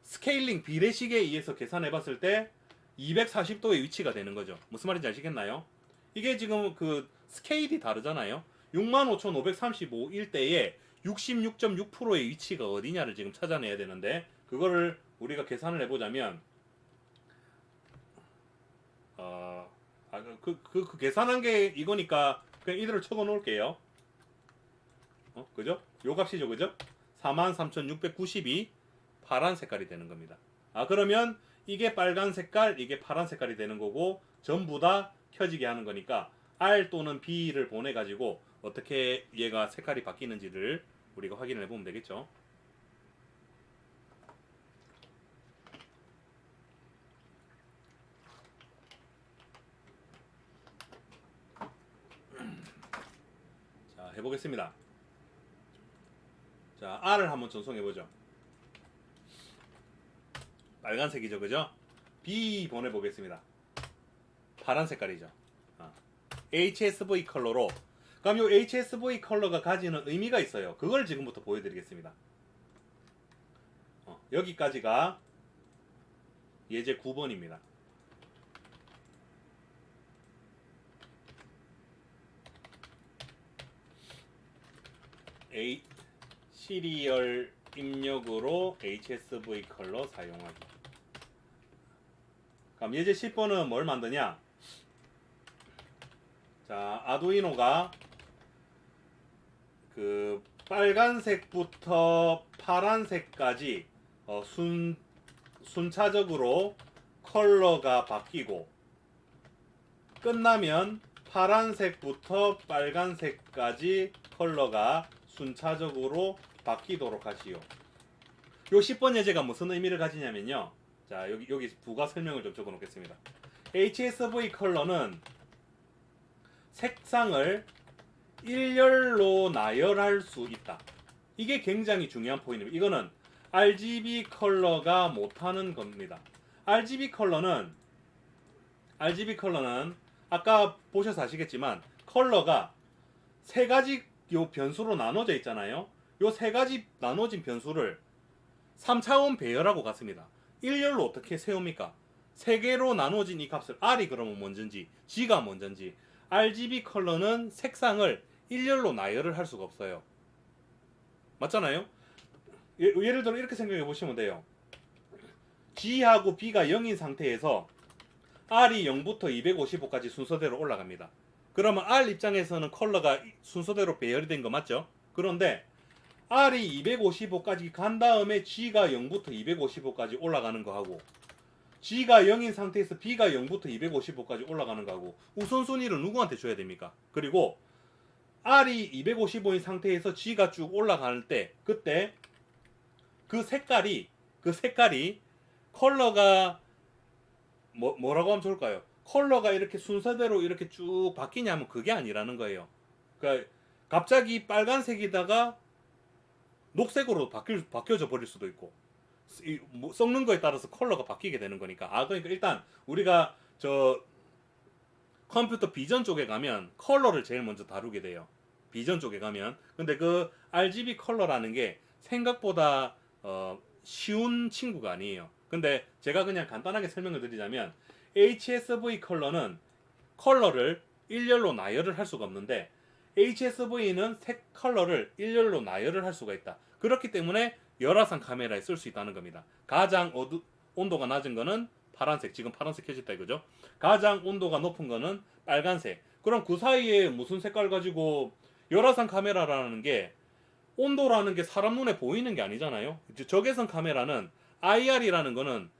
스케일링 비례식에 의해서 계산해봤을 때 240도의 위치가 되는 거죠. 무슨 말인지 아시겠나요? 이게 지금 그 스케일이 다르잖아요. 65,535일 때에 66.6%의 위치가 어디냐를 지금 찾아내야 되는데, 그거를 우리가 계산을 해보자면 그 계산한 게 이거니까 그냥 이대로 적어 놓을게요. 그죠? 요 값이죠, 그죠? 43,692 파란 색깔이 되는 겁니다. 그러면 이게 빨간 색깔, 이게 파란 색깔이 되는 거고, 전부 다 켜지게 하는 거니까 R 또는 B를 보내 가지고 어떻게 얘가 색깔이 바뀌는지를 우리가 확인을 해보면 되겠죠. 자, 해보겠습니다. 자, R을 한번 전송해보죠. 빨간색이죠, 그죠? B 보내보겠습니다. 파란 색깔이죠. HSV 컬러로. 그럼 이 HSV 컬러가 가지는 의미가 있어요. 그걸 지금부터 보여드리겠습니다. 여기까지가 예제 9번입니다. 시리얼 입력으로 HSV 컬러 사용하기. 그럼 예제 10번은 뭘 만드냐? 자, 아두이노가 그 빨간색부터 파란색까지 순차적으로 컬러가 바뀌고 끝나면 파란색부터 빨간색까지 컬러가 순차적으로 바뀌도록 하시오. 요 10번 예제가 무슨 의미를 가지냐면요. 자, 여기 부가 설명을 좀 적어 놓겠습니다. HSV 컬러는 색상을 일렬로 나열할 수 있다. 이게 굉장히 중요한 포인트입니다. 이거는 RGB 컬러가 못하는 겁니다. RGB 컬러는 아까 보셔서 아시겠지만 컬러가 세 가지 요 변수로 나눠져 있잖아요. 요 세 가지 나눠진 변수를 3차원 배열하고 같습니다. 일렬로 어떻게 세웁니까? 세 개로 나눠진 이 값을 R이 그러면 먼저인지 G가 먼저인지 RGB 컬러는 색상을 일렬로 나열을 할 수가 없어요. 맞잖아요? 예를 들어 이렇게 생각해 보시면 돼요. G하고 B가 0인 상태에서 R이 0부터 255까지 순서대로 올라갑니다. 그러면 R 입장에서는 컬러가 순서대로 배열이 된 거 맞죠? 그런데 R이 255까지 간 다음에 G가 0부터 255까지 올라가는 거하고 G가 0인 상태에서 B가 0부터 255까지 올라가는 거하고 우선순위를 누구한테 줘야 됩니까? 그리고 R이 255인 상태에서 G가 쭉 올라갈 때 그때 그 색깔이 컬러가 뭐라고 하면 좋을까요? 컬러가 이렇게 순서대로 이렇게 쭉 바뀌냐면 그게 아니라는 거예요. 그러니까 갑자기 빨간색이다가 녹색으로 바뀌어져 버릴 수도 있고 섞는 거에 따라서 컬러가 바뀌게 되는 거니까. 그러니까 일단 우리가 저 컴퓨터 비전 쪽에 가면 컬러를 제일 먼저 다루게 돼요. 비전 쪽에 가면. 근데 그 RGB 컬러라는 게 생각보다 쉬운 친구가 아니에요. 근데 제가 그냥 간단하게 설명을 드리자면 HSV 컬러는 컬러를 일렬로 나열을 할 수가 없는데 HSV는 색 컬러를 일렬로 나열을 할 수가 있다. 그렇기 때문에 열화상 카메라에 쓸 수 있다는 겁니다. 가장 온도가 낮은 거는 파란색, 지금 파란색 켜졌다 이거죠. 가장 온도가 높은 거는 빨간색. 그럼 그 사이에 무슨 색깔 가지고 열화상 카메라라는 게 온도라는 게 사람 눈에 보이는 게 아니잖아요. 적외선 카메라는 IR이라는 거는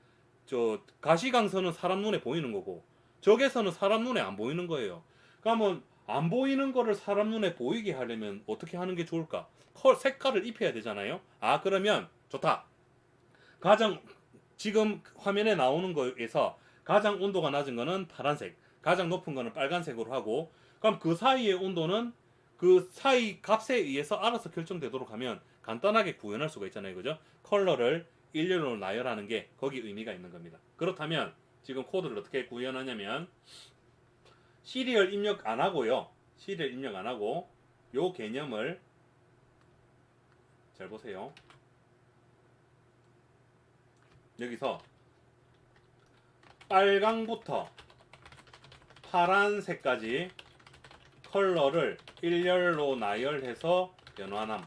저 가시광선은 사람 눈에 보이는 거고 적외선은 사람 눈에 안 보이는 거예요. 그러면 안 보이는 거를 사람 눈에 보이게 하려면 어떻게 하는 게 좋을까? 색깔을 입혀야 되잖아요. 그러면 좋다. 지금 화면에 나오는 거에서 가장 온도가 낮은 거는 파란색, 가장 높은 거는 빨간색으로 하고 그럼 그 사이의 온도는 그 사이 값에 의해서 알아서 결정되도록 하면 간단하게 구현할 수가 있잖아요. 그죠? 컬러를 일렬로 나열하는 게 거기 의미가 있는 겁니다. 그렇다면 지금 코드를 어떻게 구현하냐면 시리얼 입력 안 하고요. 시리얼 입력 안 하고 요 개념을 잘 보세요. 여기서 빨강부터 파란색까지 컬러를 일렬로 나열해서 변환함.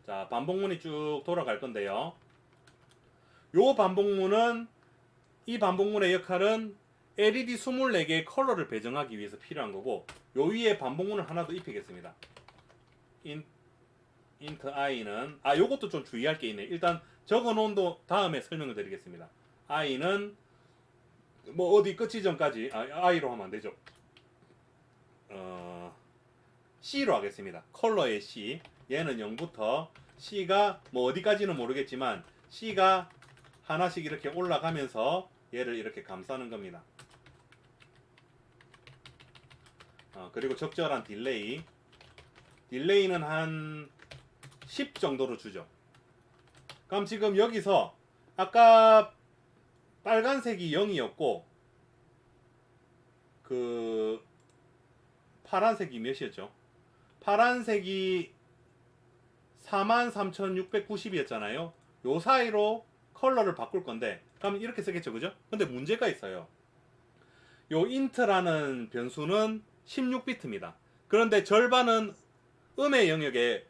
자, 반복문이 쭉 돌아갈 건데요. 요 반복문은 이 반복문의 역할은 LED 24개의 컬러를 배정하기 위해서 필요한 거고 요 위에 반복문을 하나 더 입히겠습니다. int i는 요것도 좀 주의할 게 있네. 일단 적어놓은 다음에 설명을 드리겠습니다. i는 뭐 어디 끝이 전까지 i로 하면 안 되죠. C로 하겠습니다. 컬러의 C. 얘는 0부터 C가 뭐 어디까지는 모르겠지만 C가 하나씩 이렇게 올라가면서 얘를 이렇게 감싸는 겁니다. 그리고 적절한 딜레이. 딜레이는 한 10 정도로 주죠. 그럼 지금 여기서 아까 빨간색이 0이었고 그 파란색이 몇이었죠? 파란색이 43,690이었잖아요. 요 사이로 컬러를 바꿀 건데 그럼 이렇게 쓰겠죠, 그죠? 근데 문제가 있어요. 요 int라는 변수는 16비트입니다. 그런데 절반은 음의 영역에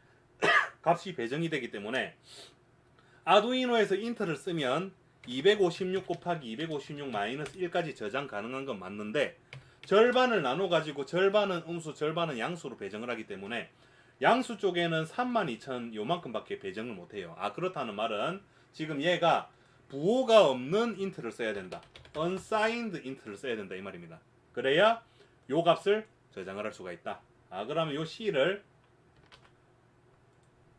값이 배정이 되기 때문에 아두이노에서 int를 쓰면 256 곱하기 256 마이너스 1까지 저장 가능한 건 맞는데 절반을 나눠 가지고 절반은 음수 절반은 양수로 배정을 하기 때문에 양수 쪽에는 32,000 요만큼밖에 배정을 못해요. 그렇다는 말은 지금 얘가 부호가 없는 int를 써야 된다. unsigned int를 써야 된다 이 말입니다. 그래야 요 값을 저장을 할 수가 있다. 그러면 요 C를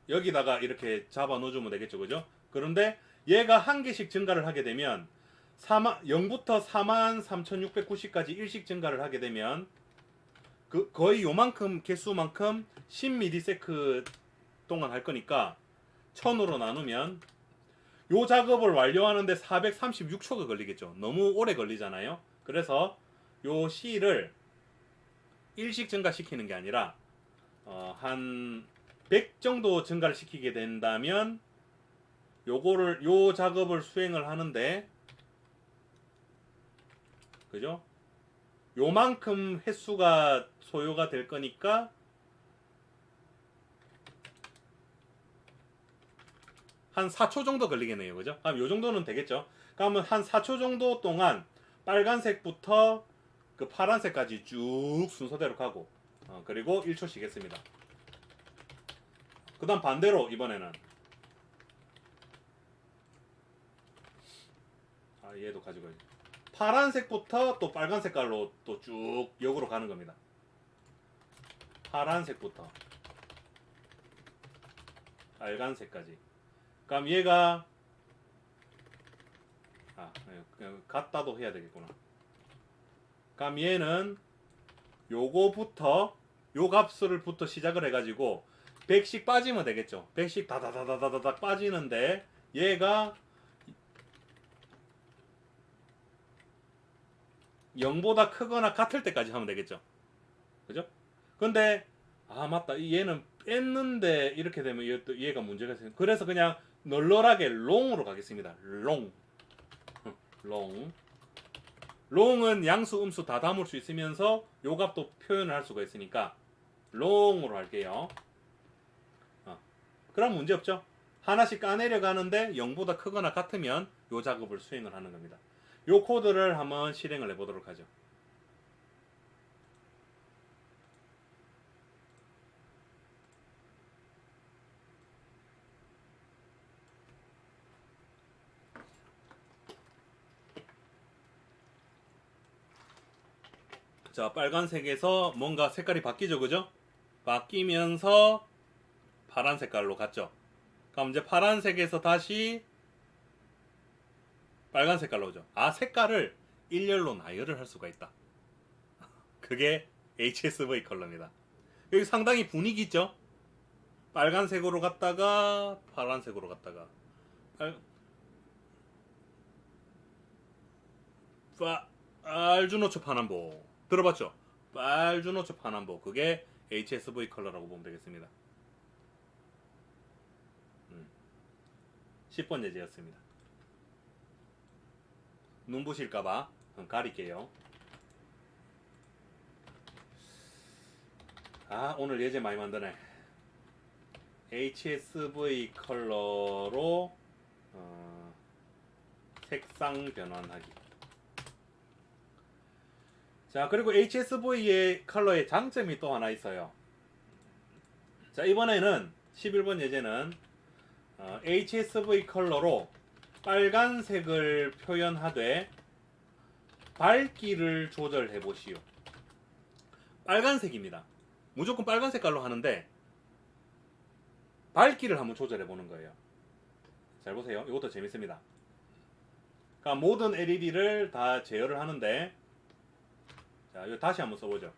여기다가 이렇게 잡아 넣어주면 되겠죠, 그죠? 그런데 얘가 한 개씩 증가를 하게 되면 0부터 43,690까지 일씩 증가를 하게 되면 거의 요만큼 개수만큼 10ms 동안 할 거니까 1000으로 나누면 요 작업을 완료하는데 436초가 걸리겠죠. 너무 오래 걸리잖아요. 그래서 요 C를 일씩 증가시키는 게 아니라 한 100 정도 증가를 시키게 된다면 요 작업을 수행을 하는데, 그죠? 요만큼 횟수가 소요가 될 거니까 한 4초 정도 걸리겠네요. 그죠? 그럼 요 정도는 되겠죠? 그러면 한 4초 정도 동안 빨간색부터 그 파란색까지 쭉 순서대로 가고, 그리고 1초 쉬겠습니다. 그 다음 반대로 이번에는 얘도 가지고 파란색부터 또 빨간 색깔로 또 쭉 역으로 가는 겁니다. 파란색부터 빨간색까지. 그럼 얘가 같다도 해야 되겠구나. 그럼 얘는 요거부터 요 값을부터 시작을 해가지고 100씩 빠지면 되겠죠. 100씩 다다다다다다 빠지는데 얘가 0보다 크거나 같을 때까지 하면 되겠죠. 그죠? 근데 맞다, 얘는 뺐는데 이렇게 되면 얘가 문제가 있어요. 그래서 그냥 널널하게 롱으로 가겠습니다. 롱은 양수 음수 다 담을 수 있으면서 요 값도 표현을 할 수가 있으니까 롱으로 할게요. 그럼 문제 없죠. 하나씩 까내려 가는데 0보다 크거나 같으면 요 작업을 수행을 하는 겁니다. 요 코드를 한번 실행을 해보도록 하죠. 자, 빨간색에서 뭔가 색깔이 바뀌죠, 그죠? 바뀌면서 파란 색깔로 갔죠. 그럼 이제 파란색에서 다시 빨간 색깔로 오죠. 색깔을 일렬로 나열을 할 수가 있다. 그게 HSV 컬러입니다. 여기 상당히 분위기 있죠? 빨간색으로 갔다가 파란색으로 갔다가 빨주노초 파남보 들어봤죠? 빨주노초 파남보, 그게 HSV 컬러라고 보면 되겠습니다. 10번 예제였습니다. 눈부실까봐 가릴게요. 오늘 예제 많이 만드네. HSV 컬러로 색상 변환하기. 자, 그리고 HSV의 컬러의 장점이 또 하나 있어요. 자, 이번에는 11번 예제는 HSV 컬러로 빨간색을 표현하되 밝기를 조절해 보시오. 빨간색입니다. 무조건 빨간 색깔로 하는데 밝기를 한번 조절해 보는 거예요. 잘 보세요. 이것도 재밌습니다. 그러니까 모든 LED를 다 제어를 하는데, 자, 이거 다시 한번 써보죠.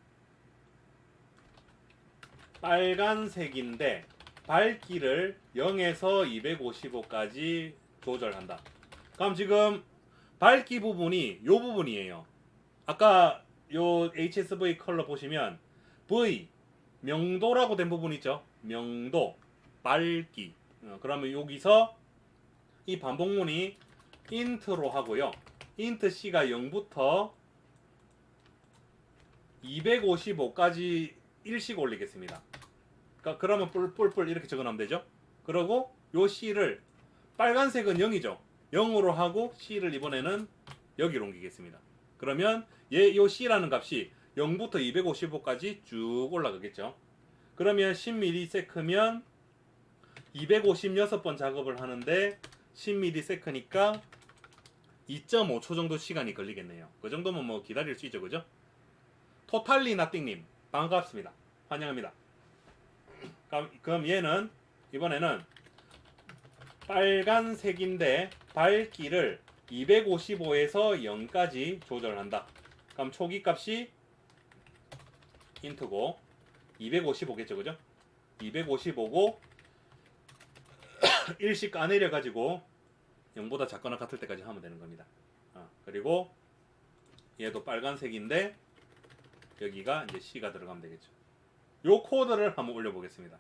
빨간색인데 밝기를 0에서 255까지 조절한다. 그럼 지금 밝기 부분이 요 부분이에요. 아까 요 HSV 컬러 보시면 V 명도라고 된 부분 있죠. 명도, 밝기. 그러면 여기서 이 반복문이 int로 하고요. int c가 0부터 255까지 일씩 올리겠습니다. 그러면 뿔뿔뿔 이렇게 적어놓으면 되죠. 그리고 요 c를 빨간색은 0이죠. 0으로 하고 c를 이번에는 여기로 옮기겠습니다. 그러면 요 c라는 값이 0부터 255까지 쭉 올라가겠죠. 그러면 10ms면 256번 작업을 하는데 10ms니까 2.5초 정도 시간이 걸리겠네요. 그 정도면 뭐 기다릴 수 있죠, 그죠? 토탈리 나띵님, 반갑습니다. 환영합니다. 그럼 얘는 이번에는 빨간색인데 밝기를 255에서 0까지 조절한다. 그럼 초기 값이 인트고 255겠죠, 그죠? 255고 일씩 까내려 가지고 0보다 작거나 같을 때까지 하면 되는 겁니다. 그리고 얘도 빨간색인데 여기가 이제 C가 들어가면 되겠죠. 요 코드를 한번 올려보겠습니다.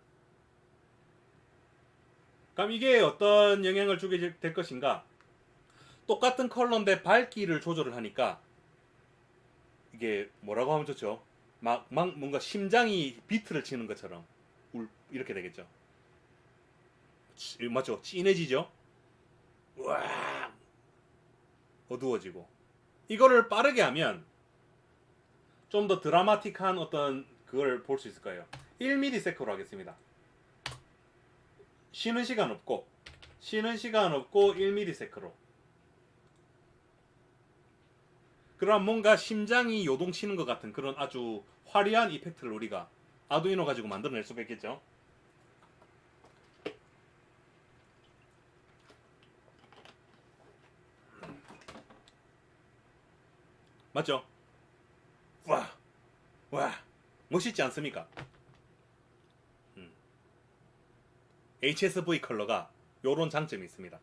그럼 이게 어떤 영향을 주게 될 것인가? 똑같은 컬러인데 밝기를 조절을 하니까 이게 뭐라고 하면 좋죠? 막 뭔가 심장이 비트를 치는 것처럼 이렇게 되겠죠. 맞죠? 진해지죠? 와, 어두워지고. 이거를 빠르게 하면 좀 더 드라마틱한 어떤 그걸 볼 수 있을 거예요. 1ms로 하겠습니다. 쉬는 시간 없고 1ms로. 그럼 뭔가 심장이 요동치는 것 같은 그런 아주 화려한 이펙트를 우리가 아두이노 가지고 만들어낼 수가 있겠죠. 맞죠? 와, 멋있지 않습니까? HSV 컬러가 요런 장점이 있습니다.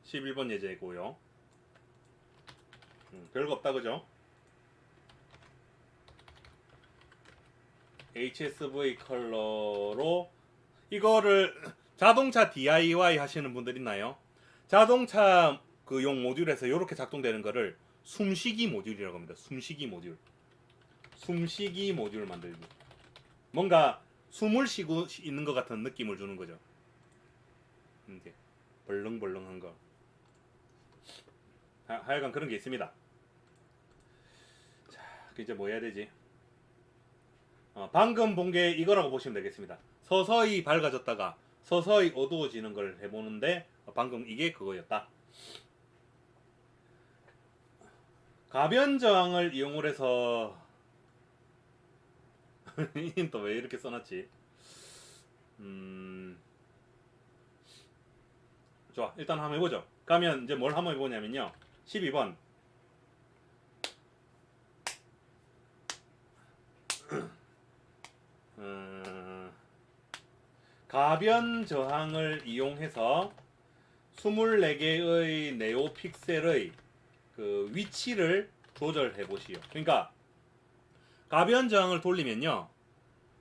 (11번) 예제고요. 별거 없다, 그죠? HSV 컬러로 이거를 자동차 DIY 하시는 분들 있나요? 자동차 그 용 모듈에서 이렇게 작동되는 거를 숨쉬기 모듈이라고 합니다. 숨쉬기 모듈 만들기. 뭔가 숨을 쉬고 있는 것 같은 느낌을 주는 거죠. 이제 벌렁벌렁한 거. 하여간 그런 게 있습니다. 자, 이제 뭐 해야 되지? 방금 본 게 이거라고 보시면 되겠습니다. 서서히 밝아졌다가 서서히 어두워지는 걸 해보는데 방금 이게 그거였다. 가변 저항을 이용을 해서 또 왜 이렇게 써놨지? 좋아, 일단 한번 해보죠. 가면 이제 뭘 한번 해보냐면요. 12번 가변 저항을 이용해서 24개의 네오 픽셀의 그 위치를 조절해 보시오. 그러니까 가변 저항을 돌리면요,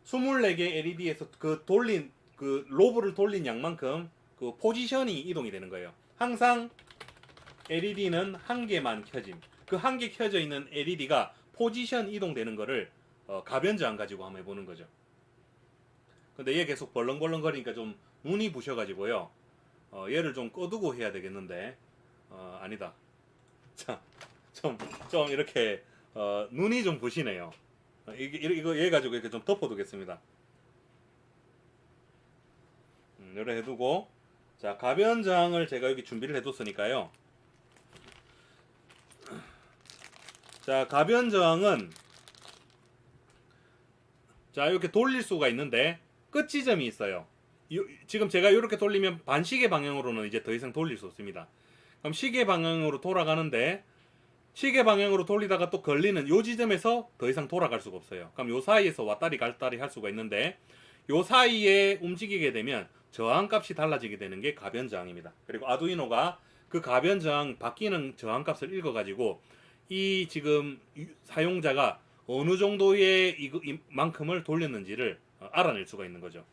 24개 LED에서 그 돌린 그 로브를 돌린 양만큼 그 포지션이 이동이 되는 거예요. 항상 LED는 한 개만 켜짐. 그 한 개 켜져 있는 LED가 포지션 이동되는 거를 가변 저항 가지고 한번 해보는 거죠. 근데 얘 계속 벌렁벌렁거리니까 좀 눈이 부셔가지고요. 얘를 좀 꺼두고 해야 되겠는데 아니다. 자, 좀 이렇게 눈이 좀 부시네요. 이거 얘 가지고 이렇게 좀 덮어두겠습니다. 이렇게 해두고, 자, 가변 저항을 제가 여기 준비를 해뒀으니까요. 자, 가변 저항은 자, 이렇게 돌릴 수가 있는데 끝 지점이 있어요. 지금 제가 이렇게 돌리면 반시계 방향으로는 이제 더 이상 돌릴 수 없습니다. 그럼 시계 방향으로 돌아가는데 시계 방향으로 돌리다가 또 걸리는 요 지점에서 더 이상 돌아갈 수가 없어요. 그럼 요 사이에서 왔다리 갔다리 할 수가 있는데 요 사이에 움직이게 되면 저항값이 달라지게 되는 게 가변 저항입니다. 그리고 아두이노가 그 가변 저항 바뀌는 저항값을 읽어가지고 이 지금 사용자가 어느 정도의 이만큼을 돌렸는지를 알아낼 수가 있는 거죠.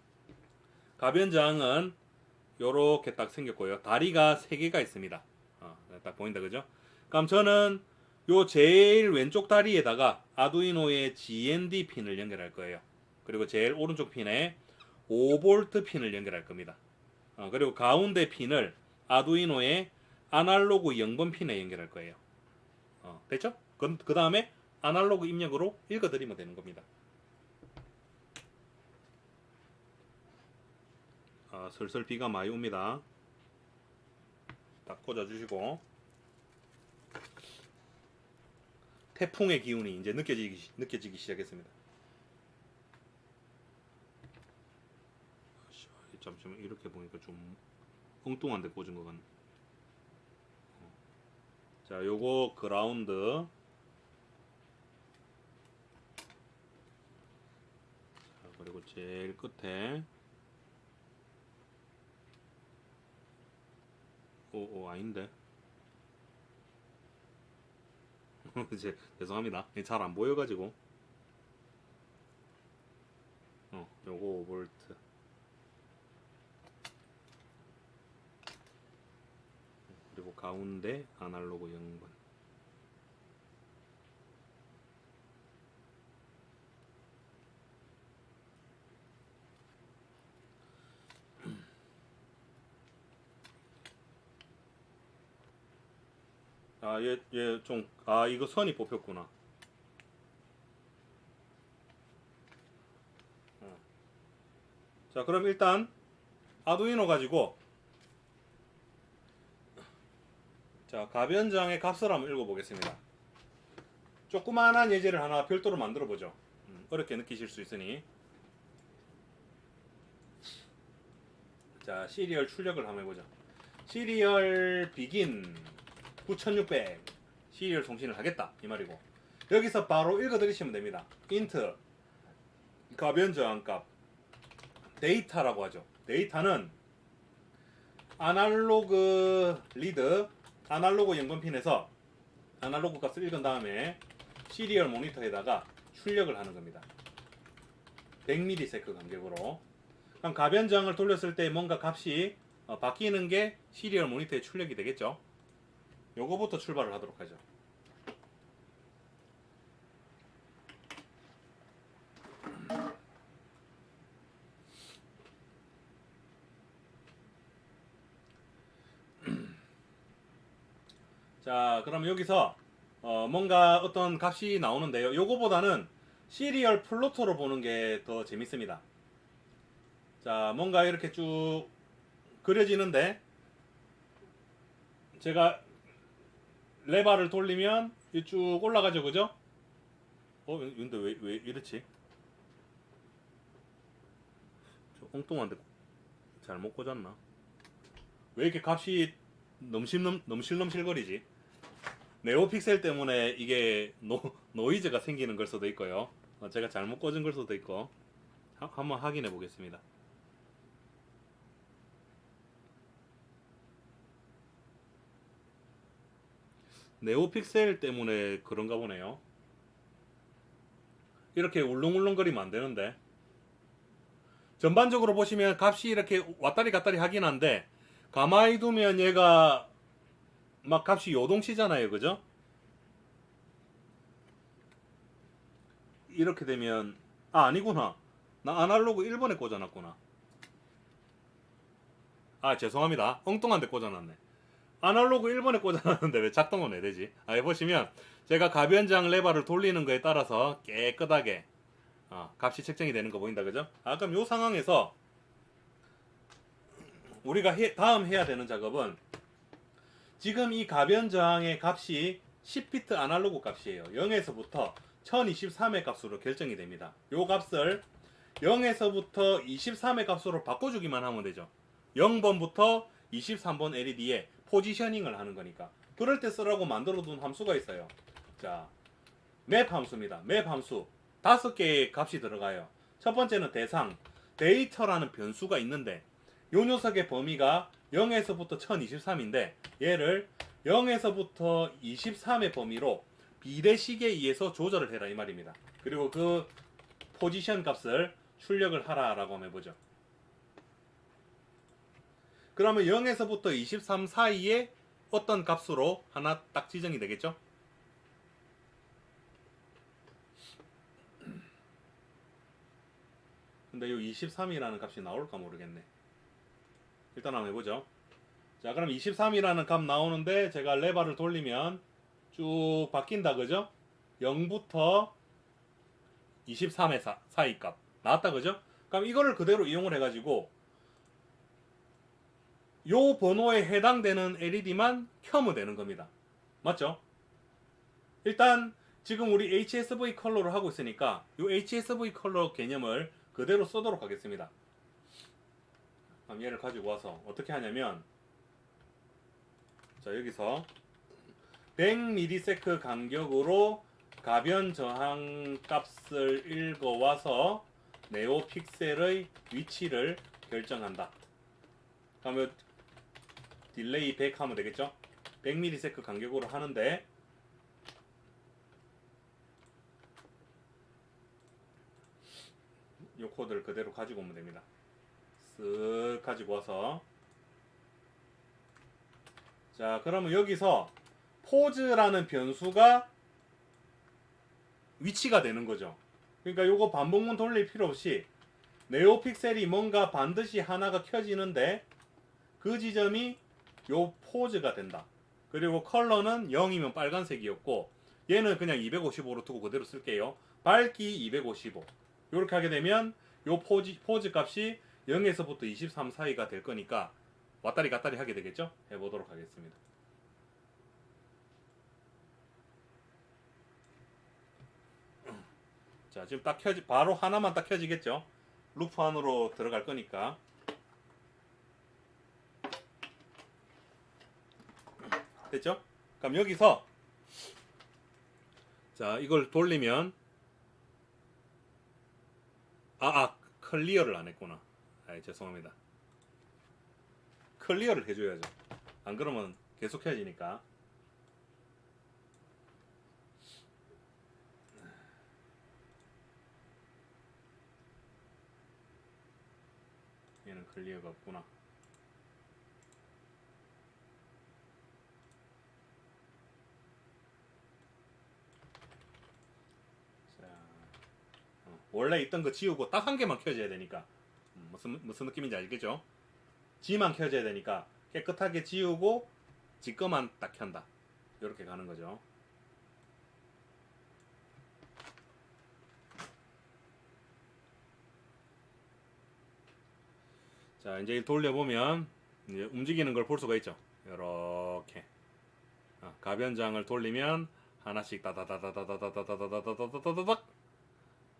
가변 저항은 요렇게 딱 생겼고요. 다리가 3개가 있습니다. 딱 보인다, 그죠? 그럼 저는 요 제일 왼쪽 다리에다가 아두이노의 GND 핀을 연결할 거예요. 그리고 제일 오른쪽 핀에 5V 핀을 연결할 겁니다. 그리고 가운데 핀을 아두이노의 아날로그 0번 핀에 연결할 거예요. 됐죠? 그 다음에 아날로그 입력으로 읽어드리면 되는 겁니다. 슬슬 비가 많이 옵니다. 딱 꽂아주시고, 태풍의 기운이 이제 느껴지기 시작했습니다. 잠시만, 이렇게 보니까 좀 엉뚱한데 꽂은 것 같네. 자, 요거 그라운드. 자, 그리고 제일 끝에 아닌데. 이제 죄송합니다. 잘 안 보여가지고. 요거 5V. 그리고 가운데 아날로그 0번. 얘 좀, 이거 선이 뽑혔구나. 자, 그럼 일단 아두이노 가지고, 자, 가변장의 값을 한번 읽어보겠습니다. 조그만한 예제를 하나 별도로 만들어 보죠. 어렵게 느끼실 수 있으니. 자, 시리얼 출력을 한번 해보죠. 시리얼 비긴 9600 시리얼 송신을 하겠다 이 말이고, 여기서 바로 읽어드리시면 됩니다. 인트 가변저항값 데이터라고 하죠. 데이터는 아날로그 리드, 아날로그 연금핀에서 아날로그 값을 읽은 다음에 시리얼 모니터에다가 출력을 하는 겁니다. 100ms 간격으로. 그럼 가변저항을 돌렸을 때 뭔가 값이 바뀌는 게 시리얼 모니터에 출력이 되겠죠. 요거부터 출발을 하도록 하죠. 자, 그럼 여기서 뭔가 어떤 값이 나오는데요. 요거보다는 시리얼 플로터로 보는 게 더 재밌습니다. 자, 뭔가 이렇게 쭉 그려지는데, 제가 레바를 돌리면 쭉 올라가죠, 그죠? 근데 왜 이렇지? 저 엉뚱한데 잘못 꽂았나? 왜 이렇게 값이 넘실넘실거리지? 네오픽셀 때문에 이게 노이즈가 생기는 걸 수도 있고요. 제가 잘못 꽂은 걸 수도 있고. 한번 확인해 보겠습니다. 네오픽셀 때문에 그런가 보네요. 이렇게 울렁울렁거리면 안 되는데. 전반적으로 보시면 값이 이렇게 왔다리 갔다리 하긴 한데, 가만히 두면 얘가 막 값이 요동치잖아요, 그죠? 이렇게 되면 아니구나. 나 아날로그 1번에 꽂아놨구나. 죄송합니다. 엉뚱한 데 꽂아놨네. 아날로그 1번에 꽂아놨는데 왜 작동은 왜 되지? 해보시면 제가 가변장 레버를 돌리는 거에 따라서 깨끗하게 값이 책정이 되는 거 보인다, 그죠? 그럼 이 상황에서 우리가 다음 해야 되는 작업은, 지금 이 가변저항의 값이 10비트 아날로그 값이에요. 0에서부터 1023의 값으로 결정이 됩니다. 이 값을 0에서부터 23의 값으로 바꿔주기만 하면 되죠. 0번부터 23번 LED에 포지셔닝을 하는 거니까. 그럴 때 쓰라고 만들어둔 함수가 있어요. 자, 맵 함수입니다. 맵 함수 5개의 값이 들어가요. 첫 번째는 대상, 데이터라는 변수가 있는데, 요 녀석의 범위가 0에서부터 1023인데 얘를 0에서부터 23의 범위로 비례식에 의해서 조절을 해라 이 말입니다. 그리고 그 포지션 값을 출력을 하라라고 한번 해보죠. 그러면 0에서부터 23 사이에 어떤 값으로 하나 딱 지정이 되겠죠? 근데 이 23이라는 값이 나올까 모르겠네. 일단 한번 해보죠. 자, 그럼 23이라는 값 나오는데 제가 레버를 돌리면 쭉 바뀐다, 그죠? 0부터 23의 사이 값 나왔다, 그죠? 그럼 이거를 그대로 이용을 해가지고 요 번호에 해당되는 LED만 켜면 되는 겁니다. 맞죠? 일단 지금 우리 HSV 컬러로 하고 있으니까 이 HSV 컬러 개념을 그대로 쓰도록 하겠습니다. 그럼 얘를 가지고 와서 어떻게 하냐면, 자 여기서 100ms 간격으로 가변 저항 값을 읽어와서 네오 픽셀의 위치를 결정한다. 그러면 딜레이 100 하면 되겠죠? 100ms 간격으로 하는데, 이 코드를 그대로 가지고 오면 됩니다. 쓱 가지고 와서, 자 그러면 여기서 포즈라는 변수가 위치가 되는 거죠. 그러니까 요거 반복문 돌릴 필요 없이 네오 픽셀이 뭔가 반드시 하나가 켜지는데 그 지점이 요 포즈가 된다. 그리고 컬러는 0이면 빨간색이었고, 얘는 그냥 255로 두고 그대로 쓸게요. 밝기 255. 이렇게 하게 되면 요 포즈 값이 0에서부터 23 사이가 될 거니까 왔다리 갔다리 하게 되겠죠? 해보도록 하겠습니다. 자 지금 딱 바로 하나만 딱 켜지겠죠? 루프 안으로 들어갈 거니까. 됐죠? 그럼 여기서 자 이걸 돌리면 클리어를 안 했구나. 죄송합니다. 클리어를 해줘야죠. 안 그러면 계속 켜지니까. 얘는 클리어가 없구나. 자, 원래 있던 거 지우고 딱 한 개만 켜져야 되니까. 무슨 느낌인지 알겠죠? 지만 켜져야 되니까 깨끗하게 지우고 지 거만 딱 켠다. 이렇게 가는 거죠. 자 이제 돌려보면 이제 움직이는 걸 볼 수가 있죠. 이렇게 가변장을 돌리면 하나씩 따다다다다다다다다다다다다다닥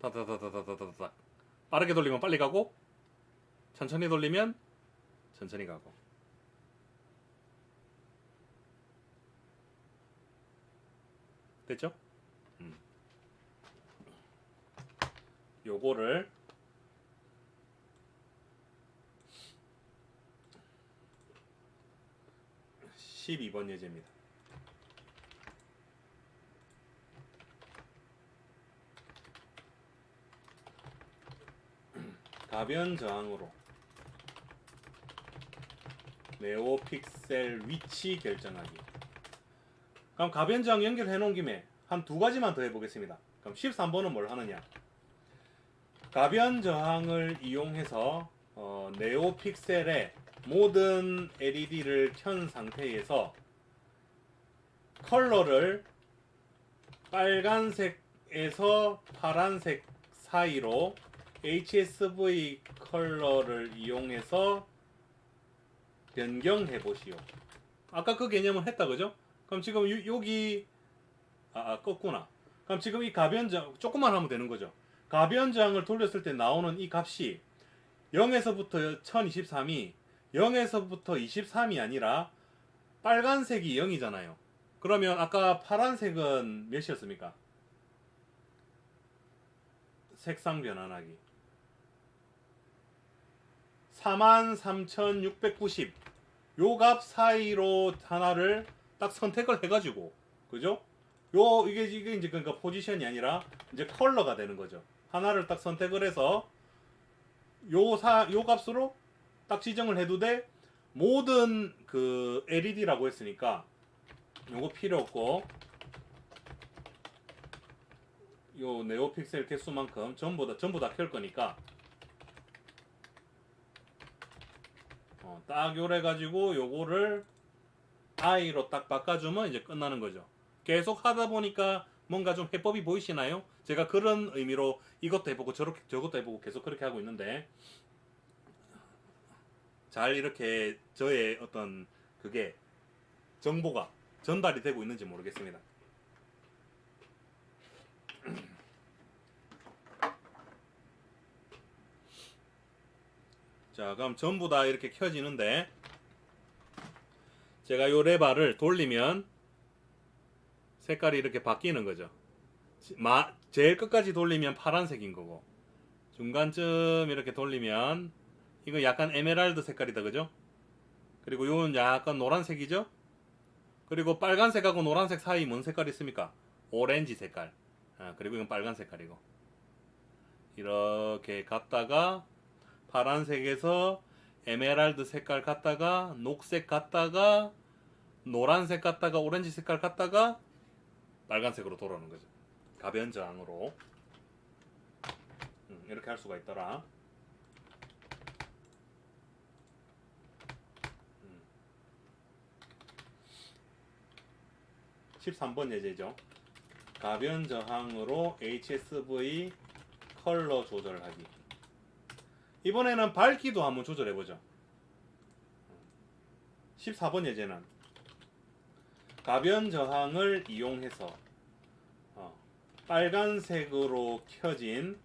다다다다다다다닥. 빠르게 돌리면 빨리 가고 천천히 돌리면 천천히 가고. 됐죠? 요거를 12번 예제입니다. 가변 저항으로 네오 픽셀 위치 결정하기. 그럼 가변 저항 연결해 놓은 김에 한 두 가지만 더 해보겠습니다. 그럼 13번은 뭘 하느냐? 가변 저항을 이용해서 네오 픽셀의 모든 LED를 켠 상태에서 컬러를 빨간색에서 파란색 사이로 HSV 컬러를 이용해서 변경해 보시오. 아까 그 개념은 했다 그죠? 그럼 지금 여기 껐구나. 그럼 지금 이 가변장 조금만 하면 되는 거죠. 가변장을 돌렸을 때 나오는 이 값이 0에서부터 1023이 0에서부터 23이 아니라 빨간색이 0이잖아요. 그러면 아까 파란색은 몇이었습니까? 색상 변환하기 43,690 요 값 사이로 하나를 딱 선택을 해가지고, 그죠? 이게 이제 그러니까 포지션이 아니라 이제 컬러가 되는 거죠. 하나를 딱 선택을 해서 요 값으로 딱 지정을 해도 돼. 모든 그 LED라고 했으니까 요거 필요 없고, 요 네오 픽셀 개수만큼 전부 다 켤 거니까 딱 요래 가지고 요거를 I로 딱 바꿔주면 이제 끝나는 거죠. 계속 하다 보니까 뭔가 좀 해법이 보이시나요? 제가 그런 의미로 이것도 해보고 저것도 해보고 계속 그렇게 하고 있는데, 잘 이렇게 저의 어떤 그게 정보가 전달이 되고 있는지 모르겠습니다. 자, 그럼 전부 다 이렇게 켜지는데 제가 요 레바를 돌리면 색깔이 이렇게 바뀌는 거죠. 제일 끝까지 돌리면 파란색인 거고 중간쯤 이렇게 돌리면 이거 약간 에메랄드 색깔이다, 그죠? 그리고 요건 약간 노란색이죠? 그리고 빨간색하고 노란색 사이 뭔 색깔이 있습니까? 오렌지 색깔. 그리고 이건 빨간 색깔이고 이렇게 갔다가 파란색에서 에메랄드 색깔 갔다가 녹색 갔다가 노란색 갔다가 오렌지 색깔 갔다가 빨간색으로 돌아오는 거죠. 가변 저항으로 이렇게 할 수가 있더라. 13번 예제죠. 가변 저항으로 HSV 컬러 조절하기. 이번에는 밝기도 한번 조절해보죠. 14번 예제는 가변 저항을 이용해서 빨간색으로 켜진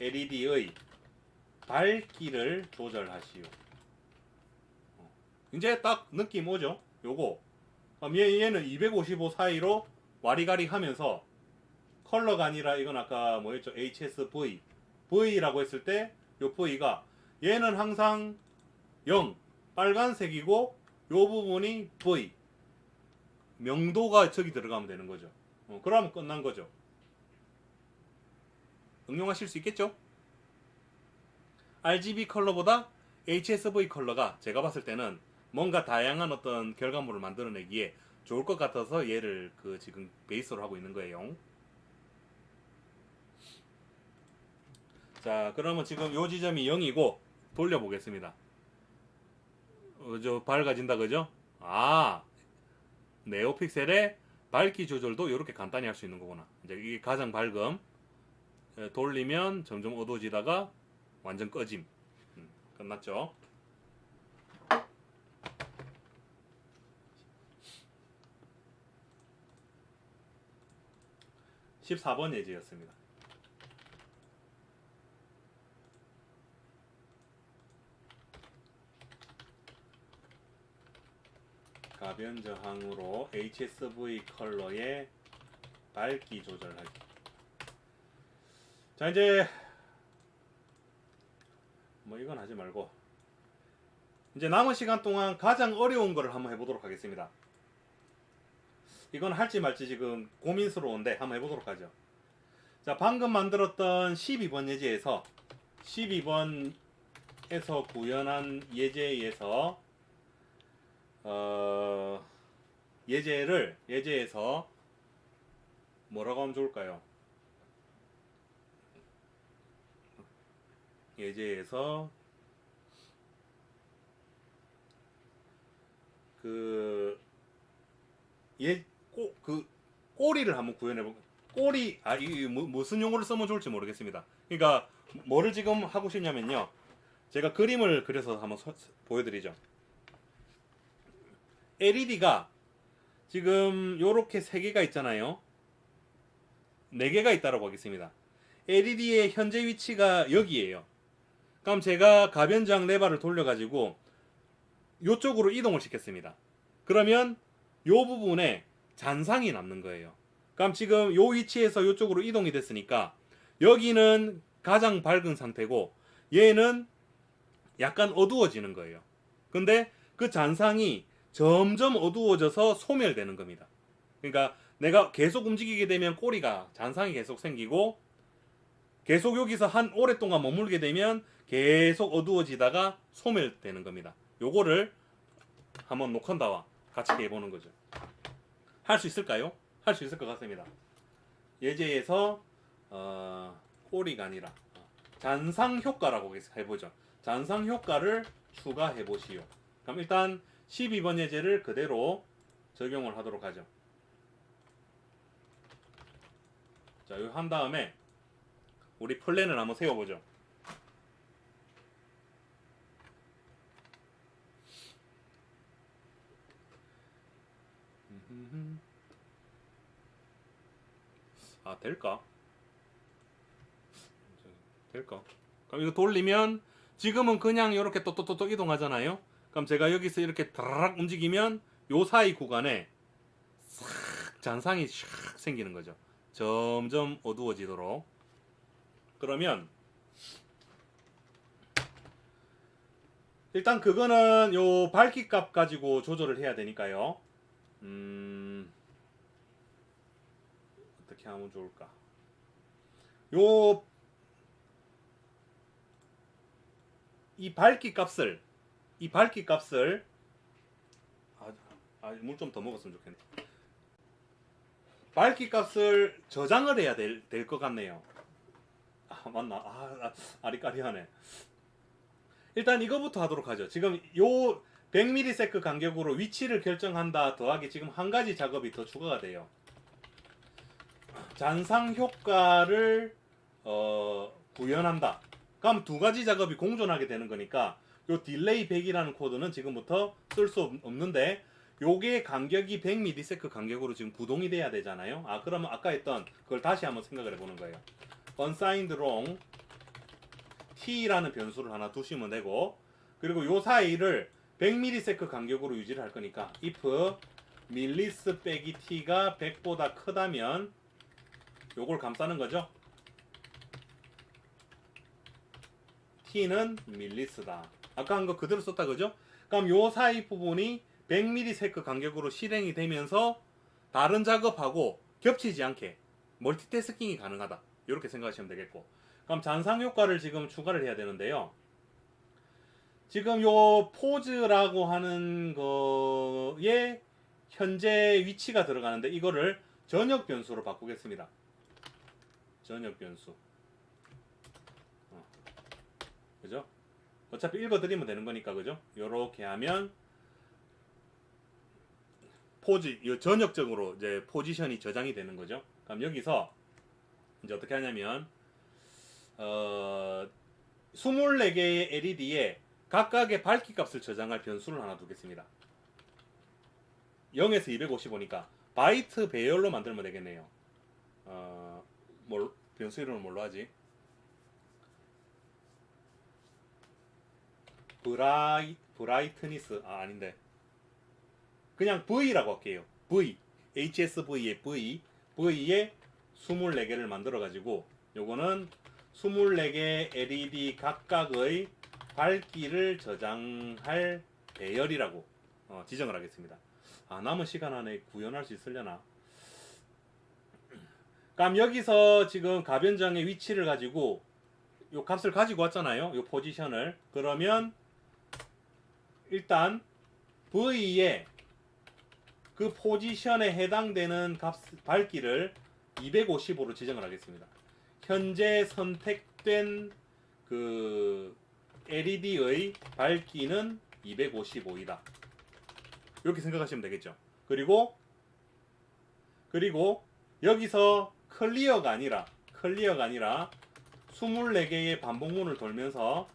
LED의 밝기를 조절하시오. 이제 딱 느낌 오죠? 요거 얘는 255 사이로 와리가리 하면서 컬러가 아니라 이건 아까 뭐였죠? HSV V라고 했을 때 요 V가 얘는 항상 0 빨간색이고 요 부분이 V 명도가 저기 들어가면 되는 거죠. 그러면 끝난 거죠. 응용하실 수 있겠죠? RGB 컬러보다 HSV 컬러가 제가 봤을 때는 뭔가 다양한 어떤 결과물을 만들어내기에 좋을 것 같아서 얘를 지금 베이스로 하고 있는 거예요. 자, 그러면 지금 요 지점이 0이고 돌려보겠습니다. 저 밝아진다, 그죠? 네오픽셀의 밝기 조절도 이렇게 간단히 할 수 있는 거구나. 이제 이게 가장 밝음. 돌리면 점점 어두워지다가 완전 꺼짐. 끝났죠? (14번) 예제였습니다. 가변 저항으로 HSV 컬러의 밝기 조절하기. 자, 이제 뭐 이건 하지 말고 이제 남은 시간 동안 가장 어려운 거를 한번 해보도록 하겠습니다. 이건 할지 말지 지금 고민스러운데 한번 해보도록 하죠. 자, 방금 만들었던 12번 예제에서 12번에서 구현한 예제에서 예제에서 뭐라고 하면 좋을까요? 예제에서 꼬리를 한번 구현해볼까요? 꼬리, 이 무슨 용어를 쓰면 좋을지 모르겠습니다. 그러니까 뭐를 지금 하고 싶냐면요, 제가 그림을 그려서 한번 보여드리죠. LED가 지금 요렇게 3개가 있잖아요. 4개가 있다고 하겠습니다. LED의 현재 위치가 여기에요. 그럼 제가 가변저항 레버를 돌려가지고 요쪽으로 이동을 시켰습니다. 그러면 요 부분에 잔상이 남는 거예요. 그럼 지금 요 위치에서 요쪽으로 이동이 됐으니까 여기는 가장 밝은 상태고 얘는 약간 어두워지는 거예요. 근데 그 잔상이 점점 어두워져서 소멸되는 겁니다. 그러니까 내가 계속 움직이게 되면 꼬리가 잔상이 계속 생기고 계속 여기서 오랫동안 머물게 되면 계속 어두워지다가 소멸되는 겁니다. 요거를 한번 녹한다와 같이 해보는 거죠. 할 수 있을까요? 할 수 있을 것 같습니다. 예제에서 꼬리가 아니라 잔상 효과라고 해보죠. 잔상 효과를 추가해 보시오. 그럼 일단 12번 예제를 그대로 적용을 하도록 하죠. 자, 이거 한 다음에 우리 플랜을 한번 세워보죠. 아, 될까? 될까? 그럼 이거 돌리면 지금은 그냥 이렇게 또또또 이동하잖아요. 그럼 제가 여기서 이렇게 드라락 움직이면 요 사이 구간에 싹 잔상이 샥 생기는 거죠. 점점 어두워지도록. 그러면 일단 그거는 요 밝기 값 가지고 조절을 해야 되니까요. 어떻게 하면 좋을까? 요 이 밝기 값을 물 좀 더 먹었으면 좋겠네. 밝기 값을 저장을 해야 될 것 같네요. 아, 맞나? 아리까리하네. 일단 이거부터 하도록 하죠. 지금 요 100ms 간격으로 위치를 결정한다 더하기 지금 한 가지 작업이 더 추가가 돼요. 잔상 효과를 구현한다. 그럼 두 가지 작업이 공존하게 되는 거니까 요 딜레이 100이라는 코드는 지금부터 쓸 수 없는데 요게 간격이 100ms 간격으로 지금 구동이 돼야 되잖아요. 아, 그러면 아까 했던 그걸 다시 한번 생각을 해보는 거예요. unsigned long t라는 변수를 하나 두시면 되고, 그리고 요 사이를 100ms 간격으로 유지를 할 거니까 if 밀리스 빼기 t가 100보다 크다면 요걸 감싸는 거죠. t는 밀리스다. 아까 한 거 그대로 썼다 그죠? 그럼 요 사이 부분이 100ms 간격으로 실행이 되면서 다른 작업하고 겹치지 않게 멀티태스킹이 가능하다. 이렇게 생각하시면 되겠고, 그럼 잔상 효과를 지금 추가를 해야 되는데요. 지금 요 포즈라고 하는 거에 현재 위치가 들어가는데 이거를 전역 변수로 바꾸겠습니다. 전역 변수. 그죠? 어차피 읽어드리면 되는 거니까, 그죠? 요렇게 하면 전역적으로 이제 포지션이 저장이 되는 거죠. 그럼 여기서 이제 어떻게 하냐면 24개의 LED에 각각의 밝기 값을 저장할 변수를 하나 두겠습니다. 0에서 255니까 바이트 배열로 만들면 되겠네요. 변수 이름을 뭘로 하지? 브라이트니스 아닌데 그냥 V라고 할게요. HSV의 V에 24개를 만들어 가지고 요거는 24개 LED 각각의 밝기를 저장할 배열이라고 지정을 하겠습니다. 남은 시간 안에 구현할 수 있으려나? 그럼 여기서 지금 가변장의 위치를 가지고 요 값을 가지고 왔잖아요. 요 포지션을. 그러면 일단 V에 그 포지션에 해당되는 밝기를 255로 지정을 하겠습니다. 현재 선택된 그 LED의 밝기는 255이다. 이렇게 생각하시면 되겠죠. 그리고 여기서 클리어가 아니라 24개의 반복문을 돌면서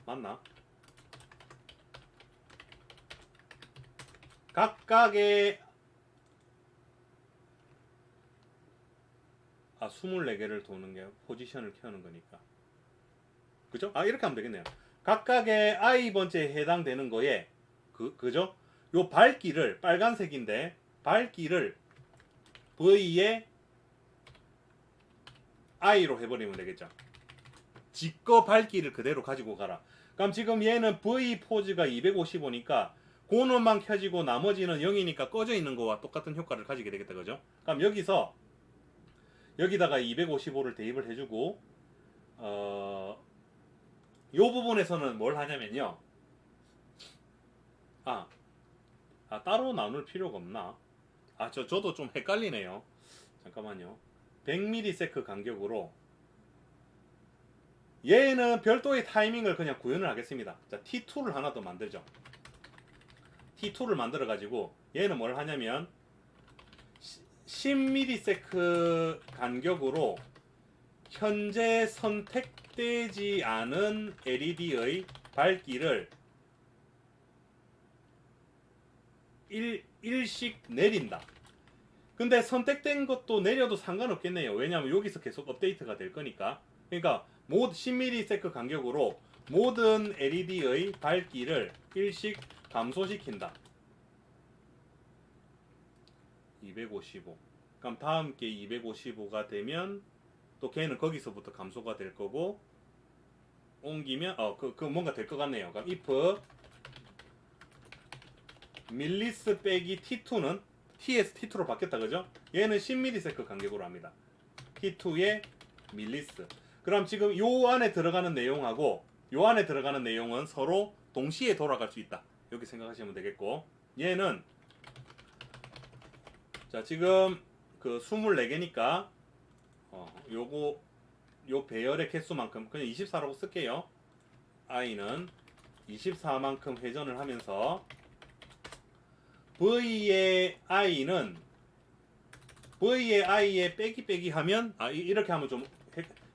맞나? 각각의 24개를 도는 게 포지션을 켜는 거니까. 그죠? 이렇게 하면 되겠네요. 각각의 i번째에 해당되는 거에 그죠? 요 밝기를 빨간색인데 밝기를 V에 I로 해버리면 되겠죠. 지거 밝기를 그대로 가지고 가라. 그럼 지금 얘는 V 포즈가 255니까 고놈만 켜지고 나머지는 0이니까 꺼져 있는 거와 똑같은 효과를 가지게 되겠다. 그죠? 그럼 여기다가 255를 대입을 해주고 요 부분에서는 뭘 하냐면요. 따로 나눌 필요가 없나? 저도 좀 헷갈리네요. 잠깐만요. 100ms 간격으로 얘는 별도의 타이밍을 그냥 구현을 하겠습니다. 자, T2를 하나 더 만들죠. T2를 만들어 가지고 얘는 뭘 하냐면 10ms 간격으로 현재 선택되지 않은 LED의 밝기를 일씩 내린다. 근데 선택된 것도 내려도 상관없겠네요. 왜냐하면 여기서 계속 업데이트가 될 거니까. 그러니까 10ms 간격으로 모든 LED의 밝기를 일씩 감소시킨다. 255. 그럼 다음 게 255가 되면 또 걔는 거기서부터 감소가 될 거고, 옮기면 그 뭔가 될 것 같네요. 그럼 if 밀리스 빼기 T2는 T에서 T2로 바뀌었다, 그죠? 얘는 10ms 간격으로 합니다. T2의 밀리스. 그럼 지금 요 안에 들어가는 내용하고 요 안에 들어가는 내용은 서로 동시에 돌아갈 수 있다. 이렇게 생각하시면 되겠고, 얘는 자 지금 그 24개니까 요거 요 배열의 개수만큼 그냥 24라고 쓸게요. i는 24만큼 회전을 하면서 v의 i는 v의 i에 빼기 하면 이렇게 하면 좀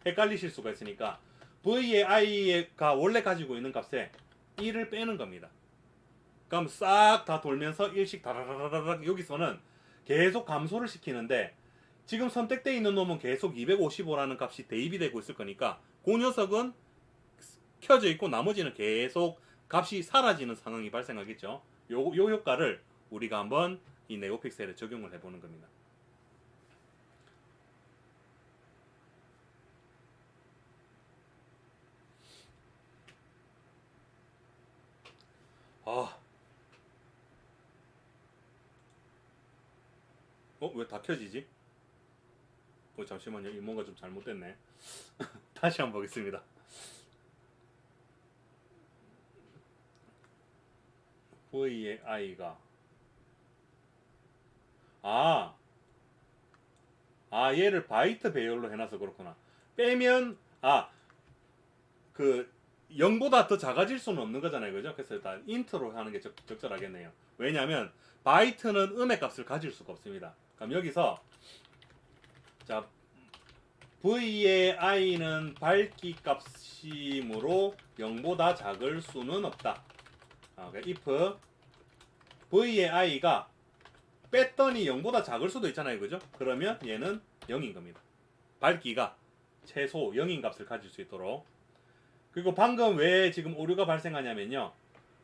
헷갈리실 수가 있으니까 v의 i가 원래 가지고 있는 값에 1을 빼는 겁니다. 그럼 싹 다 돌면서 1씩 다라라라락 여기서는 계속 감소를 시키는데, 지금 선택되어 있는 놈은 계속 255라는 값이 대입이 되고 있을 거니까 그 녀석은 켜져 있고 나머지는 계속 값이 사라지는 상황이 발생하겠죠. 요 효과를 우리가 한번 이 네오픽셀에 적용을 해보는 겁니다. 왜 다 켜지지? 잠시만요. 이 뭔가 좀 잘못됐네. 다시 한번 보겠습니다. V의 I가 얘를 바이트 배열로 해놔서 그렇구나. 빼면 그 0보다 더 작아질 수는 없는 거잖아요, 그죠? 그래서 일단 인트로 하는 게 적절하겠네요. 왜냐하면 바이트는 음의 값을 가질 수가 없습니다. 그럼 여기서 자 V의 I는 밝기 값이므로 0보다 작을 수는 없다. 그러니까 if V의 I가 뺐더니 0보다 작을 수도 있잖아요, 그죠? 그러면 얘는 0인 겁니다. 밝기가 최소 0인 값을 가질 수 있도록. 그리고 방금 왜 지금 오류가 발생하냐면요,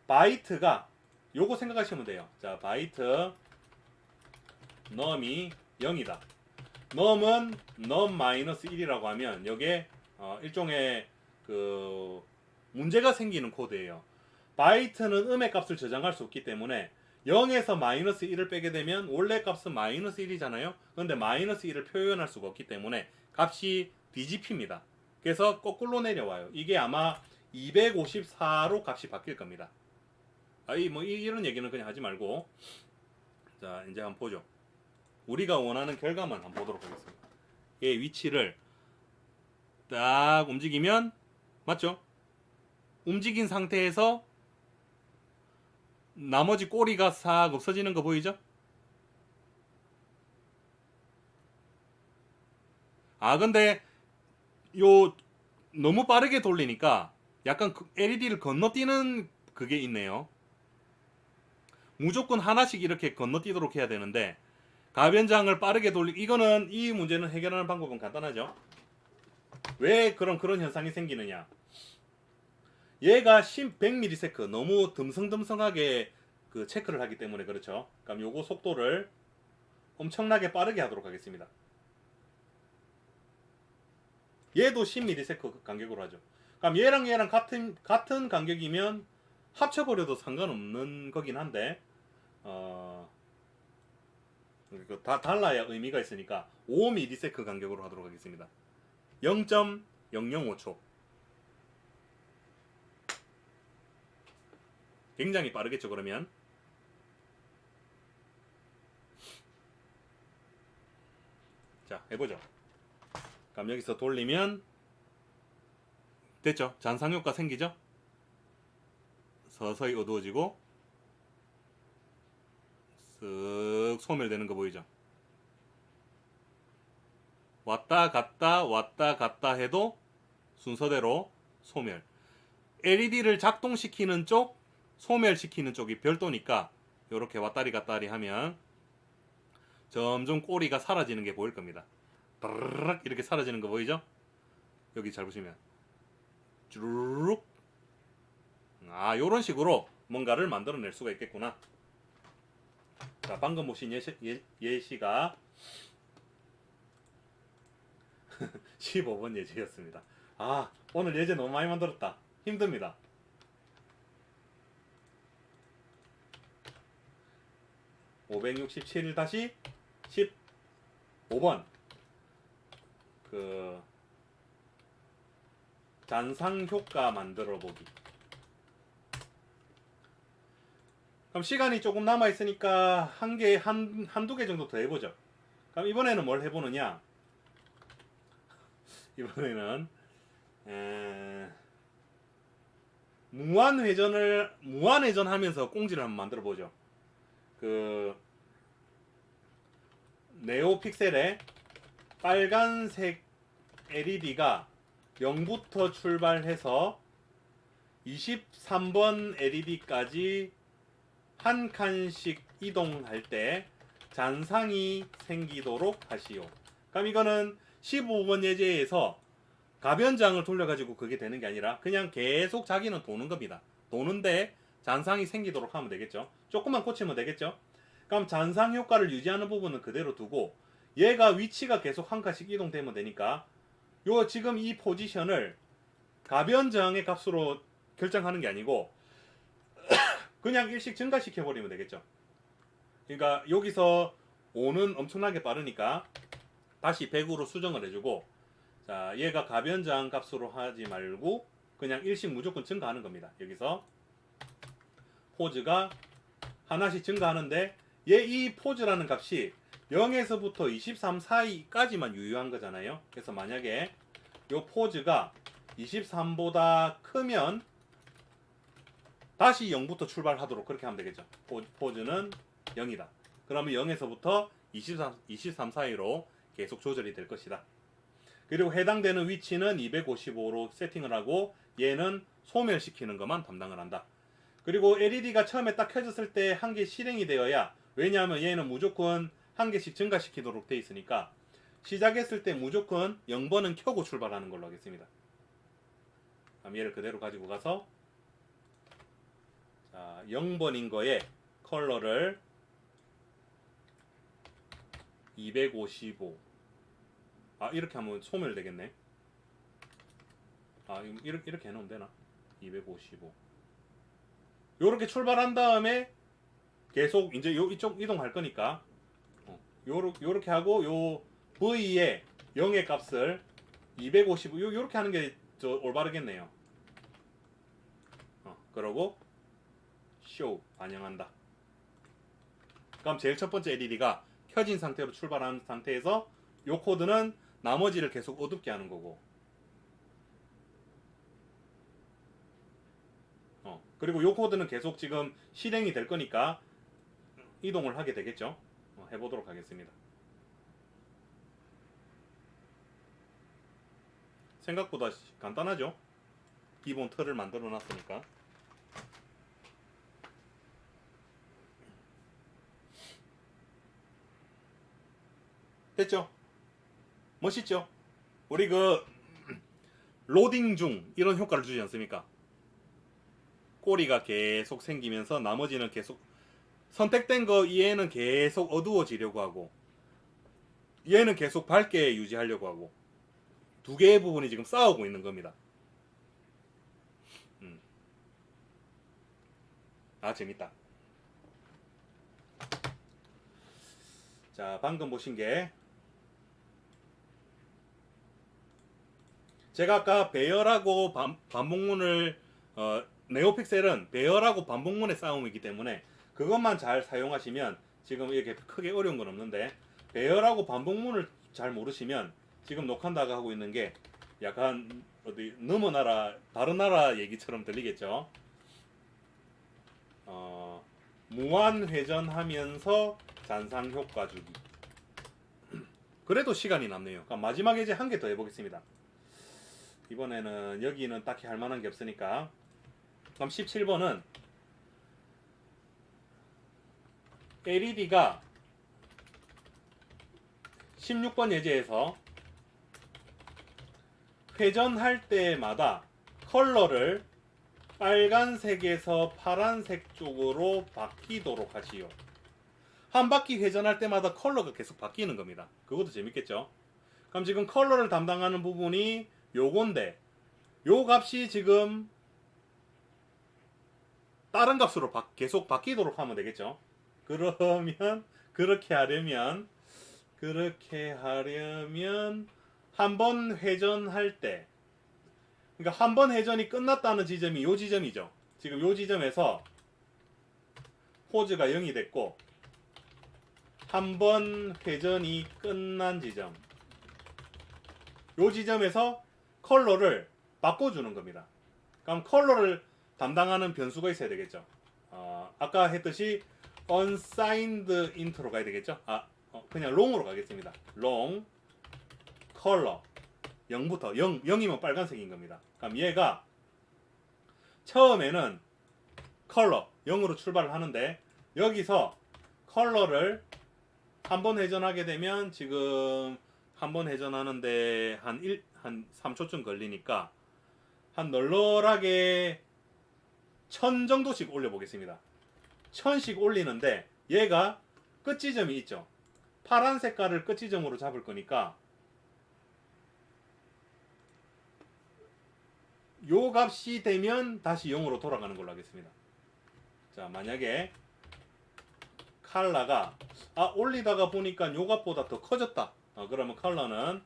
바이트가 요거 생각하시면 돼요. 자, 바이트 num이 0이다. num은 num-1이라고 하면 여기에 일종의 그 문제가 생기는 코드예요. 바이트는 음의 값을 저장할 수 없기 때문에 0에서 마이너스 1을 빼게 되면 원래 값은 마이너스 1이잖아요. 그런데 마이너스 1을 표현할 수가 없기 때문에 값이 뒤집힙니다. 그래서 거꾸로 내려와요. 이게 아마 254로 값이 바뀔 겁니다. 이런 얘기는 그냥 하지 말고, 자 이제 한번 보죠. 우리가 원하는 결과만 한번 보도록 하겠습니다. 얘 위치를 딱 움직이면, 맞죠? 움직인 상태에서 나머지 꼬리가 싹 없어지는 거 보이죠? 근데 요 너무 빠르게 돌리니까 약간 LED를 건너뛰는 그게 있네요. 무조건 하나씩 이렇게 건너뛰도록 해야 되는데 가변장을 빠르게 이거는 이 문제는 해결하는 방법은 간단하죠. 왜 그런 현상이 생기느냐? 얘가 100ms 너무 듬성듬성하게 그 체크를 하기 때문에 그렇죠. 그럼 요거 속도를 엄청나게 빠르게 하도록 하겠습니다. 얘도 10ms 간격으로 하죠. 그럼 얘랑 같은 간격이면 합쳐버려도 상관없는 거긴 한데 다 달라야 의미가 있으니까 5ms 간격으로 하도록 하겠습니다. 0.005초. 굉장히 빠르겠죠, 그러면. 자, 해보죠. 그럼 여기서 돌리면 됐죠? 잔상효과 생기죠? 서서히 어두워지고 쓱 소멸되는 거 보이죠? 왔다 갔다 해도 순서대로 소멸. LED를 작동시키는 쪽, 소멸시키는 쪽이 별도니까 요렇게 왔다리 갔다리 하면 점점 꼬리가 사라지는 게 보일 겁니다. 드르륵 이렇게 사라지는 거 보이죠? 여기 잘 보시면 쭈르륵. 아, 요런 식으로 뭔가를 만들어낼 수가 있겠구나. 자, 방금 보신 예시가 15번 예제였습니다. 아, 오늘 예제 너무 많이 만들었다. 힘듭니다. 567-15번 그 잔상 효과 만들어 보기. 그럼 시간이 조금 남아 있으니까 한두 개 정도 더 해보죠. 그럼 이번에는 뭘 해보느냐? 이번에는 무한회전 하면서 꽁지를 한번 만들어 보죠. 그 네오픽셀에 빨간색 LED가 0부터 출발해서 23번 LED까지 한 칸씩 이동할 때 잔상이 생기도록 하시오. 그럼 이거는 15번 예제에서 가변장을 돌려가지고 그게 되는 게 아니라 그냥 계속 자기는 도는 겁니다. 도는데 잔상이 생기도록 하면 되겠죠. 조금만 고치면 되겠죠. 그럼 잔상 효과를 유지하는 부분은 그대로 두고 얘가 위치가 계속 한 칸씩 이동되면 되니까 요 지금 이 포지션을 가변장의 값으로 결정하는 게 아니고 그냥 일씩 증가시켜 버리면 되겠죠. 그러니까 여기서 5는 엄청나게 빠르니까 다시 100으로 수정을 해주고, 자, 얘가 가변장 값으로 하지 말고 그냥 일씩 무조건 증가하는 겁니다. 여기서 포즈가 하나씩 증가하는데 얘 이 포즈라는 값이 0에서부터 23 사이까지만 유효한 거잖아요. 그래서 만약에 요 포즈가 23보다 크면 다시 0부터 출발하도록 그렇게 하면 되겠죠. 포즈는 0이다. 그러면 0에서부터 23 사이로 계속 조절이 될 것이다. 그리고 해당되는 위치는 255로 세팅을 하고 얘는 소멸시키는 것만 담당을 한다. 그리고 LED가 처음에 딱 켜졌을 때 한 개 실행이 되어야, 왜냐하면 얘는 무조건 한 개씩 증가시키도록 돼 있으니까 시작했을 때 무조건 0번은 켜고 출발하는 걸로 하겠습니다. 그럼 얘를 그대로 가지고 가서, 자, 0번인 거에 컬러를 255. 아, 이렇게 하면 소멸되겠네. 아, 이렇게 해놓으면 되나? 255. 요렇게 출발한 다음에 계속 이제 이쪽 이동할 거니까 요렇게 하고 요 V의 0의 값을 255 요렇게 하는 게 올바르겠네요. 그러고 쇼 반영한다. 그럼 제일 첫 번째 LED가 켜진 상태로 출발한 상태에서 요 코드는 나머지를 계속 어둡게 하는 거고, 그리고 요 코드는 계속 지금 실행이 될 거니까 이동을 하게 되겠죠. 해보도록 하겠습니다. 생각보다 간단하죠. 기본 틀을 만들어 놨으니까. 됐죠? 멋있죠? 우리 그 로딩 중 이런 효과를 주지 않습니까? 꼬리가 계속 생기면서 나머지는 계속 선택된 거, 얘는 계속 어두워지려고 하고 얘는 계속 밝게 유지하려고 하고 두 개의 부분이 지금 싸우고 있는 겁니다. 아, 재밌다. 자, 방금 보신 게 제가 아까 배열하고 반복문을 네오픽셀은 배열하고 반복문의 싸움이기 때문에 그것만 잘 사용하시면 지금 이렇게 크게 어려운 건 없는데, 배열하고 반복문을 잘 모르시면 지금 녹한다고 하고 있는 게 약간 어디 너무 나라 다른 나라 얘기처럼 들리겠죠. 무한 회전하면서 잔상 효과 주기. 그래도 시간이 남네요. 그럼 마지막 예제 한 개 더 해보겠습니다. 이번에는 여기는 딱히 할 만한 게 없으니까. 그럼 17번은 LED가 16번 예제에서 회전할 때마다 컬러를 빨간색에서 파란색 쪽으로 바뀌도록 하시오. 한 바퀴 회전할 때마다 컬러가 계속 바뀌는 겁니다. 그것도 재밌겠죠? 그럼 지금 컬러를 담당하는 부분이 요건데, 요 값이 지금 다른 값으로 계속 바뀌도록 하면 되겠죠? 그러면 그렇게 하려면 한 번 회전할 때, 그러니까 한 번 회전이 끝났다는 지점이 요 지점이죠. 지금 요 지점에서 호즈가 0이 됐고, 한 번 회전이 끝난 지점, 요 지점에서 컬러를 바꿔주는 겁니다. 그럼 컬러를 담당하는 변수가 있어야 되겠죠. 아까 했듯이 unsigned int로 가야 되겠죠. 그냥 long으로 가겠습니다. long 컬러 0부터 0이면 빨간색인 겁니다. 그럼 얘가 처음에는 컬러 0으로 출발을 하는데, 여기서 컬러를 한 번 회전하게 되면 지금 한 번 회전하는데 한 3초쯤 걸리니까 한 널널하게 1000 정도씩 올려보겠습니다. 1000씩 올리는데 얘가 끝지점이 있죠. 파란 색깔을 끝지점으로 잡을 거니까 요 값이 되면 다시 0으로 돌아가는 걸로 하겠습니다. 자, 만약에 컬러가 올리다가 보니까 요 값보다 더 커졌다. 그러면 컬러는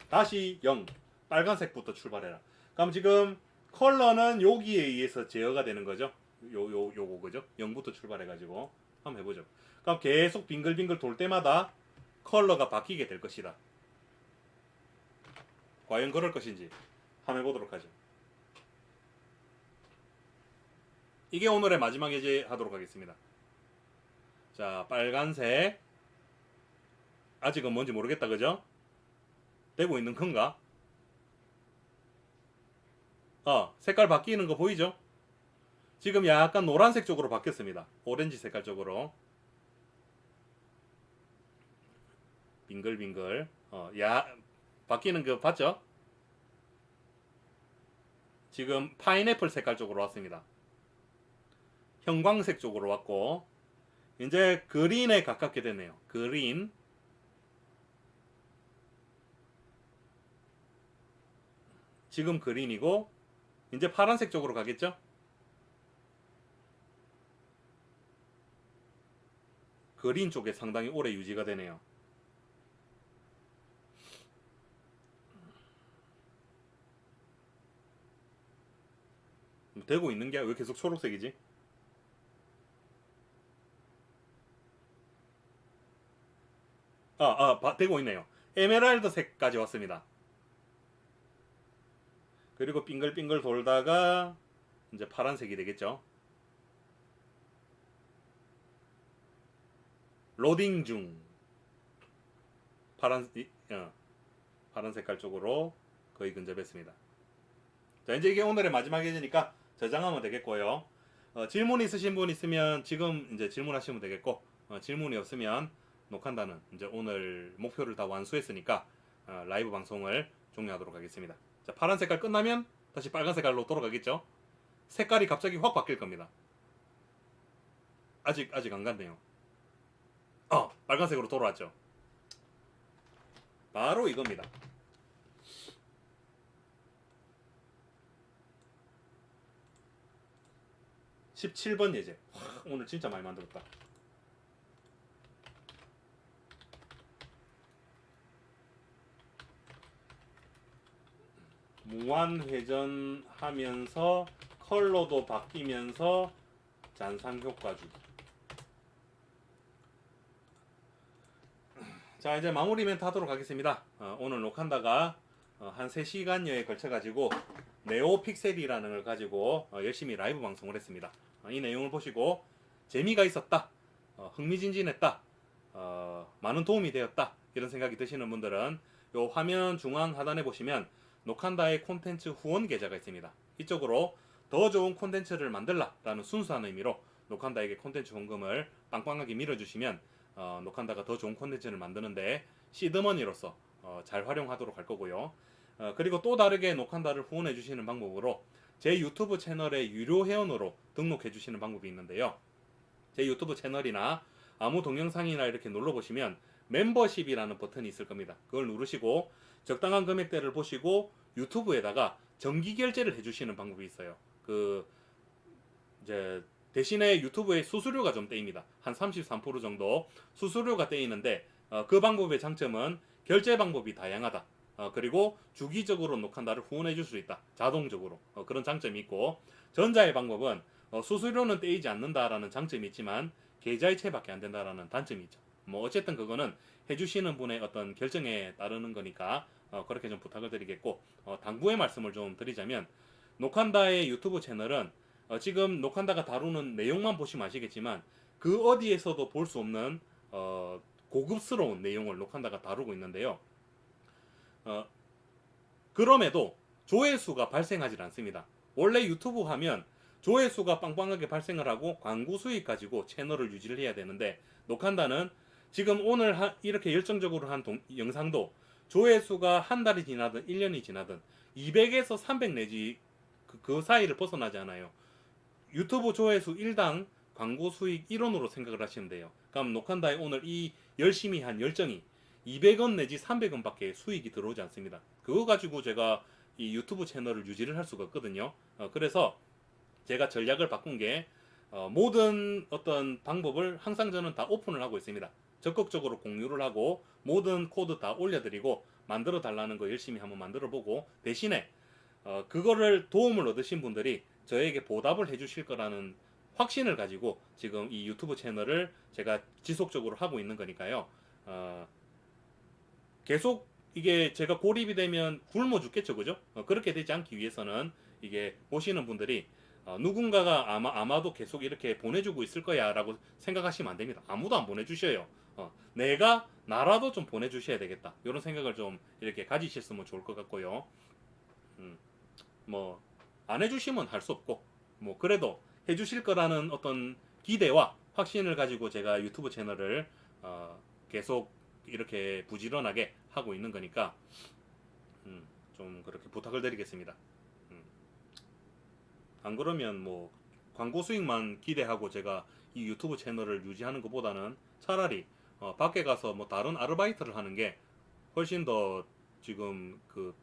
다시 0, 빨간색부터 출발해라. 그럼 지금 컬러는 여기에 의해서 제어가 되는 거죠. 요거 그죠? 0부터 출발해가지고 한번 해보죠. 그럼 계속 빙글빙글 돌 때마다 컬러가 바뀌게 될 것이다. 과연 그럴 것인지 한번 해보도록 하죠. 이게 오늘의 마지막 예제 하도록 하겠습니다. 자, 빨간색. 아직은 뭔지 모르겠다, 그죠? 되고 있는 건가? 색깔 바뀌는 거 보이죠? 지금 약간 노란색 쪽으로 바뀌었습니다. 오렌지 색깔 쪽으로. 빙글빙글. 바뀌는 거 봤죠? 지금 파인애플 색깔 쪽으로 왔습니다. 형광색 쪽으로 왔고, 이제 그린에 가깝게 되네요. 그린. 지금 그린이고, 이제 파란색 쪽으로 가겠죠? 그린 쪽에 상당히 오래 유지가 되네요. 되고 있는 게 왜 계속 초록색이지? 되고 있네요. 에메랄드 색까지 왔습니다. 그리고 빙글빙글 돌다가 이제 파란색이 되겠죠. 로딩 중. 파란 색깔 쪽으로 거의 근접했습니다. 자, 이제 이게 오늘의 마지막 예제니까 저장하면 되겠고요. 질문 있으신 분 있으면 지금 이제 질문하시면 되겠고, 질문이 없으면 녹한다는 이제 오늘 목표를 다 완수했으니까 라이브 방송을 종료하도록 하겠습니다. 자, 파란 색깔 끝나면 다시 빨간 색깔로 돌아가겠죠. 색깔이 갑자기 확 바뀔 겁니다. 아직 안 갔네요. 빨간색으로 돌아왔죠. 바로 이겁니다. (17번) 예제. 오늘 진짜 많이 만들었다. 무한회전하면서 컬러도 바뀌면서 잔상효과 주기. 자, 이제 마무리 멘트 하도록 하겠습니다. 오늘 녹한다가 한 3시간여에 걸쳐가지고 네오픽셀이라는 걸 가지고 열심히 라이브 방송을 했습니다. 이 내용을 보시고 재미가 있었다, 흥미진진했다, 많은 도움이 되었다, 이런 생각이 드시는 분들은 요 화면 중앙 하단에 보시면 녹한다의 콘텐츠 후원 계좌가 있습니다. 이쪽으로 더 좋은 콘텐츠를 만들라 라는 순수한 의미로 노칸다에게 콘텐츠 헌금을 빵빵하게 밀어주시면 노칸다가 더 좋은 콘텐츠를 만드는데 시드머니로서 잘 활용하도록 할 거고요. 그리고 또 다르게 노칸다를 후원해 주시는 방법으로 제 유튜브 채널에 유료 회원으로 등록해 주시는 방법이 있는데요. 제 유튜브 채널이나 아무 동영상이나 이렇게 눌러보시면 멤버십이라는 버튼이 있을 겁니다. 그걸 누르시고 적당한 금액대를 보시고 유튜브에다가 정기 결제를 해주시는 방법이 있어요. 이제 대신에 유튜브에 수수료가 좀 떼입니다. 한 33% 정도 수수료가 떼이는데 그 방법의 장점은 결제 방법이 다양하다. 그리고 주기적으로 노칸다를 후원해 줄 수 있다. 자동적으로. 그런 장점이 있고, 전자의 방법은 수수료는 떼이지 않는다라는 장점이 있지만 계좌이체밖에 안 된다라는 단점이 있죠. 뭐 어쨌든 그거는 해주시는 분의 어떤 결정에 따르는 거니까 그렇게 좀 부탁을 드리겠고, 당부의 말씀을 좀 드리자면 노칸다의 유튜브 채널은 지금 노칸다가 다루는 내용만 보시면 아시겠지만 그 어디에서도 볼 수 없는 고급스러운 내용을 노칸다가 다루고 있는데요. 그럼에도 조회수가 발생하지 않습니다. 원래 유튜브 하면 조회수가 빵빵하게 발생을 하고 광고 수익 가지고 채널을 유지를 해야 되는데 노칸다는 지금 오늘 이렇게 열정적으로 한 영상도 조회수가 한 달이 지나든 1년이 지나든 200에서 300 내지 그 사이를 벗어나지 않아요. 유튜브 조회수 1당 광고 수익 1원으로 생각을 하시면 돼요. 그럼 노칸다에 오늘 이 열심히 한 열정이 200원 내지 300원 밖에 수익이 들어오지 않습니다. 그거 가지고 제가 이 유튜브 채널을 유지를 할 수가 없거든요. 그래서 제가 전략을 바꾼 게 모든 어떤 방법을 항상 저는 다 오픈을 하고 있습니다. 적극적으로 공유를 하고 모든 코드 다 올려드리고 만들어 달라는 거 열심히 한번 만들어 보고 대신에 그거를 도움을 얻으신 분들이 저에게 보답을 해주실 거라는 확신을 가지고 지금 이 유튜브 채널을 제가 지속적으로 하고 있는 거니까요. 계속 이게 제가 고립이 되면 굶어 죽겠죠, 그죠? 그렇게 되지 않기 위해서는 이게 보시는 분들이 누군가가 아마도 계속 이렇게 보내주고 있을 거야 라고 생각하시면 안 됩니다. 아무도 안 보내주셔요. 내가 나라도 좀 보내주셔야 되겠다. 이런 생각을 좀 이렇게 가지셨으면 좋을 것 같고요. 뭐 안 해주시면 할 수 없고 뭐 그래도 해주실 거라는 어떤 기대와 확신을 가지고 제가 유튜브 채널을 계속 이렇게 부지런하게 하고 있는 거니까 좀 그렇게 부탁을 드리겠습니다. 안 그러면 뭐 광고 수익만 기대하고 제가 이 유튜브 채널을 유지하는 것보다는 차라리 밖에 가서 뭐 다른 아르바이트를 하는 게 훨씬 더 지금 그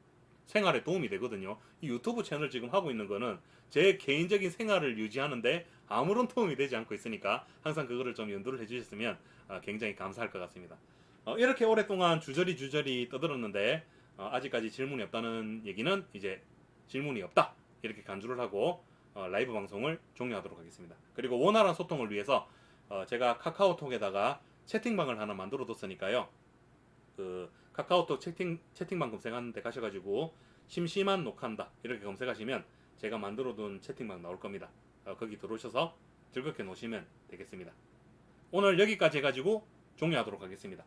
생활에 도움이 되거든요. 이 유튜브 채널 지금 하고 있는 거는 제 개인적인 생활을 유지하는데 아무런 도움이 되지 않고 있으니까 항상 그거를 좀 연두를 해주셨으면 굉장히 감사할 것 같습니다. 이렇게 오랫동안 주저리 떠들었는데 아직까지 질문이 없다는 얘기는 이제 질문이 없다 이렇게 간주를 하고 라이브 방송을 종료하도록 하겠습니다. 그리고 원활한 소통을 위해서 제가 카카오톡에다가 채팅방을 하나 만들어 뒀으니까요. 그 카카오톡 채팅방 검색하는 데 가셔가지고 심심한 녹한다 이렇게 검색하시면 제가 만들어둔 채팅방 나올 겁니다. 거기 들어오셔서 즐겁게 노시면 되겠습니다. 오늘 여기까지 해가지고 종료하도록 하겠습니다.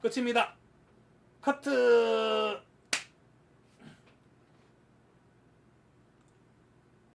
끝입니다. 카트!